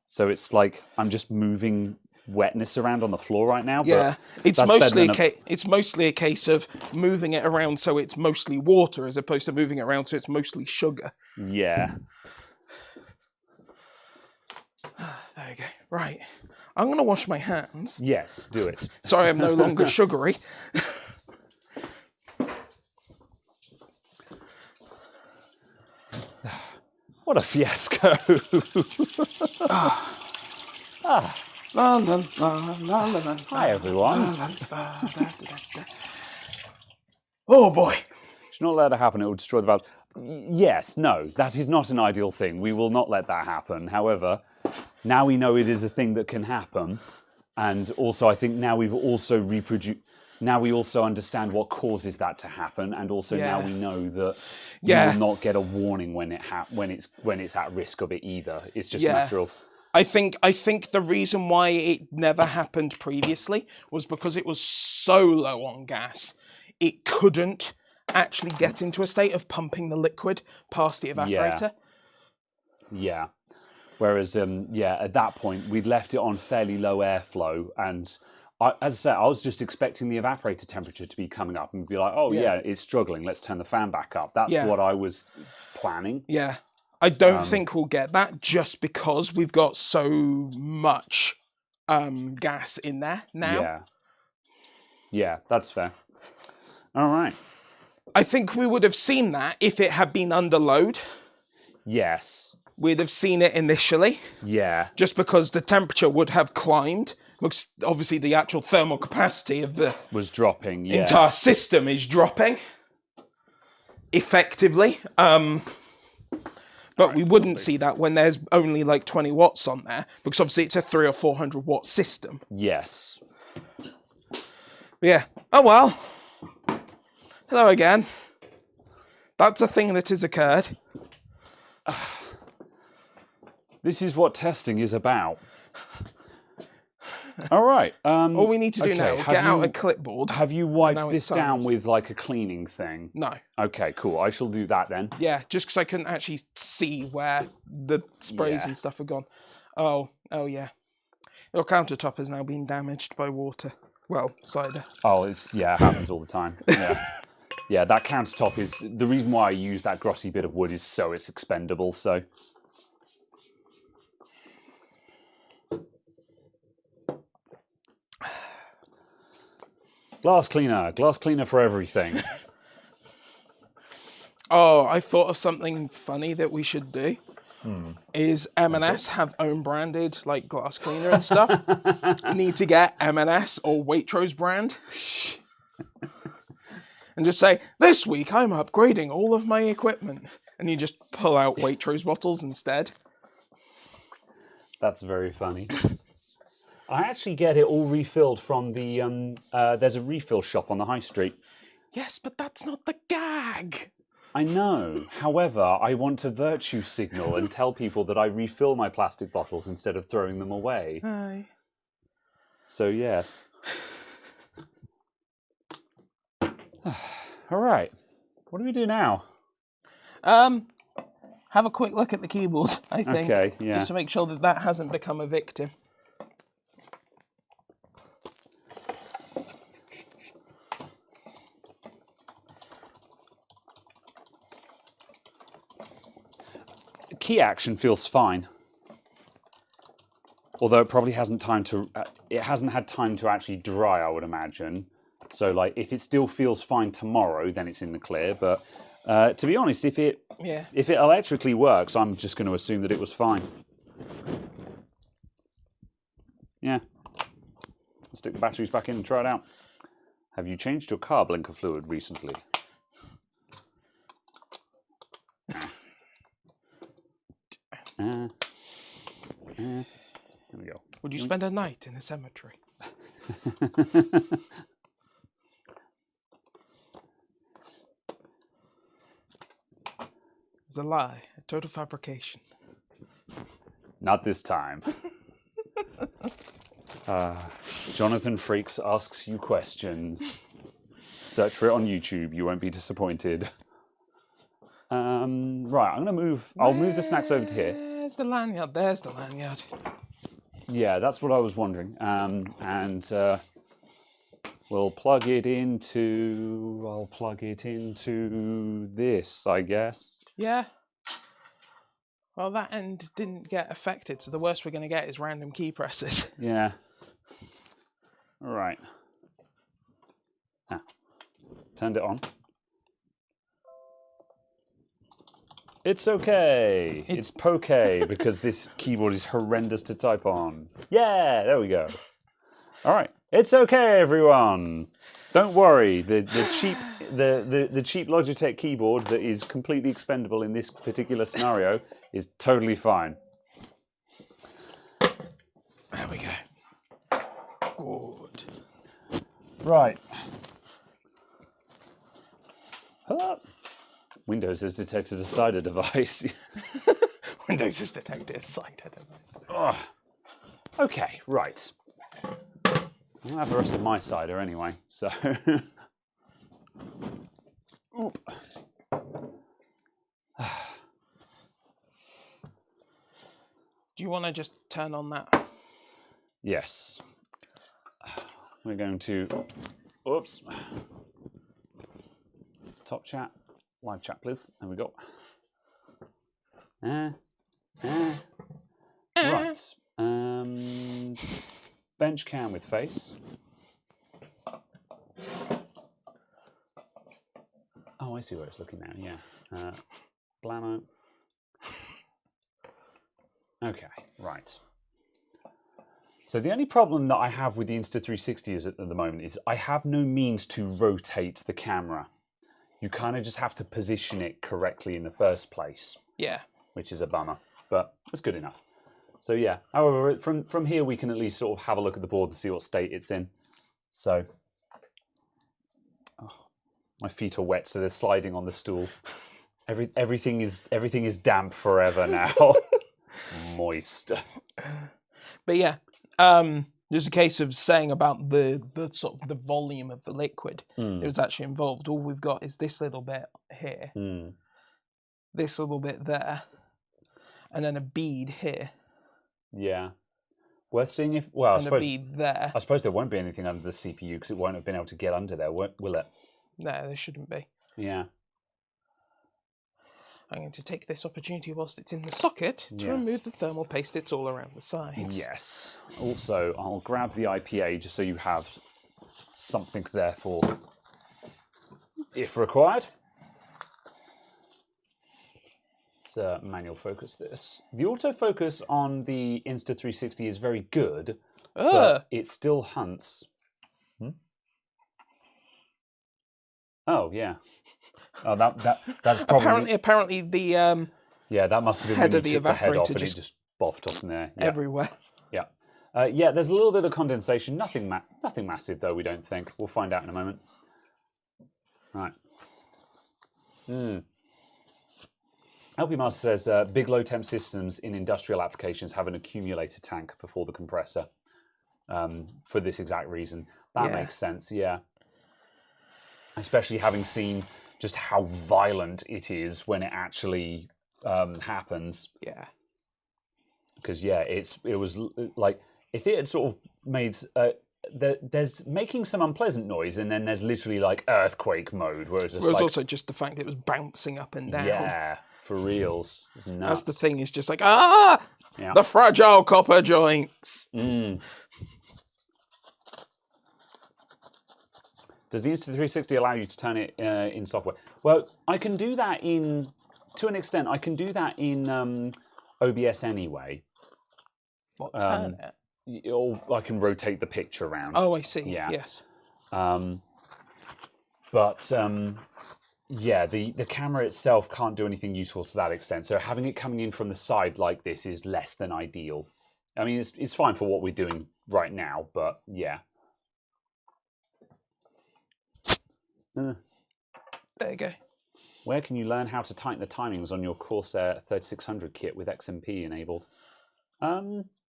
So it's like I'm just moving wetness around on the floor right now. Yeah, but it's that's mostly better than it's mostly a case of moving it around so it's mostly water as opposed to moving it around so it's mostly sugar. Yeah. There you go. Right. I'm going to wash my hands. Yes, do it. Sorry, I'm no longer sugary. What a fiasco. La, la, la, la, la, la. Hi, everyone. Oh boy. It's not allowed to happen. It will destroy the valve. Yes, no, that is not an ideal thing. We will not let that happen. However, now we know it is a thing that can happen. And also, I think now we've also reproduced... Now we also understand what causes that to happen, and also now we know that you will not get a warning when it's at risk of it either. It's just a matter of... I think the reason why it never happened previously was because it was so low on gas, it couldn't actually get into a state of pumping the liquid past the evaporator. Yeah. Whereas, at that point, we'd left it on fairly low airflow, and as I said, I was just expecting the evaporator temperature to be coming up and be like, oh yeah, it's struggling, let's turn the fan back up. That's what I was planning. Yeah. I don't think we'll get that just because we've got so much gas in there now. Yeah, that's fair. All right. I think we would have seen that if it had been under load. Yes. We'd have seen it initially. Yeah. Just because the temperature would have climbed. Because obviously the actual thermal capacity of the was dropping. Yeah. entire system is dropping effectively. But we wouldn't see that when there's only like 20 watts on there, because obviously it's a 300 or 400 watt system. Yes. Yeah. Oh well. Hello again. That's a thing that has occurred. This is what testing is about. All right. All we need to do now is get out a clipboard. Have you wiped this down with like a cleaning thing? No. Okay, cool. I shall do that then. Yeah, just because I couldn't actually see where the sprays and stuff have gone. Oh yeah. Your countertop has now been damaged by water. Well, cider. Oh, it happens all the time. Yeah. Yeah, that countertop is... The reason why I use that glossy bit of wood is so it's expendable, so... Glass cleaner for everything. Oh, I thought of something funny that we should do. Is M&S have own branded like glass cleaner and stuff? You need to get M&S or Waitrose brand. And just say, this week I'm upgrading all of my equipment. And you just pull out Waitrose bottles instead. That's very funny. I actually get it all refilled from the... there's a refill shop on the high street. Yes, but that's not the gag. I know. However, I want to virtue signal and tell people that I refill my plastic bottles instead of throwing them away. Aye. So, yes. All right. What do we do now? Have a quick look at the keyboard, I think. Okay, yeah. Just to make sure that that hasn't become a victim. Key action feels fine. Although it probably hasn't had time to actually dry, I would imagine. So, like, if it still feels fine tomorrow, then it's in the clear. But to be honest, if it electrically works, I'm just going to assume that it was fine. Yeah. Let's stick the batteries back in and try it out. Have you changed your car blinker fluid recently? Here we go. Would you spend a night in a cemetery? It's a lie, a total fabrication. Not this time. Jonathan Freaks asks you questions. Search for it on YouTube. You won't be disappointed. Right, I'm gonna move. I'll move the snacks over to here. There's the lanyard. There's the lanyard. Yeah, that's what I was wondering. We'll plug it into. I'll plug it into this, I guess. Yeah. Well, that end didn't get affected, so the worst we're going to get is random key presses. Yeah. All right. Turned it on. It's okay. It's poke because this keyboard is horrendous to type on. Yeah, there we go. All right. It's okay, everyone. Don't worry. The cheap Logitech keyboard that is completely expendable in this particular scenario is totally fine. There we go. Good. Right. Windows has detected a cider device. Windows has detected a cider device. Oh. Okay, right. I'll have the rest of my cider anyway, so. Oop. Do you want to just turn on that? Yes. We're going to. Oops. Top chat. Live chat, please. There we go. Right. Bench cam with face. Oh, I see where it's looking now. Yeah. Blammo. Okay, right. So the only problem that I have with the Insta360 is at the moment is I have no means to rotate the camera. You kind of just have to position it correctly in the first place. Yeah. Which is a bummer, but it's good enough. So yeah, however, from here we can at least sort of have a look at the board and see what state it's in. So, oh, my feet are wet, so they're sliding on the stool. Everything is damp forever now. Moist. But yeah, there's a case of saying about the sort of the volume of the liquid that was actually involved. All we've got is this little bit here, this little bit there, and then a bead here. Yeah. Worth seeing if well, and a bead there. I suppose there won't be anything under the CPU because it won't have been able to get under there, will it? No, there shouldn't be. Yeah. I'm going to take this opportunity whilst it's in the socket to remove the thermal paste it's all around the sides. Yes. Also, I'll grab the IPA just so you have something there for if required. It's manual focus this. The autofocus on the Insta360 is very good, but it still hunts. Oh yeah. Oh, that's probably apparently the yeah, that must have been head when of you the took the head off evaporator and it just boffed off in there. Yeah. everywhere. Yeah. Yeah, there's a little bit of condensation. Nothing massive though, we don't think. We'll find out in a moment. Right. LP Master says big low temp systems in industrial applications have an accumulator tank before the compressor for this exact reason. That makes sense, yeah. Especially having seen just how violent it is when it actually happens. Yeah. Because yeah, it was like if it had sort of made there's making some unpleasant noise, and then there's literally like earthquake mode, where it's just like, also just the fact it was bouncing up and down. Yeah, for reals. It's nuts. That's the thing. Is just like the fragile copper joints. Does the Insta360 allow you to turn it in software? Well, I can do that to an extent. I can do that in OBS anyway. What, turn it? I can rotate the picture around. Oh, I see. Yeah. Yes. Yeah, the camera itself can't do anything useful to that extent. So having it coming in from the side like this is less than ideal. I mean, it's fine for what we're doing right now, but yeah. There you go. Where can you learn how to tighten the timings on your Corsair 3600 kit with XMP enabled?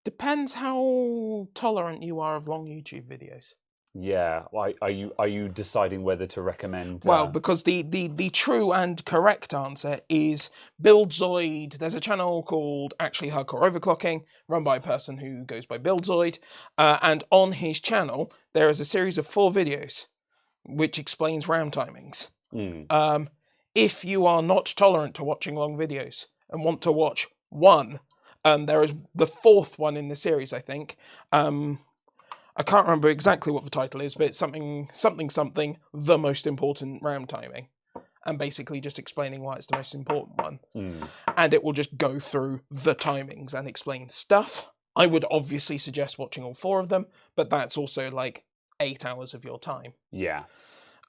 Depends how tolerant you are of long YouTube videos. Yeah, are you deciding whether to recommend? Well, because the true and correct answer is Buildzoid. There's a channel called actually Hardcore Overclocking, run by a person who goes by Buildzoid, and on his channel there is a series of 4 videos which explains RAM timings. If you are not tolerant to watching long videos and want to watch one, there is the 4th one in the series, I think. I can't remember exactly what the title is, but it's something, the most important RAM timing. And basically just explaining why it's the most important one. And it will just go through the timings and explain stuff. I would obviously suggest watching all 4 of them, but that's also like 8 hours of your time. Yeah.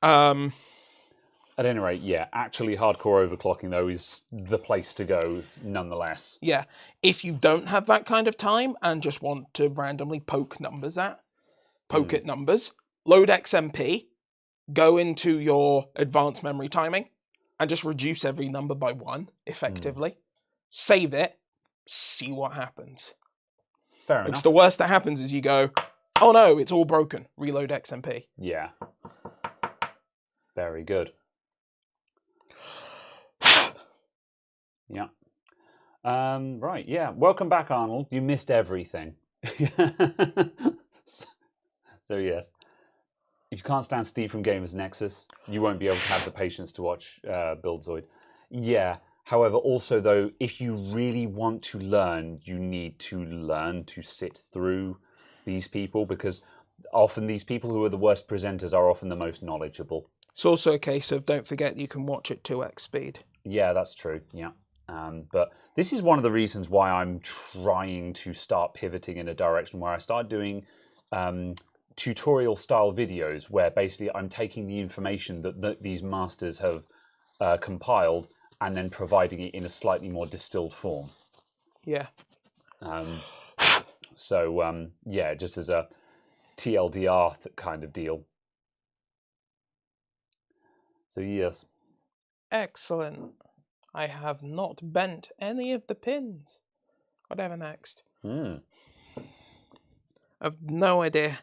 At any rate, yeah, actually Hardcore Overclocking, though, is the place to go nonetheless. Yeah. If you don't have that kind of time and just want to randomly poke at numbers, load XMP, go into your advanced memory timing, and just reduce every number by 1, effectively. Save it, see what happens. Fair enough. Which the worst that happens is you go, oh no, it's all broken. Reload XMP. Yeah. Very good. Yeah. Right, yeah. Welcome back, Arnold. You missed everything. So, yes. If you can't stand Steve from Gamers Nexus, you won't be able to have the patience to watch Buildzoid. Yeah. However, also, though, if you really want to learn, you need to learn to sit through these people, because often these people who are the worst presenters are often the most knowledgeable. It's also a case of don't forget you can watch at 2x speed. Yeah, that's true. Yeah. But this is one of the reasons why I'm trying to start pivoting in a direction where I start doing tutorial style videos where basically I'm taking the information that these masters have compiled and then providing it in a slightly more distilled form. Yeah. Yeah, just as a TLDR kind of deal. So yes. Excellent. I have not bent any of the pins. Whatever next. I've no idea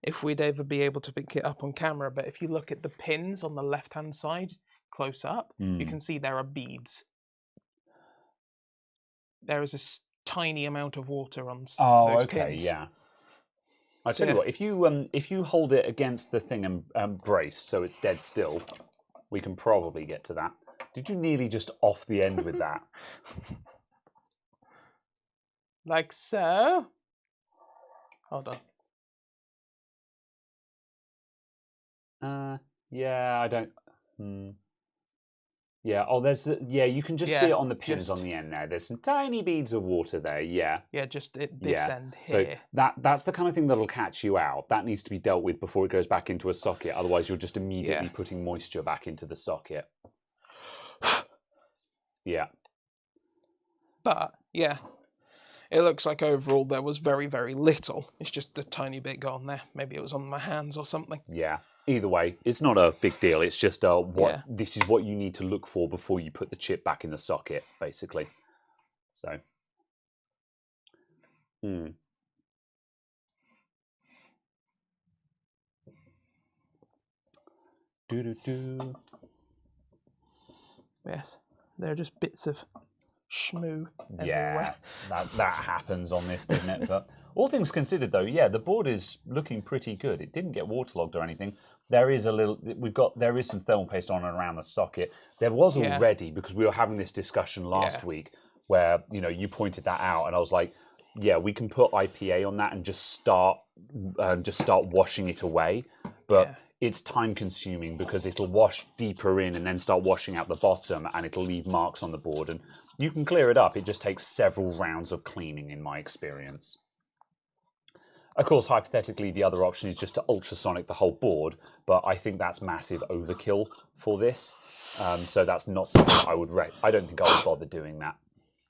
if we'd ever be able to pick it up on camera, but if you look at the pins on the left-hand side, close up, you can see there are beads. There is a tiny amount of water on those pins. Yeah. I tell you what, if you hold it against the thing and brace so it's dead still, we can probably get to that. Did you nearly just off the end with that? Like so. Hold on. Yeah, I don't. Yeah. Oh, there's. Yeah, you can just see it on the pins on the end there. There's some tiny beads of water there. Yeah. Yeah, just at this end So here. that's the kind of thing that'll catch you out. That needs to be dealt with before it goes back into a socket. Otherwise, you're just immediately putting moisture back into the socket. Yeah. But yeah, it looks like overall there was very, very little. It's just a tiny bit gone there. Maybe it was on my hands or something. Yeah. Either way, it's not a big deal. It's just this is what you need to look for before you put the chip back in the socket, basically. So. Yes, they're just bits of shmoo everywhere. Yeah, that happens on this, doesn't it? But all things considered, though, yeah, the board is looking pretty good. It didn't get waterlogged or anything. There is there is some thermal paste on and around the socket. There was already, because we were having this discussion last week where you pointed that out, and I was like, yeah, we can put IPA on that and just start washing it away, but. It's time consuming because it'll wash deeper in and then start washing out the bottom, and it'll leave marks on the board, and you can clear it up. It just takes several rounds of cleaning in my experience. Of course, hypothetically, the other option is just to ultrasonic the whole board, but I think that's massive overkill for this. So that's not something I would I don't think I would bother doing that.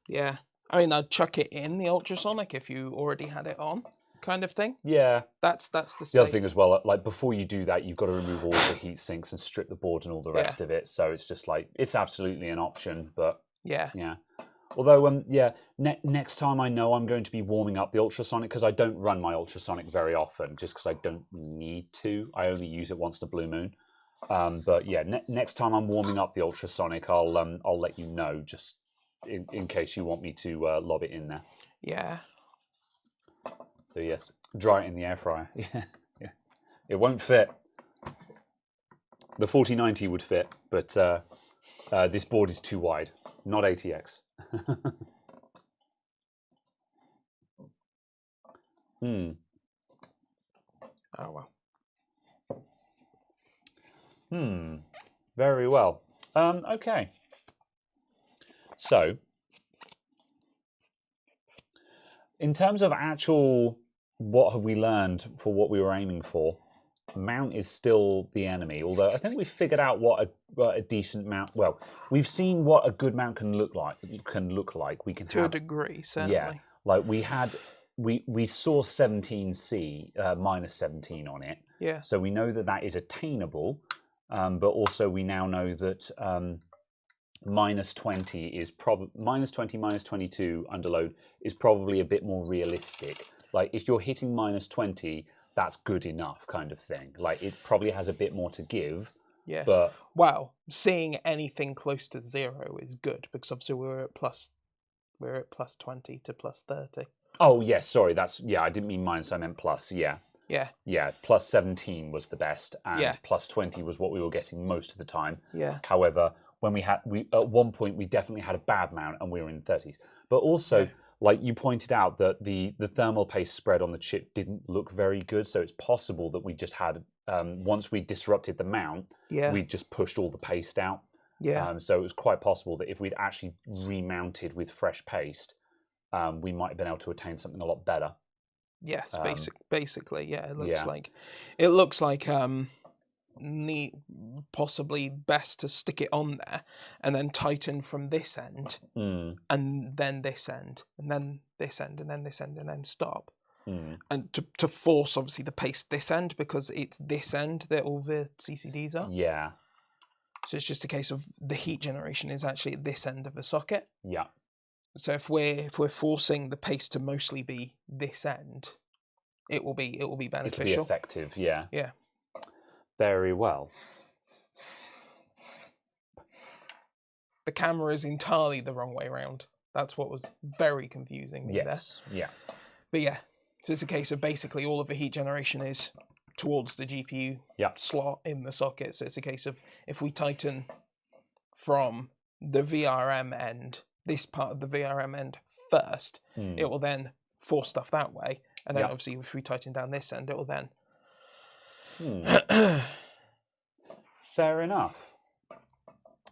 Yeah. I mean, I'd chuck it in the ultrasonic if you already had it on, kind of thing. Yeah. That's the The other thing as well, like before you do that, you've got to remove all the heat sinks and strip the board and all the rest of it. So it's just like, it's absolutely an option, but yeah. Although, next time I know I'm going to be warming up the ultrasonic, because I don't run my ultrasonic very often, just because I don't need to. I only use it once in a blue moon. But yeah, next time I'm warming up the ultrasonic, I'll let you know, just in case you want me to lob it in there. Yeah. So yes, dry it in the air fryer. Yeah. It won't fit. The 4090 would fit, but this board is too wide. Not ATX. Oh well. Very well. Okay. So, in terms of actual, what have we learned for what we were aiming for? Mount is still the enemy, although I think we've figured out what a decent mount. Well, we've seen what a good mount can look like. We can to a degree, certainly. Yeah, like we saw 17C minus 17 on it. Yeah. So we know that that is attainable, but also we now know that minus 20 is minus 20, minus 22 underload is probably a bit more realistic. Like if you're hitting minus 20. That's good enough, kind of thing. Like it probably has a bit more to give. Yeah. But well, seeing anything close to 0 is good, because obviously we're at plus 20 to plus 30. Oh yes, sorry. I didn't mean minus. I meant plus. Yeah. Yeah. Yeah. Plus 17 was the best, and Yeah. plus 20 was what we were getting most of the time. Yeah. However, when we at one point we definitely had a bad mount, and we were in 30s. But also. Yeah. Like you pointed out that the thermal paste spread on the chip didn't look very good, so it's possible that we just had once we disrupted the mount, we just pushed all the paste out. Yeah. So it was quite possible that if we'd actually remounted with fresh paste, we might have been able to attain something a lot better. Yes, basically, yeah. It looks like possibly best to stick it on there and then tighten from this end and then this end and then this end and then this end and then stop and to force obviously the paste this end, because it's this end that all the CCDs are. Yeah. So it's just a case of the heat generation is actually at this end of the socket. Yeah. So if we're forcing the paste to mostly be this end, it will be beneficial. It'll be effective. Yeah. Yeah. Very well. The camera is entirely the wrong way around. That's what was very confusing me there. Yeah. But yeah, so it's a case of basically all of the heat generation is towards the GPU slot in the socket. So it's a case of if we tighten from the VRM end, this part of the VRM end first, it will then force stuff that way. And then obviously if we tighten down this end, it will then... Fair enough.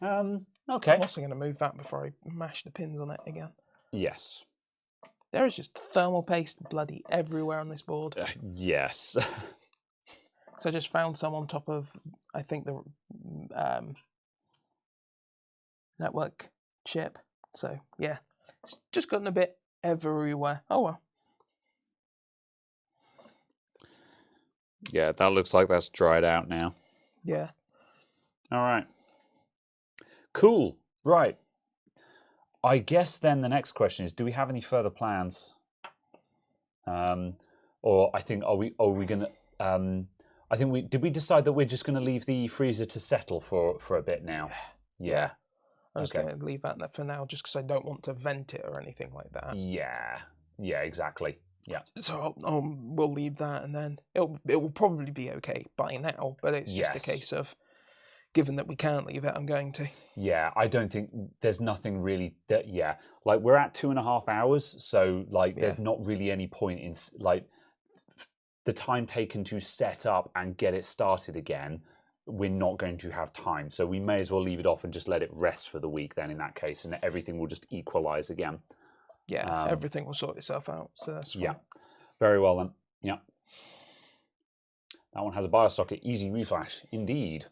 Okay. I'm also going to move that before I mash the pins on it again. Yes. There is just thermal paste bloody everywhere on this board. Yes. So I just found some on top of, I think, the network chip. So yeah, it's just gotten a bit everywhere. Oh well. Yeah, that looks like that's dried out now. Yeah. All right. Cool. Right. I guess then the next question is, do we have any further plans? Or I think, are we going to, did we decide that we're just going to leave the freezer to settle for a bit now? Yeah. I'm just going to leave that for now, just because I don't want to vent it or anything like that. Yeah. Yeah, exactly. Yeah. So we'll leave that, and then it will probably be okay by now. But it's just a case of, given that we can't leave it, I'm going to. Yeah, I don't think there's nothing really that. Yeah, like we're at 2.5 hours, so like there's not really any point in like the time taken to set up and get it started again. We're not going to have time, so we may as well leave it off and just let it rest for the week. Then in that case, and everything will just equalize again. Yeah, everything will sort itself out. So that's fine. Yeah, very well then. Yeah. That one has a BIOS socket, easy reflash, indeed.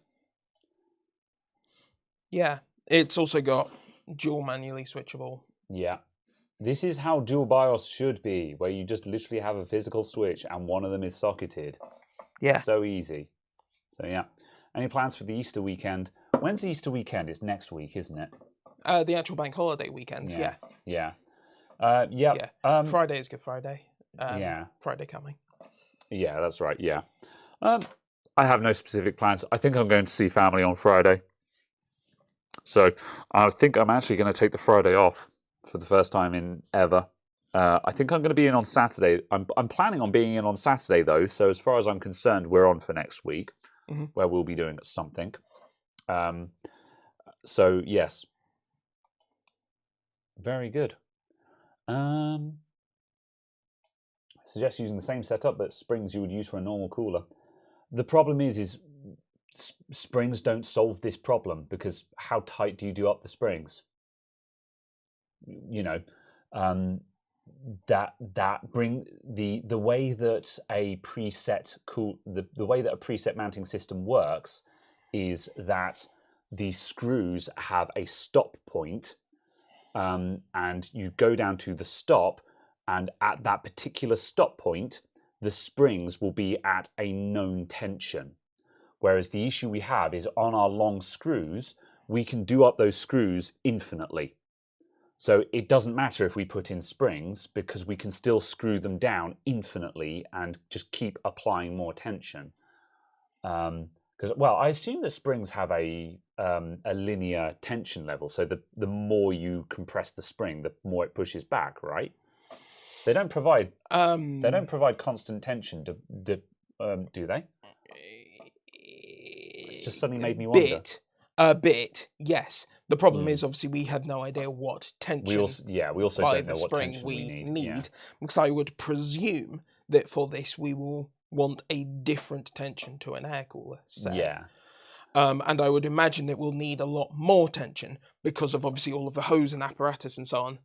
Yeah, it's also got dual manually switchable. Yeah. This is how dual BIOS should be, where you just literally have a physical switch and one of them is socketed. Yeah. So easy. So yeah. Any plans for the Easter weekend? When's the Easter weekend? It's next week, isn't it? The actual bank holiday weekends, yeah. Yeah. Friday is Good Friday. Yeah. Friday coming. Yeah, that's right. Yeah. I have no specific plans. I think I'm going to see family on Friday. So I think I'm actually going to take the Friday off for the first time in ever. I think I'm going to be in on Saturday. I'm planning on being in on Saturday, though. So as far as I'm concerned, we're on for next week, where we'll be doing something. So, yes. Very good. Suggest using the same setup, but springs you would use for a normal cooler. The problem is springs don't solve this problem, because how tight do you do up the springs? You know, that bring the way that a preset the way that a preset mounting system works is that the screws have a stop point, and you go down to the stop, and at that particular stop point, the springs will be at a known tension. Whereas the issue we have is on our long screws, we can do up those screws infinitely. So it doesn't matter if we put in springs, because we can still screw them down infinitely and just keep applying more tension. Because, well, I assume that springs have a linear tension level. So the more you compress the spring, the more it pushes back, right? They don't provide constant tension, do they? It's just suddenly made me wonder. A bit, yes. The problem is, obviously, we have no idea what tension we also don't know what tension we need. Yeah. Because I would presume that for this we will want a different tension to an air cooler, say. Yeah. And I would imagine it will need a lot more tension because of obviously all of the hose and apparatus and so on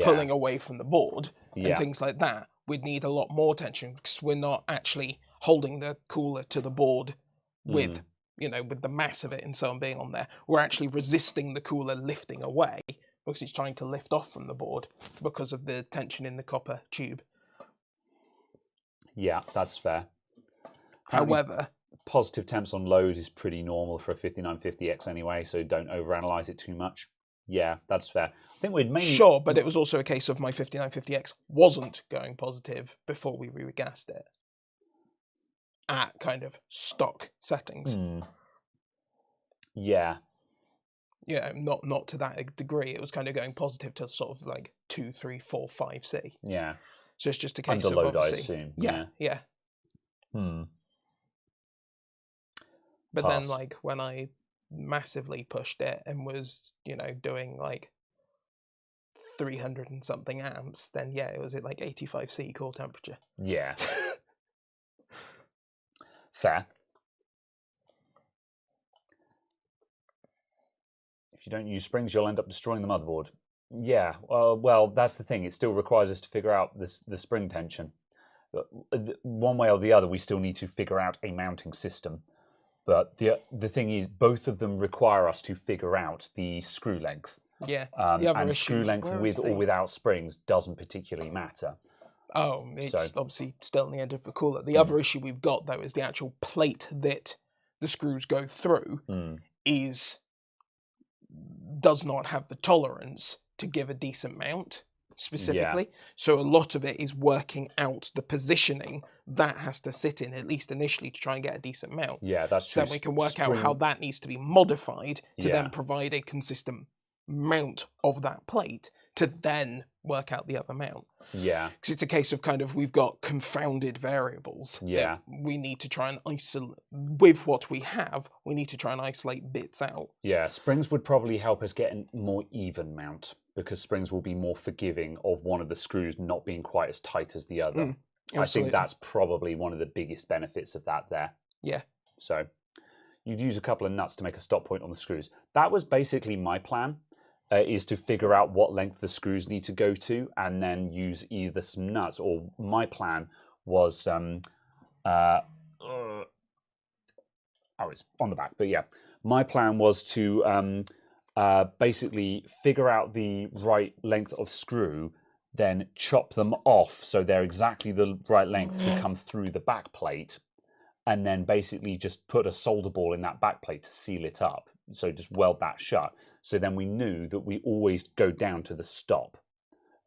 pulling away from the board and things like that. We'd need a lot more tension because we're not actually holding the cooler to the board with with the mass of it and so on being on there. We're actually resisting the cooler lifting away because it's trying to lift off from the board because of the tension in the copper tube. Yeah, that's fair. However, positive temps on load is pretty normal for a 5950X anyway, so don't overanalyze it too much. Yeah, that's fair. I think we'd mainly... Sure, but it was also a case of my 5950X wasn't going positive before we regassed it at kind of stock settings. Yeah. Yeah, not to that degree. It was kind of going positive to sort of like 2, 3, 4, 5C. Yeah. So it's just a case under of load, obviously... I assume. Yeah. But Pass. then, like, when I massively pushed it and was, doing like 300 and something amps, then yeah, it was at like 85C core temperature. Yeah. Fair. If you don't use springs, you'll end up destroying the motherboard. Yeah, well, that's the thing. It still requires us to figure out the spring tension. One way or the other, we still need to figure out a mounting system. But the thing is, both of them require us to figure out the screw length. Yeah. And screw length with or without springs doesn't particularly matter. Oh, it's obviously still in the end of the cooler. The other issue we've got, though, is the actual plate that the screws go through does not have the tolerance to give a decent mount, specifically. Yeah. So a lot of it is working out the positioning that has to sit in, at least initially, to try and get a decent mount. Yeah, that's true. So then we can work out how that needs to be modified to then provide a consistent mount of that plate to then work out the other mount. Yeah. Because it's a case of kind of we've got confounded variables that we need to try and isolate. With what we have, we need to try and isolate bits out. Yeah, springs would probably help us get a more even mount, because springs will be more forgiving of one of the screws not being quite as tight as the other. I think that's probably one of the biggest benefits of that there. Yeah. So you'd use a couple of nuts to make a stop point on the screws. That was basically my plan. Is to figure out what length the screws need to go to, and then use either some nuts, or my plan was it's on the back, but yeah, my plan was to basically figure out the right length of screw, then chop them off so they're exactly the right length to come through the back plate, and then basically just put a solder ball in that back plate to seal it up. So just weld that shut. So then we knew that we always go down to the stop,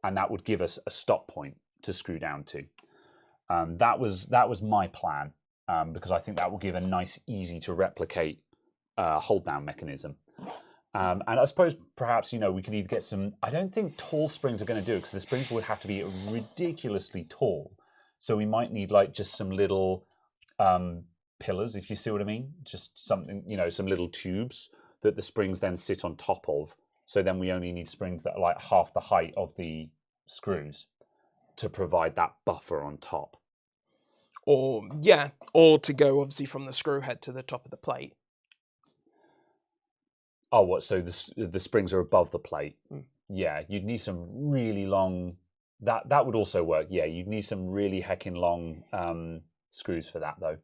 and that would give us a stop point to screw down to. That was my plan, because I think that will give a nice, easy to replicate hold down mechanism. And I suppose perhaps, you know, we could either get some. I don't think tall springs are going to do it, because the springs would have to be ridiculously tall. So we might need like just some little pillars, if you see what I mean. Just something, you know, some little tubes that the springs then sit on top of. So then we only need springs that are like half the height of the screws to provide that buffer on top. Or to go obviously from the screw head to the top of the plate. Oh, what? So the springs are above the plate? Yeah, you'd need some really long. That would also work. Yeah, you'd need some really heckin' long screws for that, though.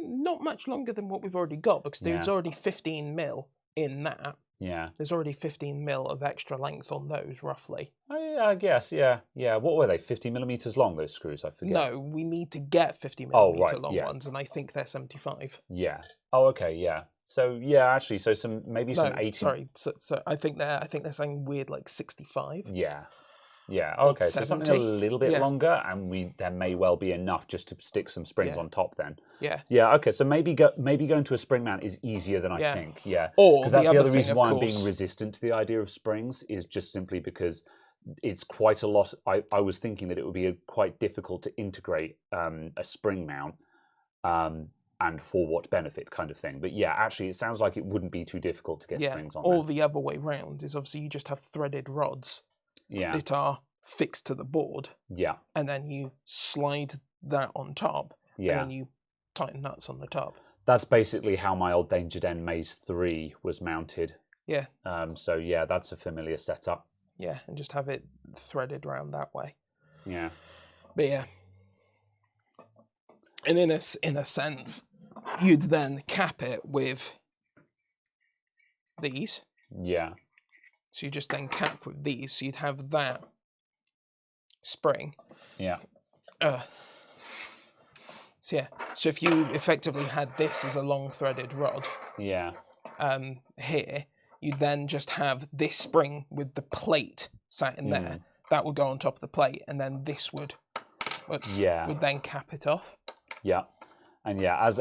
Not much longer than what we've already got, because there's already 15 mil in that. Yeah. There's already 15 mil of extra length on those, roughly. I guess, yeah. What were they? 50 millimeters long, those screws? I forget. No, we need to get 50 millimeter long yeah. ones, and I think they're 75. Yeah. Oh, okay, yeah. So yeah, actually, so some 80. Sorry, so I think they're saying weird like 65. Yeah. Yeah. Okay. So 70. something a little bit longer, and there may well be enough just to stick some springs on top. Then. Yeah. Yeah. Okay. So maybe going to a spring mount is easier than I think. Yeah. Or because that's the other reason why I'm being resistant to the idea of springs, is just simply because it's quite a lot. I was thinking that it would be quite difficult to integrate a spring mount. And for what benefit, kind of thing. But yeah, actually, it sounds like it wouldn't be too difficult to get springs on. Or the other way round is obviously you just have threaded rods that are fixed to the board. Yeah. And then you slide that on top. Yeah. And then you tighten nuts on the top. That's basically how my old Danger Den Maze 3 was mounted. Yeah. So yeah, that's a familiar setup. Yeah, and just have it threaded around that way. Yeah. But yeah. And in a sense, you'd then cap it with these. Yeah. So you just then cap with these. So you'd have that spring. Yeah. So yeah. So if you effectively had this as a long threaded rod. Yeah. Here, you'd then just have this spring with the plate sat in there. That would go on top of the plate, and then this would would then cap it off. Yeah, and yeah, as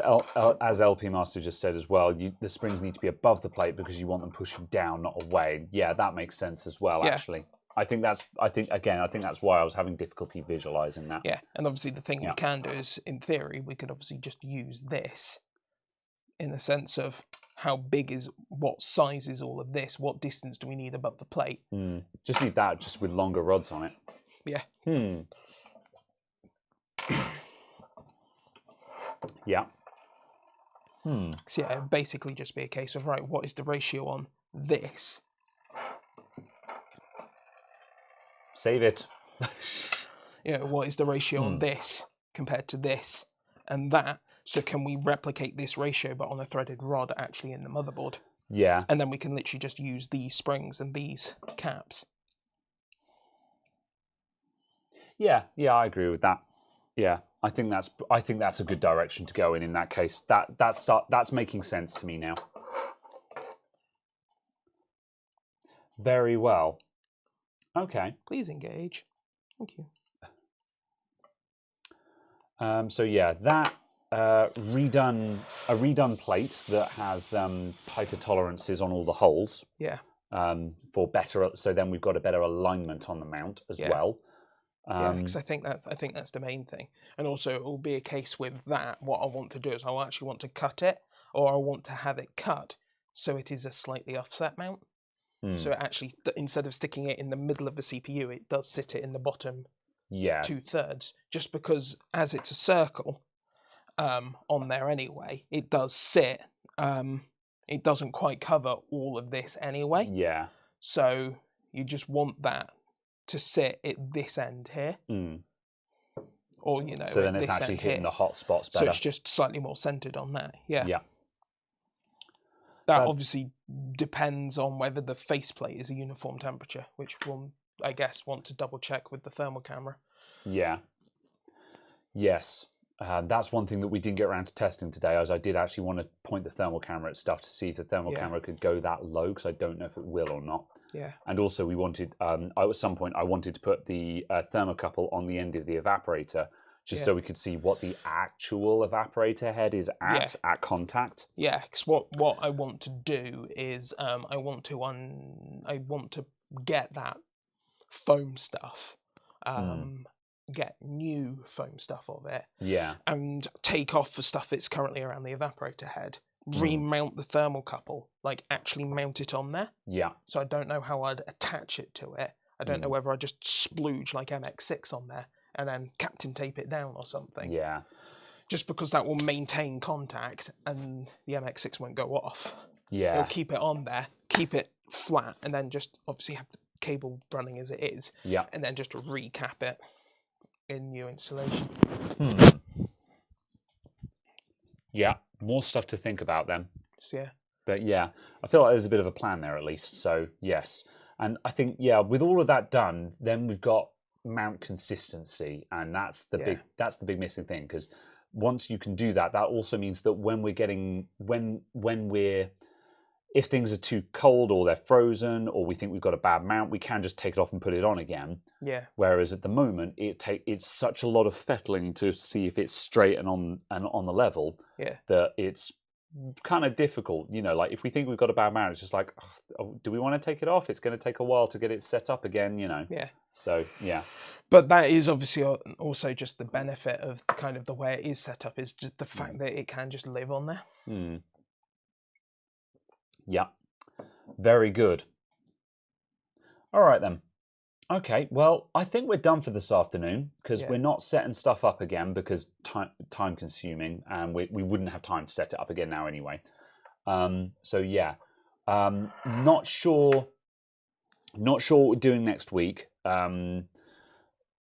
LP Master just said as well, the springs need to be above the plate because you want them pushing down, not away. Yeah, that makes sense as well. Actually, I think that's why I was having difficulty visualizing that. Yeah, and obviously the thing we can do is, in theory, we could obviously just use this, in the sense of how big is, what size is all of this, what distance do we need above the plate? Just need that, just with longer rods on it. Yeah. Yeah. So yeah, it'd basically just be a case of, right, what is the ratio on this? Save it. What is the ratio on this compared to this and that? So can we replicate this ratio but on a threaded rod actually in the motherboard? Yeah. And then we can literally just use these springs and these caps. Yeah, I agree with that. Yeah, I think that's a good direction to go in that case. That's making sense to me now. Very well. Okay. Please engage. Thank you. So yeah, that redone plate that has tighter tolerances on all the holes. Yeah. For better, so then we've got a better alignment on the mount as well. Yeah, because I think that's the main thing. And also, it will be a case with that. What I want to do is I actually want to cut it, or I want to have it cut so it is a slightly offset mount. So it actually, instead of sticking it in the middle of the CPU, it does sit it in the bottom 2/3. Just because, as it's a circle on there anyway, it does sit. It doesn't quite cover all of this anyway. Yeah. So you just want that to sit at this end here, or you know, So then it's this actually end hitting here. the hot spots So better. it's just slightly more centered on that. Yeah. Yeah. That That's- obviously depends on whether the faceplate is a uniform temperature, which we'll, I guess, want to double check with the thermal camera. Yeah. Yes. That's one thing that we didn't get around to testing today, as I did actually want to point the thermal camera at stuff to see if the thermal Yeah. camera could go that low, because I don't know if it will or not. Yeah. And also we wanted, at some point, I wanted to put the thermocouple on the end of the evaporator, just so we could see what the actual evaporator head is at contact. Yeah, because what I want to do is I want to get that foam stuff, get new foam stuff of it, Yeah. and take off the stuff that's currently around the evaporator head. Remount the thermocouple, like actually mount it on there. Yeah. So I don't know how I'd attach it to it. I don't know whether I just splooge like MX6 on there and then captain tape it down or something. Yeah. Just because that will maintain contact and the MX6 won't go off. Yeah. It'll keep it on there, keep it flat, and then just obviously have the cable running as it is. Yeah. And then just recap it in new installation. Yeah. More stuff to think about then. So yeah. But yeah, I feel like there's a bit of a plan there at least. So yes. And I think, yeah, with all of that done, then we've got mount consistency, and that's the big missing thing, because once you can do that, that also means that when we're getting if things are too cold or they're frozen or we think we've got a bad mount, we can just take it off and put it on again. Yeah. Whereas at the moment it's such a lot of fettling to see if it's straight and on the level. Yeah. That it's kind of difficult, you know, like if we think we've got a bad mount, it's just like, oh, do we want to take it off? It's going to take a while to get it set up again, you know. Yeah. So yeah. But that is obviously also just the benefit of kind of the way it is set up, is just the fact that it can just live on there. Yeah. Very good. All right then. Okay, well, I think we're done for this afternoon, because we're not setting stuff up again because time consuming, and we wouldn't have time to set it up again now anyway. So yeah, not sure what we're doing next week.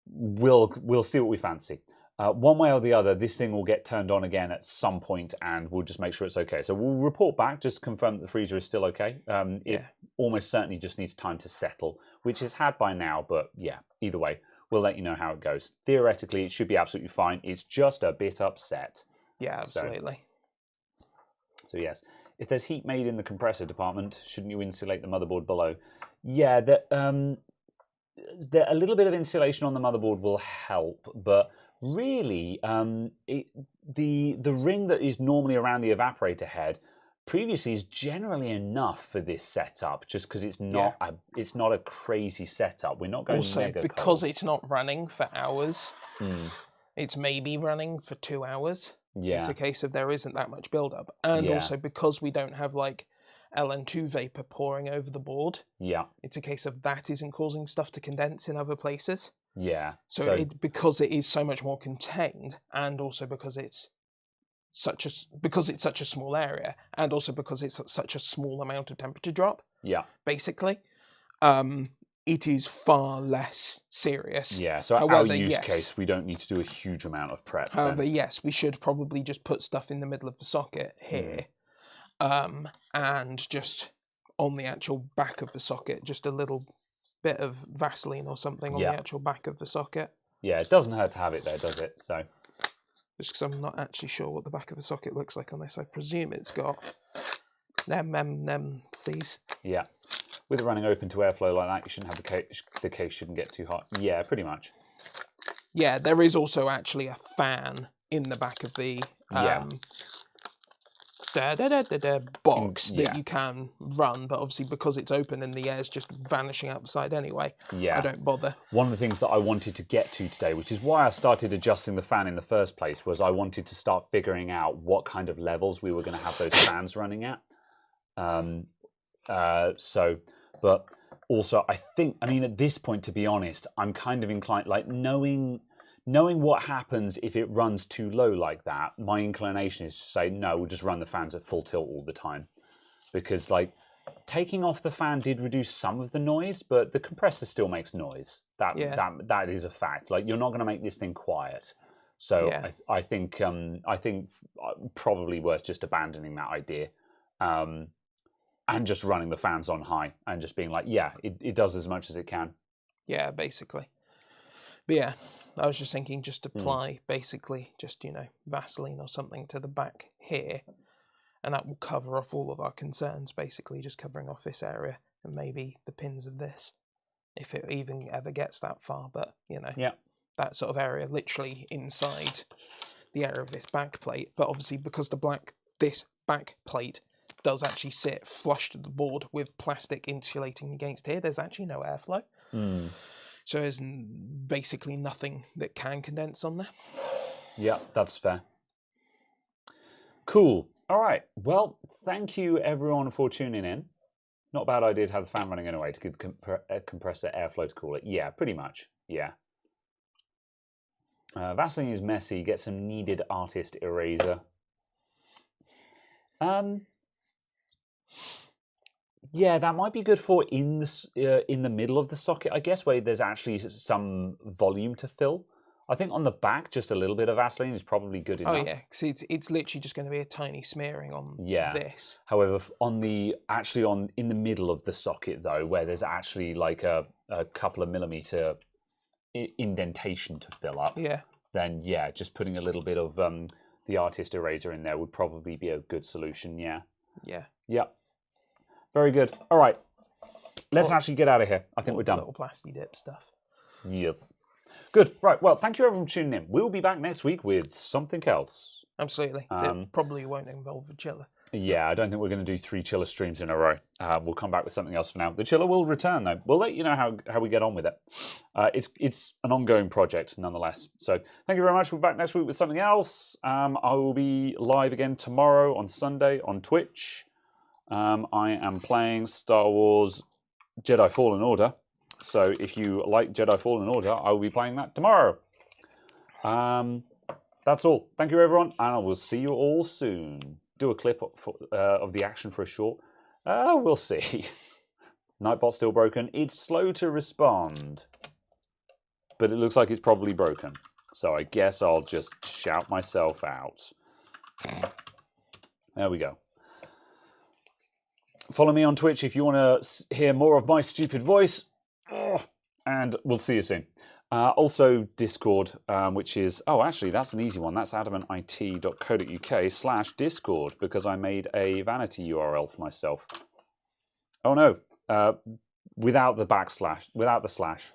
We'll see what we fancy. One way or the other, this thing will get turned on again at some point, and we'll just make sure it's okay. So we'll report back, just to confirm that the freezer is still okay. It almost certainly just needs time to settle, which it's had by now, but yeah, either way, we'll let you know how it goes. Theoretically, it should be absolutely fine. It's just a bit upset. Yeah, absolutely. So yes, if there's heat made in the compressor department, shouldn't you insulate the motherboard below? Yeah, a little bit of insulation on the motherboard will help, but really, the ring that is normally around the evaporator head previously is generally enough for this setup, just because it's not a crazy setup. We're not going also mega because cold. it's not running for hours. It's maybe running for 2 hours. Yeah. It's a case of there isn't that much buildup, and also because we don't have like LN2 vapor pouring over the board. Yeah. It's a case of that isn't causing stuff to condense in other places. Yeah. So because it is so much more contained, and also because it's such a small area, and also because it's such a small amount of temperature drop. Yeah. Basically, it is far less serious. Yeah. So our use case, we don't need to do a huge amount of prep. However, yes, we should probably just put stuff in the middle of the socket here, and just on the actual back of the socket, just a little bit of Vaseline or something on the actual back of the socket. Yeah, it doesn't hurt to have it there, does it? So just because I'm not actually sure what the back of the socket looks like on this, I presume it's got them these. Yeah, with it running open to airflow like that, you shouldn't have the case shouldn't get too hot. Yeah, pretty much. Yeah, there is also actually a fan in the back of the box that you can run, but obviously because it's open and the air's just vanishing out the side anyway, I don't bother. One of the things that I wanted to get to today, which is why I started adjusting the fan in the first place, was I wanted to start figuring out what kind of levels we were going to have those fans running at. But also I mean, at this point, to be honest, I'm kind of inclined, like knowing what happens if it runs too low like that, my inclination is to say, no, we'll just run the fans at full tilt all the time. Because, like, taking off the fan did reduce some of the noise, but the compressor still makes noise. That is a fact. Like, you're not going to make this thing quiet. So Yeah. I think probably worth just abandoning that idea, and just running the fans on high and just being like, yeah, it does as much as it can. Yeah, basically. But yeah, I was just thinking just apply basically just, Vaseline or something to the back here, and that will cover off all of our concerns, basically just covering off this area and maybe the pins of this, if it even ever gets that far. But, Yeah. that sort of area literally inside the area of this back plate. But obviously because this back plate does actually sit flush to the board with plastic insulating against here, there's actually no airflow. So there's basically nothing that can condense on there. Yeah, that's fair. Cool. All right. Well, thank you everyone for tuning in. Not a bad idea to have the fan running anyway to give compressor airflow to cool it. Yeah, pretty much. Yeah. Vaseline is messy. Get some needed artist eraser. Yeah, that might be good for in the middle of the socket, I guess, where there's actually some volume to fill. I think on the back, just a little bit of Vaseline is probably good enough. Oh yeah, because it's literally just going to be a tiny smearing on this. However, in the middle of the socket though, where there's actually like a couple of millimeter indentation to fill up, then yeah, just putting a little bit of the artist eraser in there would probably be a good solution. Yeah. Yeah. Very good. All right, let's actually get out of here. I think we're done. Little plasti dip stuff. Yes. Good. Right. Well, thank you everyone for tuning in. We'll be back next week with something else. Absolutely. It probably won't involve a chiller. Yeah, I don't think we're going to do 3 chiller streams in a row. We'll come back with something else for now. The chiller will return though. We'll let you know how we get on with it. It's an ongoing project nonetheless. So thank you very much. We'll be back next week with something else. I will be live again tomorrow on Sunday on Twitch. I am playing Star Wars Jedi Fallen Order. So if you like Jedi Fallen Order, I will be playing that tomorrow. That's all. Thank you, everyone, and I will see you all soon. Do a clip of the action for a short. We'll see. Nightbot's still broken. It's slow to respond, but it looks like it's probably broken. So I guess I'll just shout myself out. There we go. Follow me on Twitch if you want to hear more of my stupid voice. And we'll see you soon. Also, Discord, which is... Oh, actually, that's an easy one. That's adamantit.co.uk/Discord, because I made a vanity URL for myself. Oh, no. Without the backslash. Without the slash.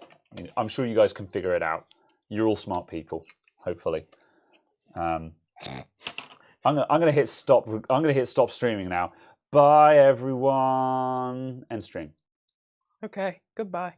I'm sure you guys can figure it out. You're all smart people, hopefully. I'm gonna hit stop. I'm gonna hit stop streaming now. Bye, everyone. End stream. Okay, goodbye.